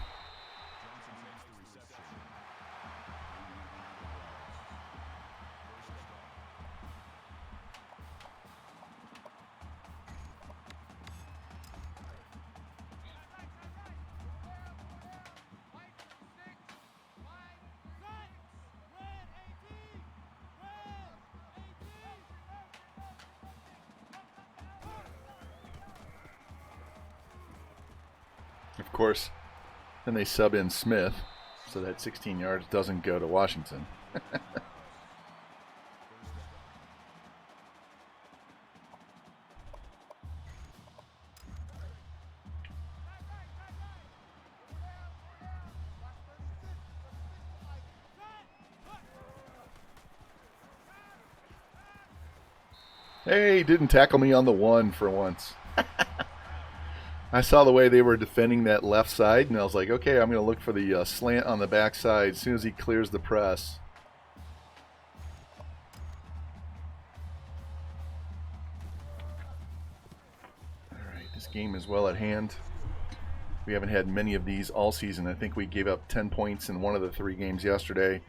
Of course, then they sub in Smith, so that 16 yards doesn't go to Washington. Hey, didn't tackle me on the 1 for once. I saw the way they were defending that left side, and I was like, okay, I'm going to look for the slant on the backside as soon as he clears the press. All right, this game is well at hand. We haven't had many of these all season. I think we gave up 10 points in one of the 3 games yesterday.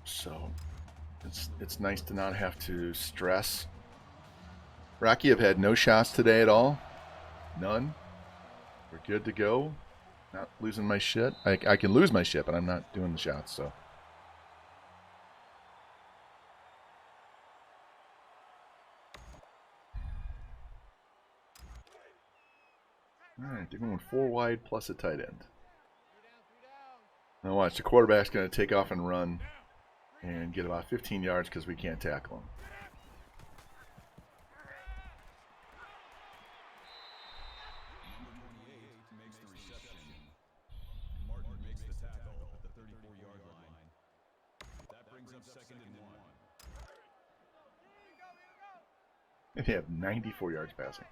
So it's nice to not have to stress. Rocky, have had no shots today at all. None. We're good to go. Not losing my shit. I can lose my shit, but I'm not doing the shots, so. All right, they're going 4 wide plus a tight end. Now watch, the quarterback's going to take off and run and get about 15 yards because we can't tackle him. They have 94 yards passing.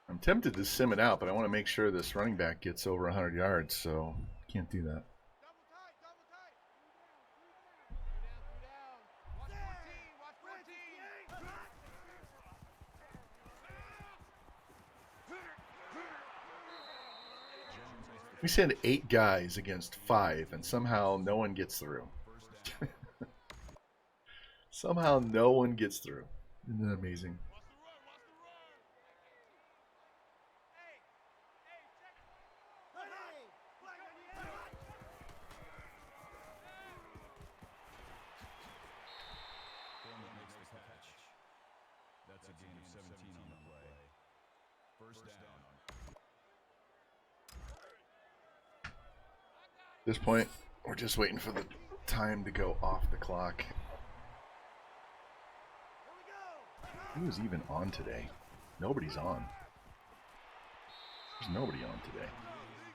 I'm tempted to sim it out, but I want to make sure this running back gets over 100 yards, so can't do that. We send 8 guys against 5, and somehow no one gets through. Somehow no one gets through. Isn't that amazing? That's a gain of 17 on the play. First down. At this point, we're just waiting for the time to go off the clock. Who's even on today? Nobody's on. There's nobody on today.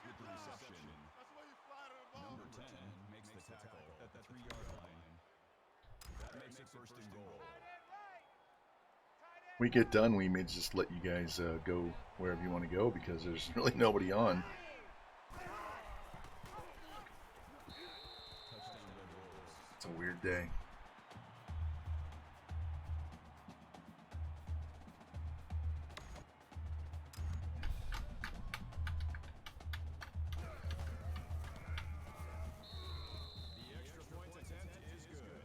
With the reception. Number 10 makes the tackle at the 3-yard line. That makes it first and goal. We get done, we may just let you guys go wherever you want to go because there's really nobody on. It's a weird day. The extra point attempt is good.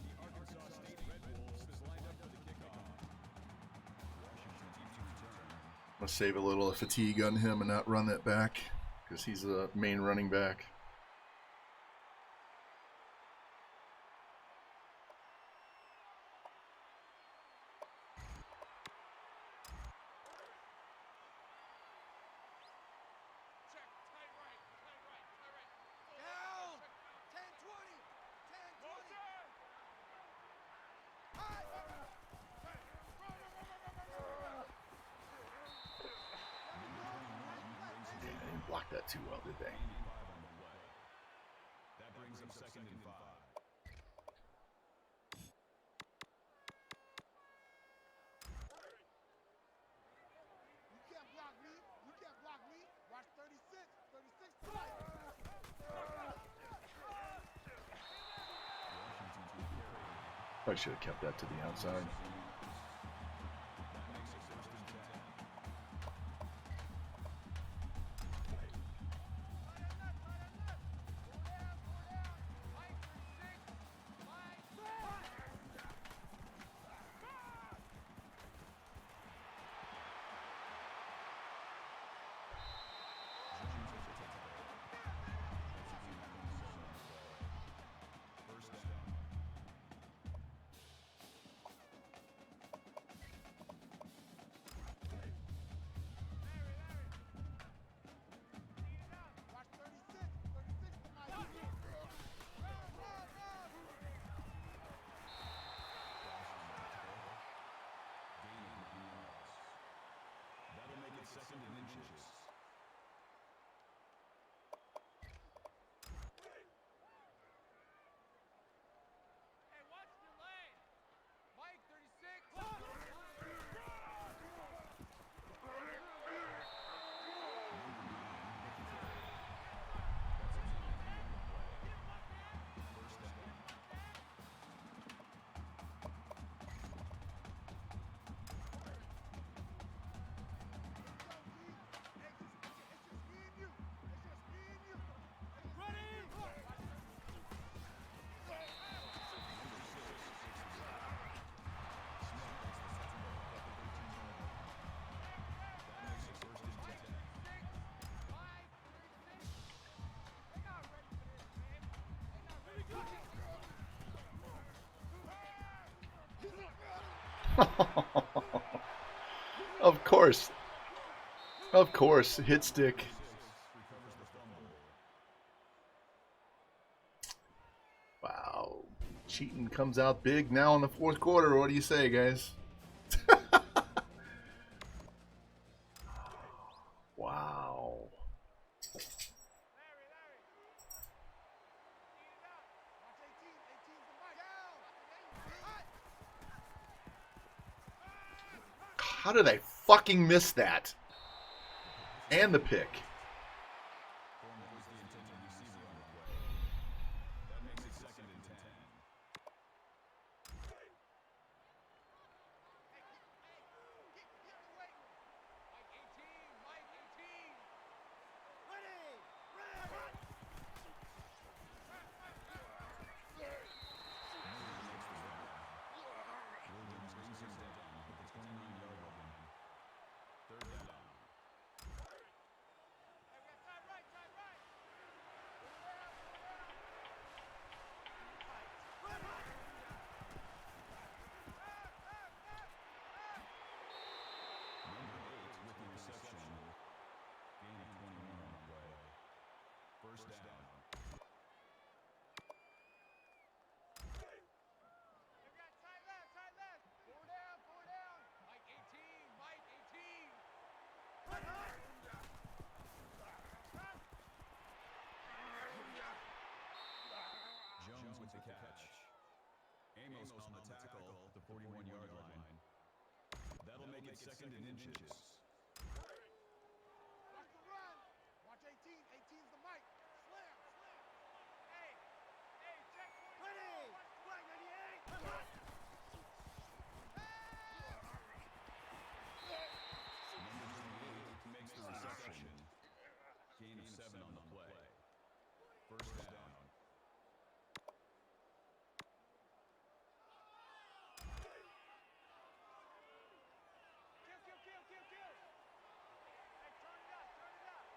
The Arkansas State Red Wolves is lined up for the kickoff. Washington keeps to return. Let's save a little fatigue on him and not run that back because he's the main running back. Check, tight right, tight right, tight right. Down! 10-20, 10-20. Yeah, they didn't block that too well, did they? 5 on the play. That brings up second and 5. You can't block me. You can't block me. Watch 36. 36 to life. Washington's will carry. I should have kept that to the outside. That makes it first and 10. First down. Watch 36. 36 to my run, run, run. Gaining 9 yards. That'll make it second and inches. Hey, watch the lane. Mike, 36. First down. It's just me and you. It's just me and you. Ready? That makes it first and 10. Of course. Of course. Hit stick. Recovers the fumble. Wow. Cheating comes out big now in the fourth quarter. What do you say, guys? Wow. How did I fucking miss that? And the pick. Foreman was the intended receiver on the play. That makes it second and 10. Williams brings him down at the 29-yard line. Third down. Number 8 with the reception. Gain of 21 on the play. First down. Amos on the tackle at the 41-yard line. That'll make it second and inches. Watch the run. Watch 18. 18's the mic. Slam, slam. Hey, hey, check 24. Ready. Watch the flag, 98. Number 28 makes the reception. Gain of 7 on the play. First down. Kill. Hey, turn it up, turn it up.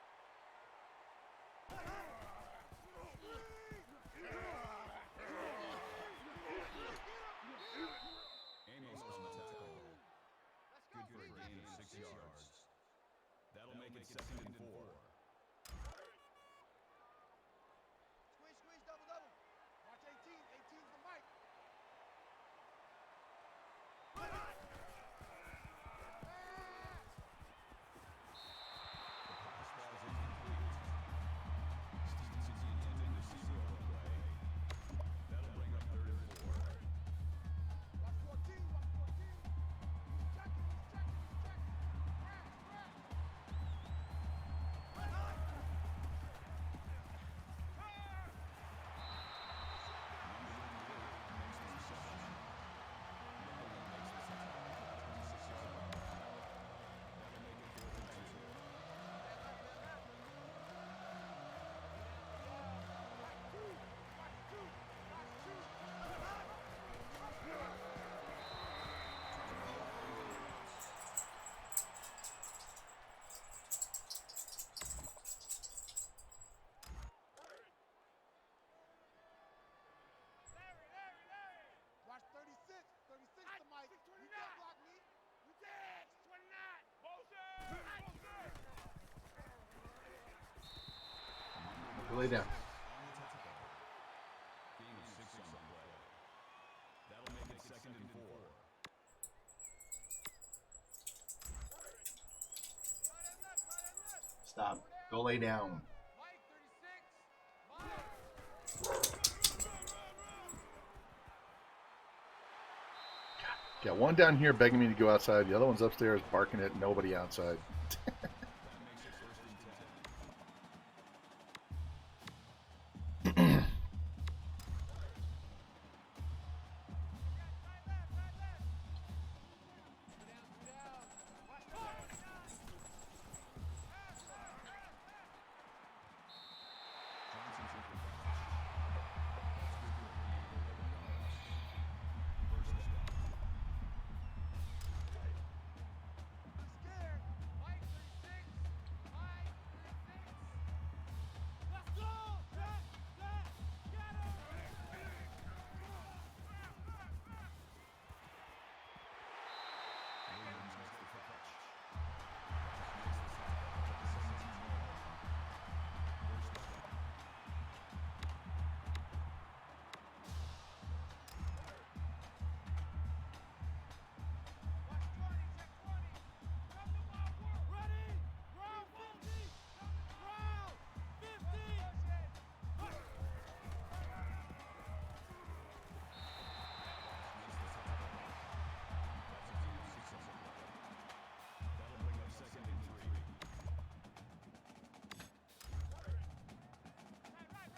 Amos on the tackle. Good for a gain of 6 yards. That'll make it second and 4. Squeeze, double. Watch 18. 18's the mic. The pass falls incomplete. Stevenson intended to see on the play. That'll bring up third and 4. Watch 14. Check it. Watch 36. 36 the mic. You can't block me. You did. 29. Motion. Lay down. Gain of 6 on the play. That'll make it second and 4. Stop. Go lay down. Mike 36. Got one down here begging me to go outside. The other one's upstairs barking at nobody outside. That makes it first and 10. Johnson's with the catch. First down. Scared. Mike 36. Mike 36. Let's go. Set. Get him. Williams makes the catch. Makes the tackle at the 17-yard line. First down. Watch 20. Check 20. Come to my world. Ready. Round 50. Round 50. Makes the tackle. That's a gain of 6 on the play. That'll bring up second and 3. Right,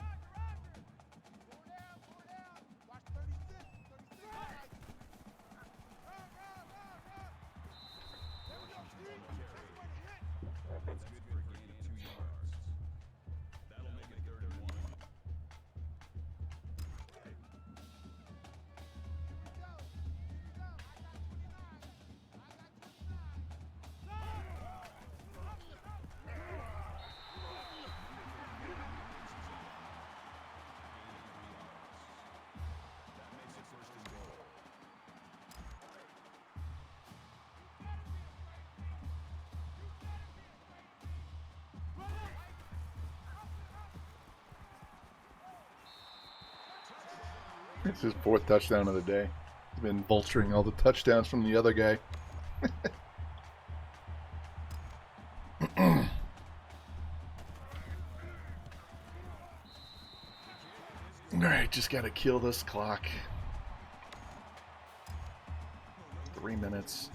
Roger. Four down. Watch 36. 36. Right. Run. There we go, Steve. That's the way to hit. It's good for a gain of 2 yards. That'll make it third and 1. Here we go. I got 29. That makes it first and goal. It's his fourth touchdown of the day. He's been vulturing all the touchdowns from the other guy. All right, just got to kill this clock. 3 minutes.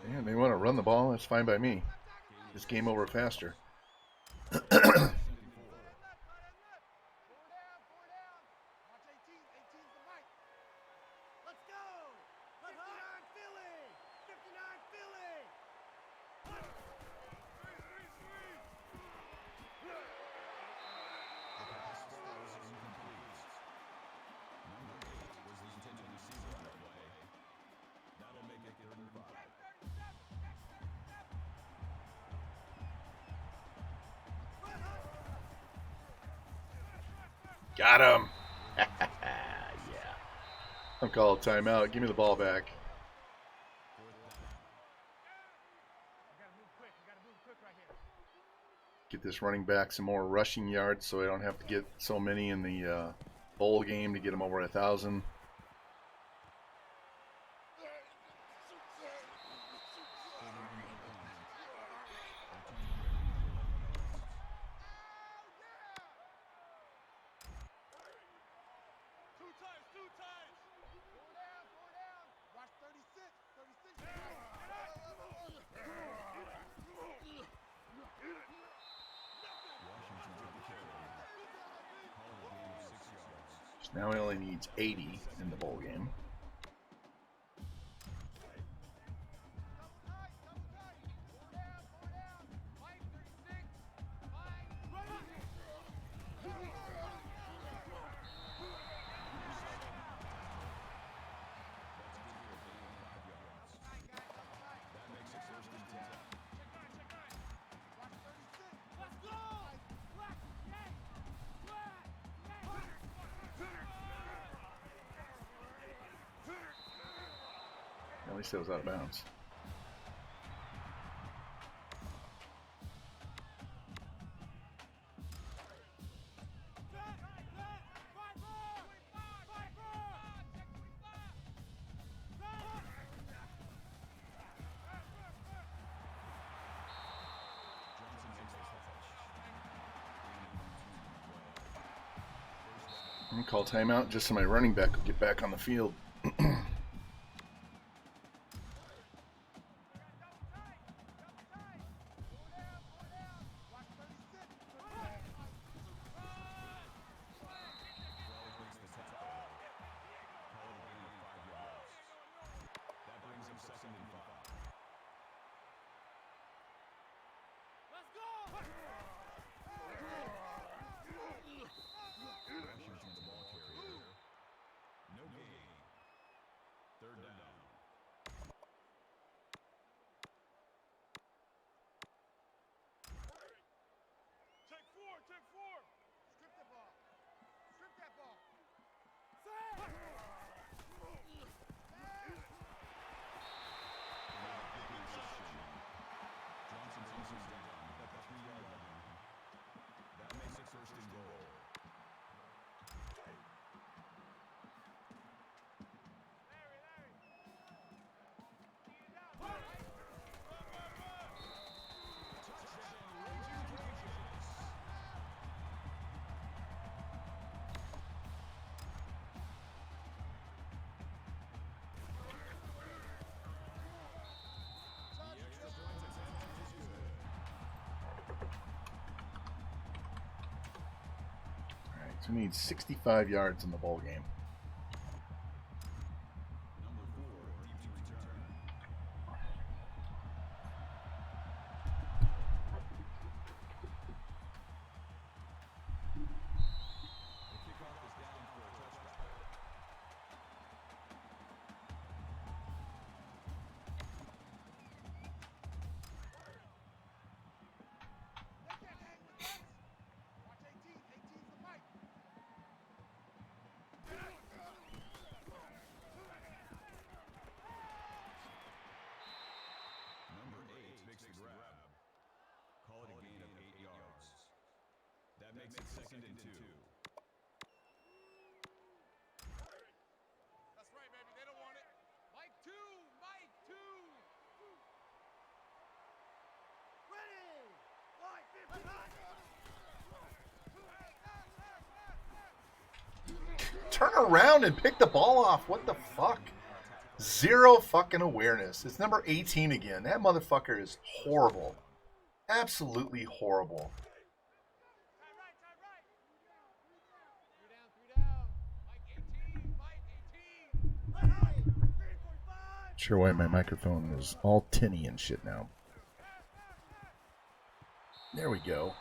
Man, they want to run the ball. That's fine by me. Just game over faster. Four down. Watch 18. 18's the mic. Let's go! 59 Philly! 59 Philly! The pass was incomplete. Number 8 was the intended receiver on the play. That'll make it 3rd and 5. Got him. Yeah. I'm calling timeout. Give me the ball back. Get this running back some more rushing yards so I don't have to get so many in the bowl game to get him over 1,000. Two times. Four down. Watch 36. 36. Washington took the carry. Call a gain of 6 yards. So now he only needs 80 in the bowl game. Double tight. Four down. Mike, 36. Mike. That makes it 1st and 10. Watch 36. Let's go! Black! Yay! Black! At least that was out of bounds. Johnson takes the touch. I'm gonna call timeout just so my running back will get back on the field. That brings him 2nd and 5. Let's go! Washington's ball carrier. No gain. 3rd down. Take four. Strip the ball. Strip that ball. Johnson takes his down at the 3-yard line. That makes it 1st and goal. Touchdown, Ragin Cajuns. The extra point attempt is good. All right, so we need 65 yards in the bowl game. Number 4, deep to return. The kickoff is down for a touchback. They can't hang with us. Watch 18. 18's the mic. turn around and pick the ball off. What the fuck? Zero fucking awareness. It's number 18 again. That motherfucker is horrible. Absolutely horrible. Three down. Mike 18. Sure why my microphone is all tinny and shit now. There we go.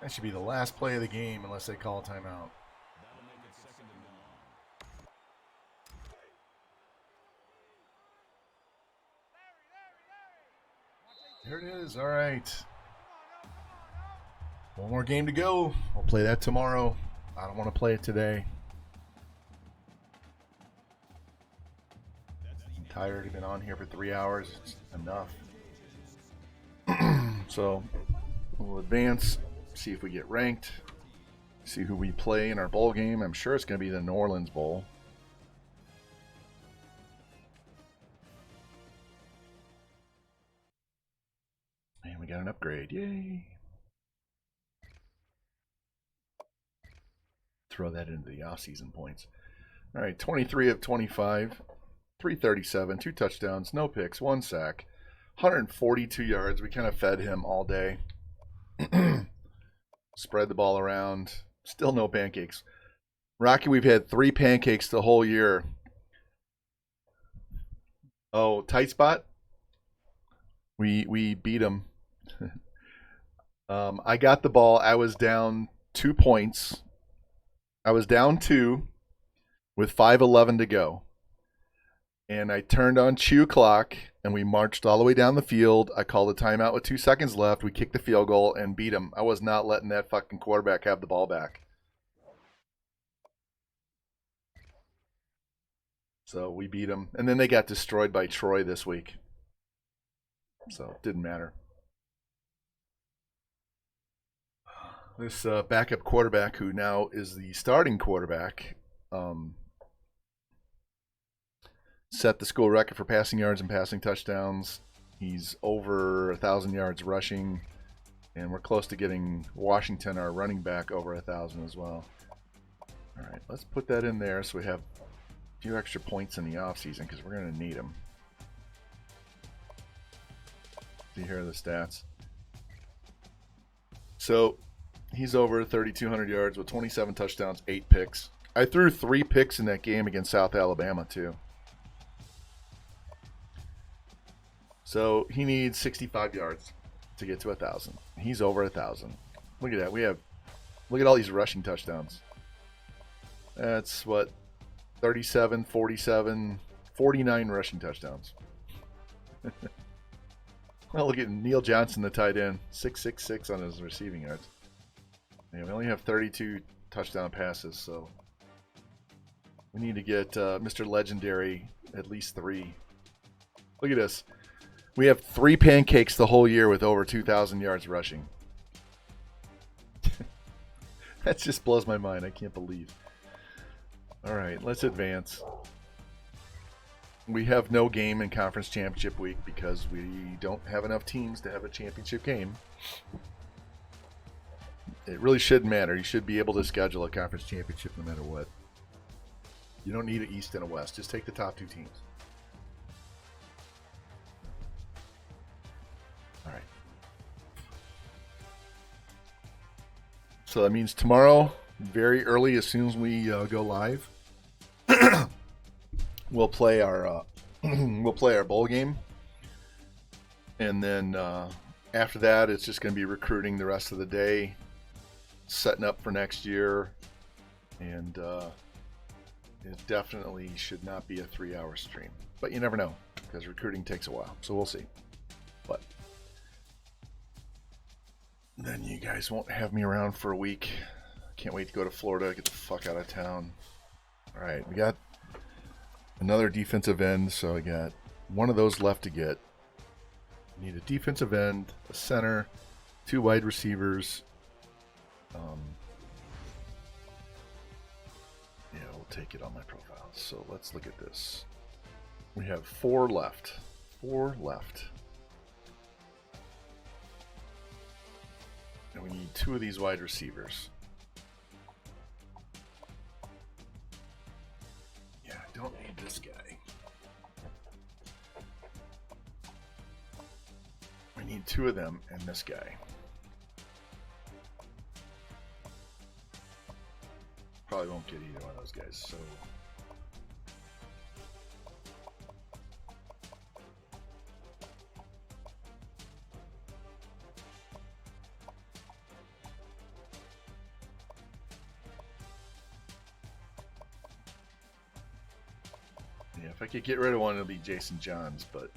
That should be the last play of the game unless they call a timeout. There it is. All right. One more game to go. I'll play that tomorrow. I don't want to play it today. I'm tired. I've been on here for 3 hours. It's enough. So we'll advance, see if we get ranked, see who we play in our bowl game. I'm sure it's going to be the New Orleans Bowl. And we got an upgrade. Yay. Throw that into the off-season points. All right, 23 of 25, 337, 2 touchdowns, no picks, 1 sack, 142 yards. We kind of fed him all day. Spread the ball around. Still no pancakes. Rocky, we've had 3 pancakes the whole year. Oh, tight spot? We beat him. I got the ball. I was down 2 points. I was down 2 with 5:11 to go. And I turned on chew clock, and we marched all the way down the field. I called a timeout with 2 seconds left. We kicked the field goal and beat him. I was not letting that fucking quarterback have the ball back. So we beat them. And then they got destroyed by Troy this week. So it didn't matter. This backup quarterback, who now is the starting quarterback, set the school record for passing yards and passing touchdowns. He's over 1,000 yards rushing. And we're close to getting Washington, our running back, over 1,000 as well. All right, let's put that in there so we have a few extra points in the offseason because we're going to need them. See, here are the stats. So he's over 3,200 yards with 27 touchdowns, 8 picks. I threw 3 picks in that game against South Alabama, too. So he needs 65 yards to get to 1,000. He's over 1,000. Look at that. Look at all these rushing touchdowns. That's what, 37, 47, 49 rushing touchdowns. Well, look at Neil Johnson, the tight end, 666 on his receiving yards. Yeah, we only have 32 touchdown passes, so we need to get Mr. Legendary at least 3. Look at this. We have 3 pancakes the whole year with over 2,000 yards rushing. That just blows my mind. I can't believe. All right, let's advance. We have no game in Conference Championship Week because we don't have enough teams to have a championship game. It really shouldn't matter. You should be able to schedule a Conference Championship no matter what. You don't need an East and a West. Just take the top 2 teams. All right. So that means tomorrow, very early, as soon as we go live, we'll play our bowl game, and then after that, it's just going to be recruiting the rest of the day, setting up for next year, and it definitely should not be a 3-hour stream. But you never know, because recruiting takes a while, so we'll see. But then you guys won't have me around for a week. Can't wait to go to Florida, get the fuck out of town. All right, we got another defensive end, so I got one of those left to get. Need a defensive end, a center, 2 wide receivers. Yeah, we'll take it on my profile. So let's look at this. We have 4 left. 4 left. And we need 2 of these wide receivers. this guy. We need 2 of them and this guy. Probably won't get either one of those guys, so... Yeah, if I could get rid of one, it'll be Jason Johns, but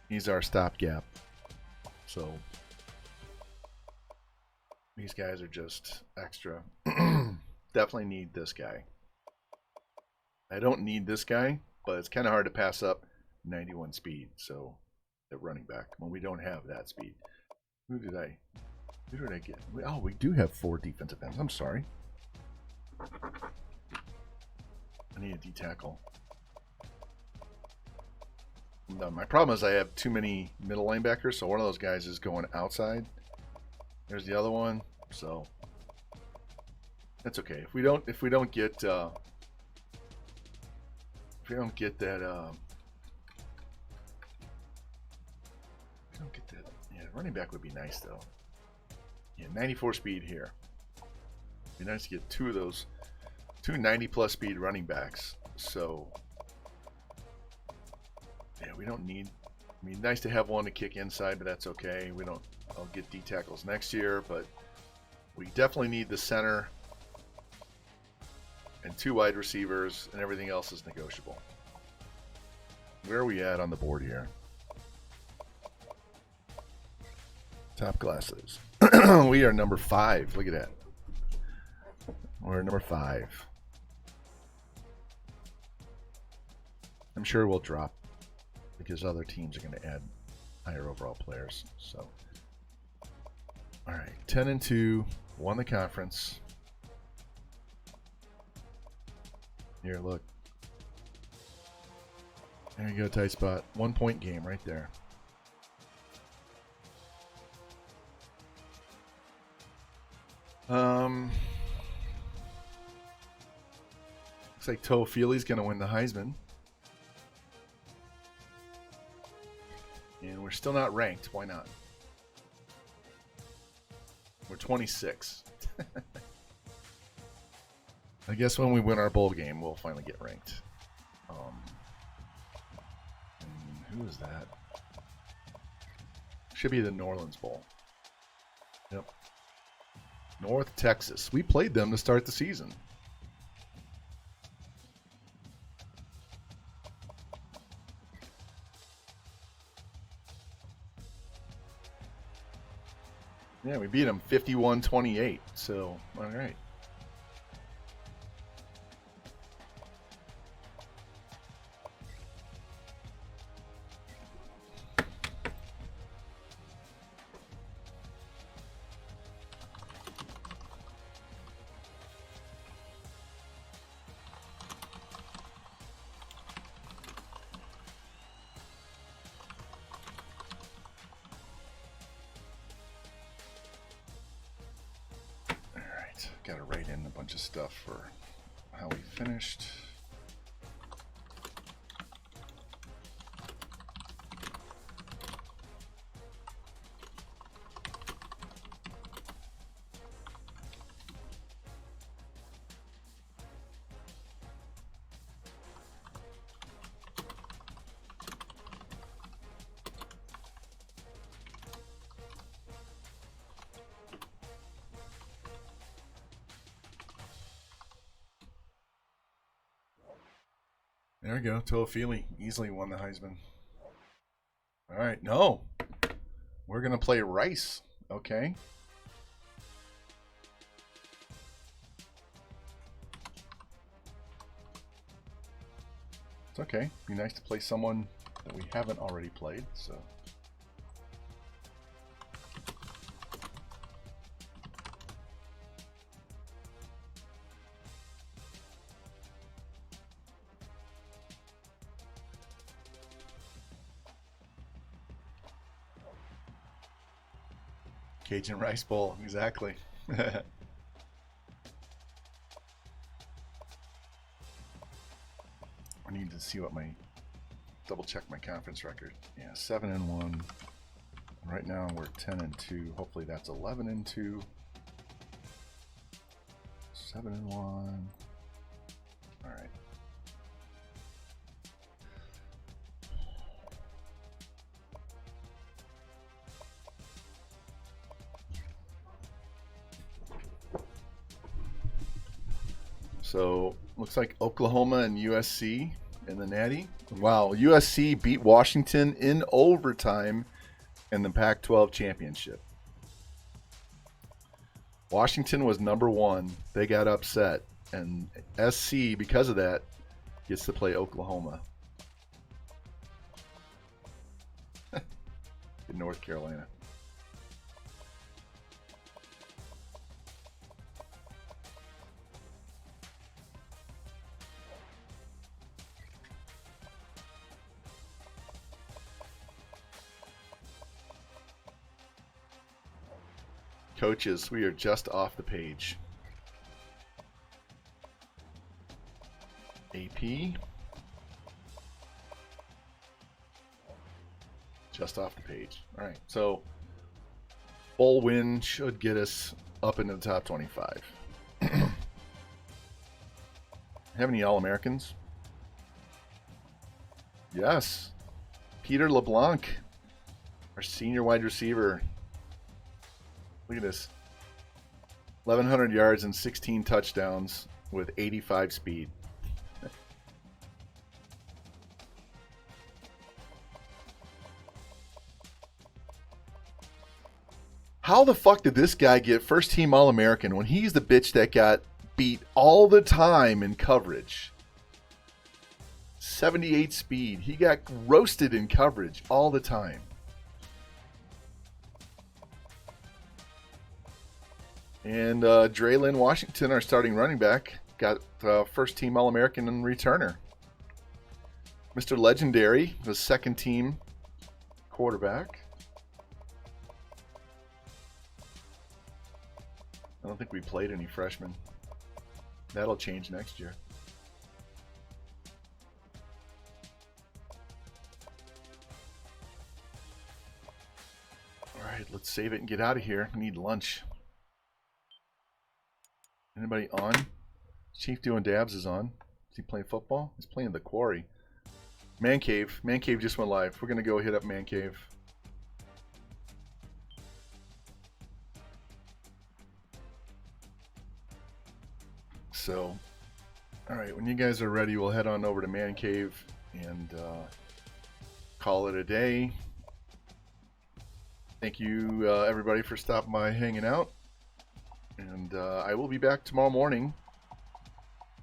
he's our stopgap. So these guys are just extra. Definitely need this guy. I don't need this guy, but it's kind of hard to pass up 91 speed. So at running back when we don't have that speed. Who did I get? Oh, we do have 4 defensive ends. I'm sorry. I need a D-tackle. No, my problem is I have too many middle linebackers, so one of those guys is going outside. There's the other one, so that's okay. If we don't get that yeah, running back would be nice though. Yeah, 94 speed here. It'd be nice to get 2 of those, 2 90+ speed running backs. So yeah, we don't need. I mean, nice to have one to kick inside, but that's okay. We don't. I'll get D tackles next year, but we definitely need the center and 2 wide receivers, and everything else is negotiable. Where are we at on the board here? Top classes. We are number 5. Look at that. We're number 5. I'm sure we'll drop because other teams are going to add higher overall players. So, all right, 10-2, won the conference. Here, look. There you go, tight spot. 1-point game right there. Looks like Toafili's going to win the Heisman. And we're still not ranked. Why not? We're 26. I guess when we win our bowl game, we'll finally get ranked. Who is that? Should be the New Orleans Bowl. Yep. North Texas. We played them to start the season. Yeah, we beat them 51-28. So, all right. Got to write in a bunch of stuff for how we finished. There we go. Toafili easily won the Heisman. All right. No. We're going to play Rice. Okay. It's okay. Be nice to play someone that we haven't already played. So. Cajun Rice Bowl, exactly. I need to see what my double check my conference record. Yeah, 7-1. Right now we're 10-2. Hopefully that's 11-2. 7-1. All right. So looks like Oklahoma and USC in the Natty. Wow, USC beat Washington in overtime in the Pac-12 championship. Washington was number 1. They got upset, and SC, because of that, gets to play Oklahoma in North Carolina. Coaches, we are just off the page. AP. Just off the page. All right, so bowl win should get us up into the top 25. Have any All-Americans? Yes. Peter LeBlanc, our senior wide receiver. Look at this. 1,100 yards and 16 touchdowns with 85 speed. How the fuck did this guy get first team All-American when he's the bitch that got beat all the time in coverage? 78 speed. He got roasted in coverage all the time. And Draylon Washington, our starting running back, got first team All-American and returner. Mr. Legendary was second team quarterback. I don't think we played any freshmen. That'll change next year. All right, let's save it and get out of here. I need lunch. Anybody on? Chief Doing Dabs is on. Is he playing football? He's playing the Quarry. Man Cave. Man Cave just went live. We're going to go hit up Man Cave. So, all right, when you guys are ready, we'll head on over to Man Cave and call it a day. Thank you, everybody, for stopping by, hanging out. And I will be back tomorrow morning,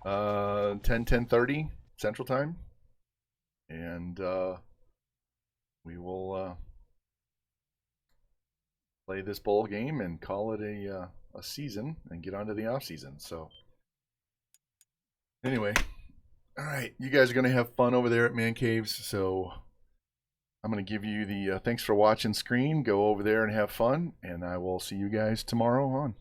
10:30 Central Time. And we will play this bowl game and call it a season and get on to the off season. So anyway, all right, you guys are going to have fun over there at Man Caves. So I'm going to give you the thanks for watching screen. Go over there and have fun. And I will see you guys tomorrow on.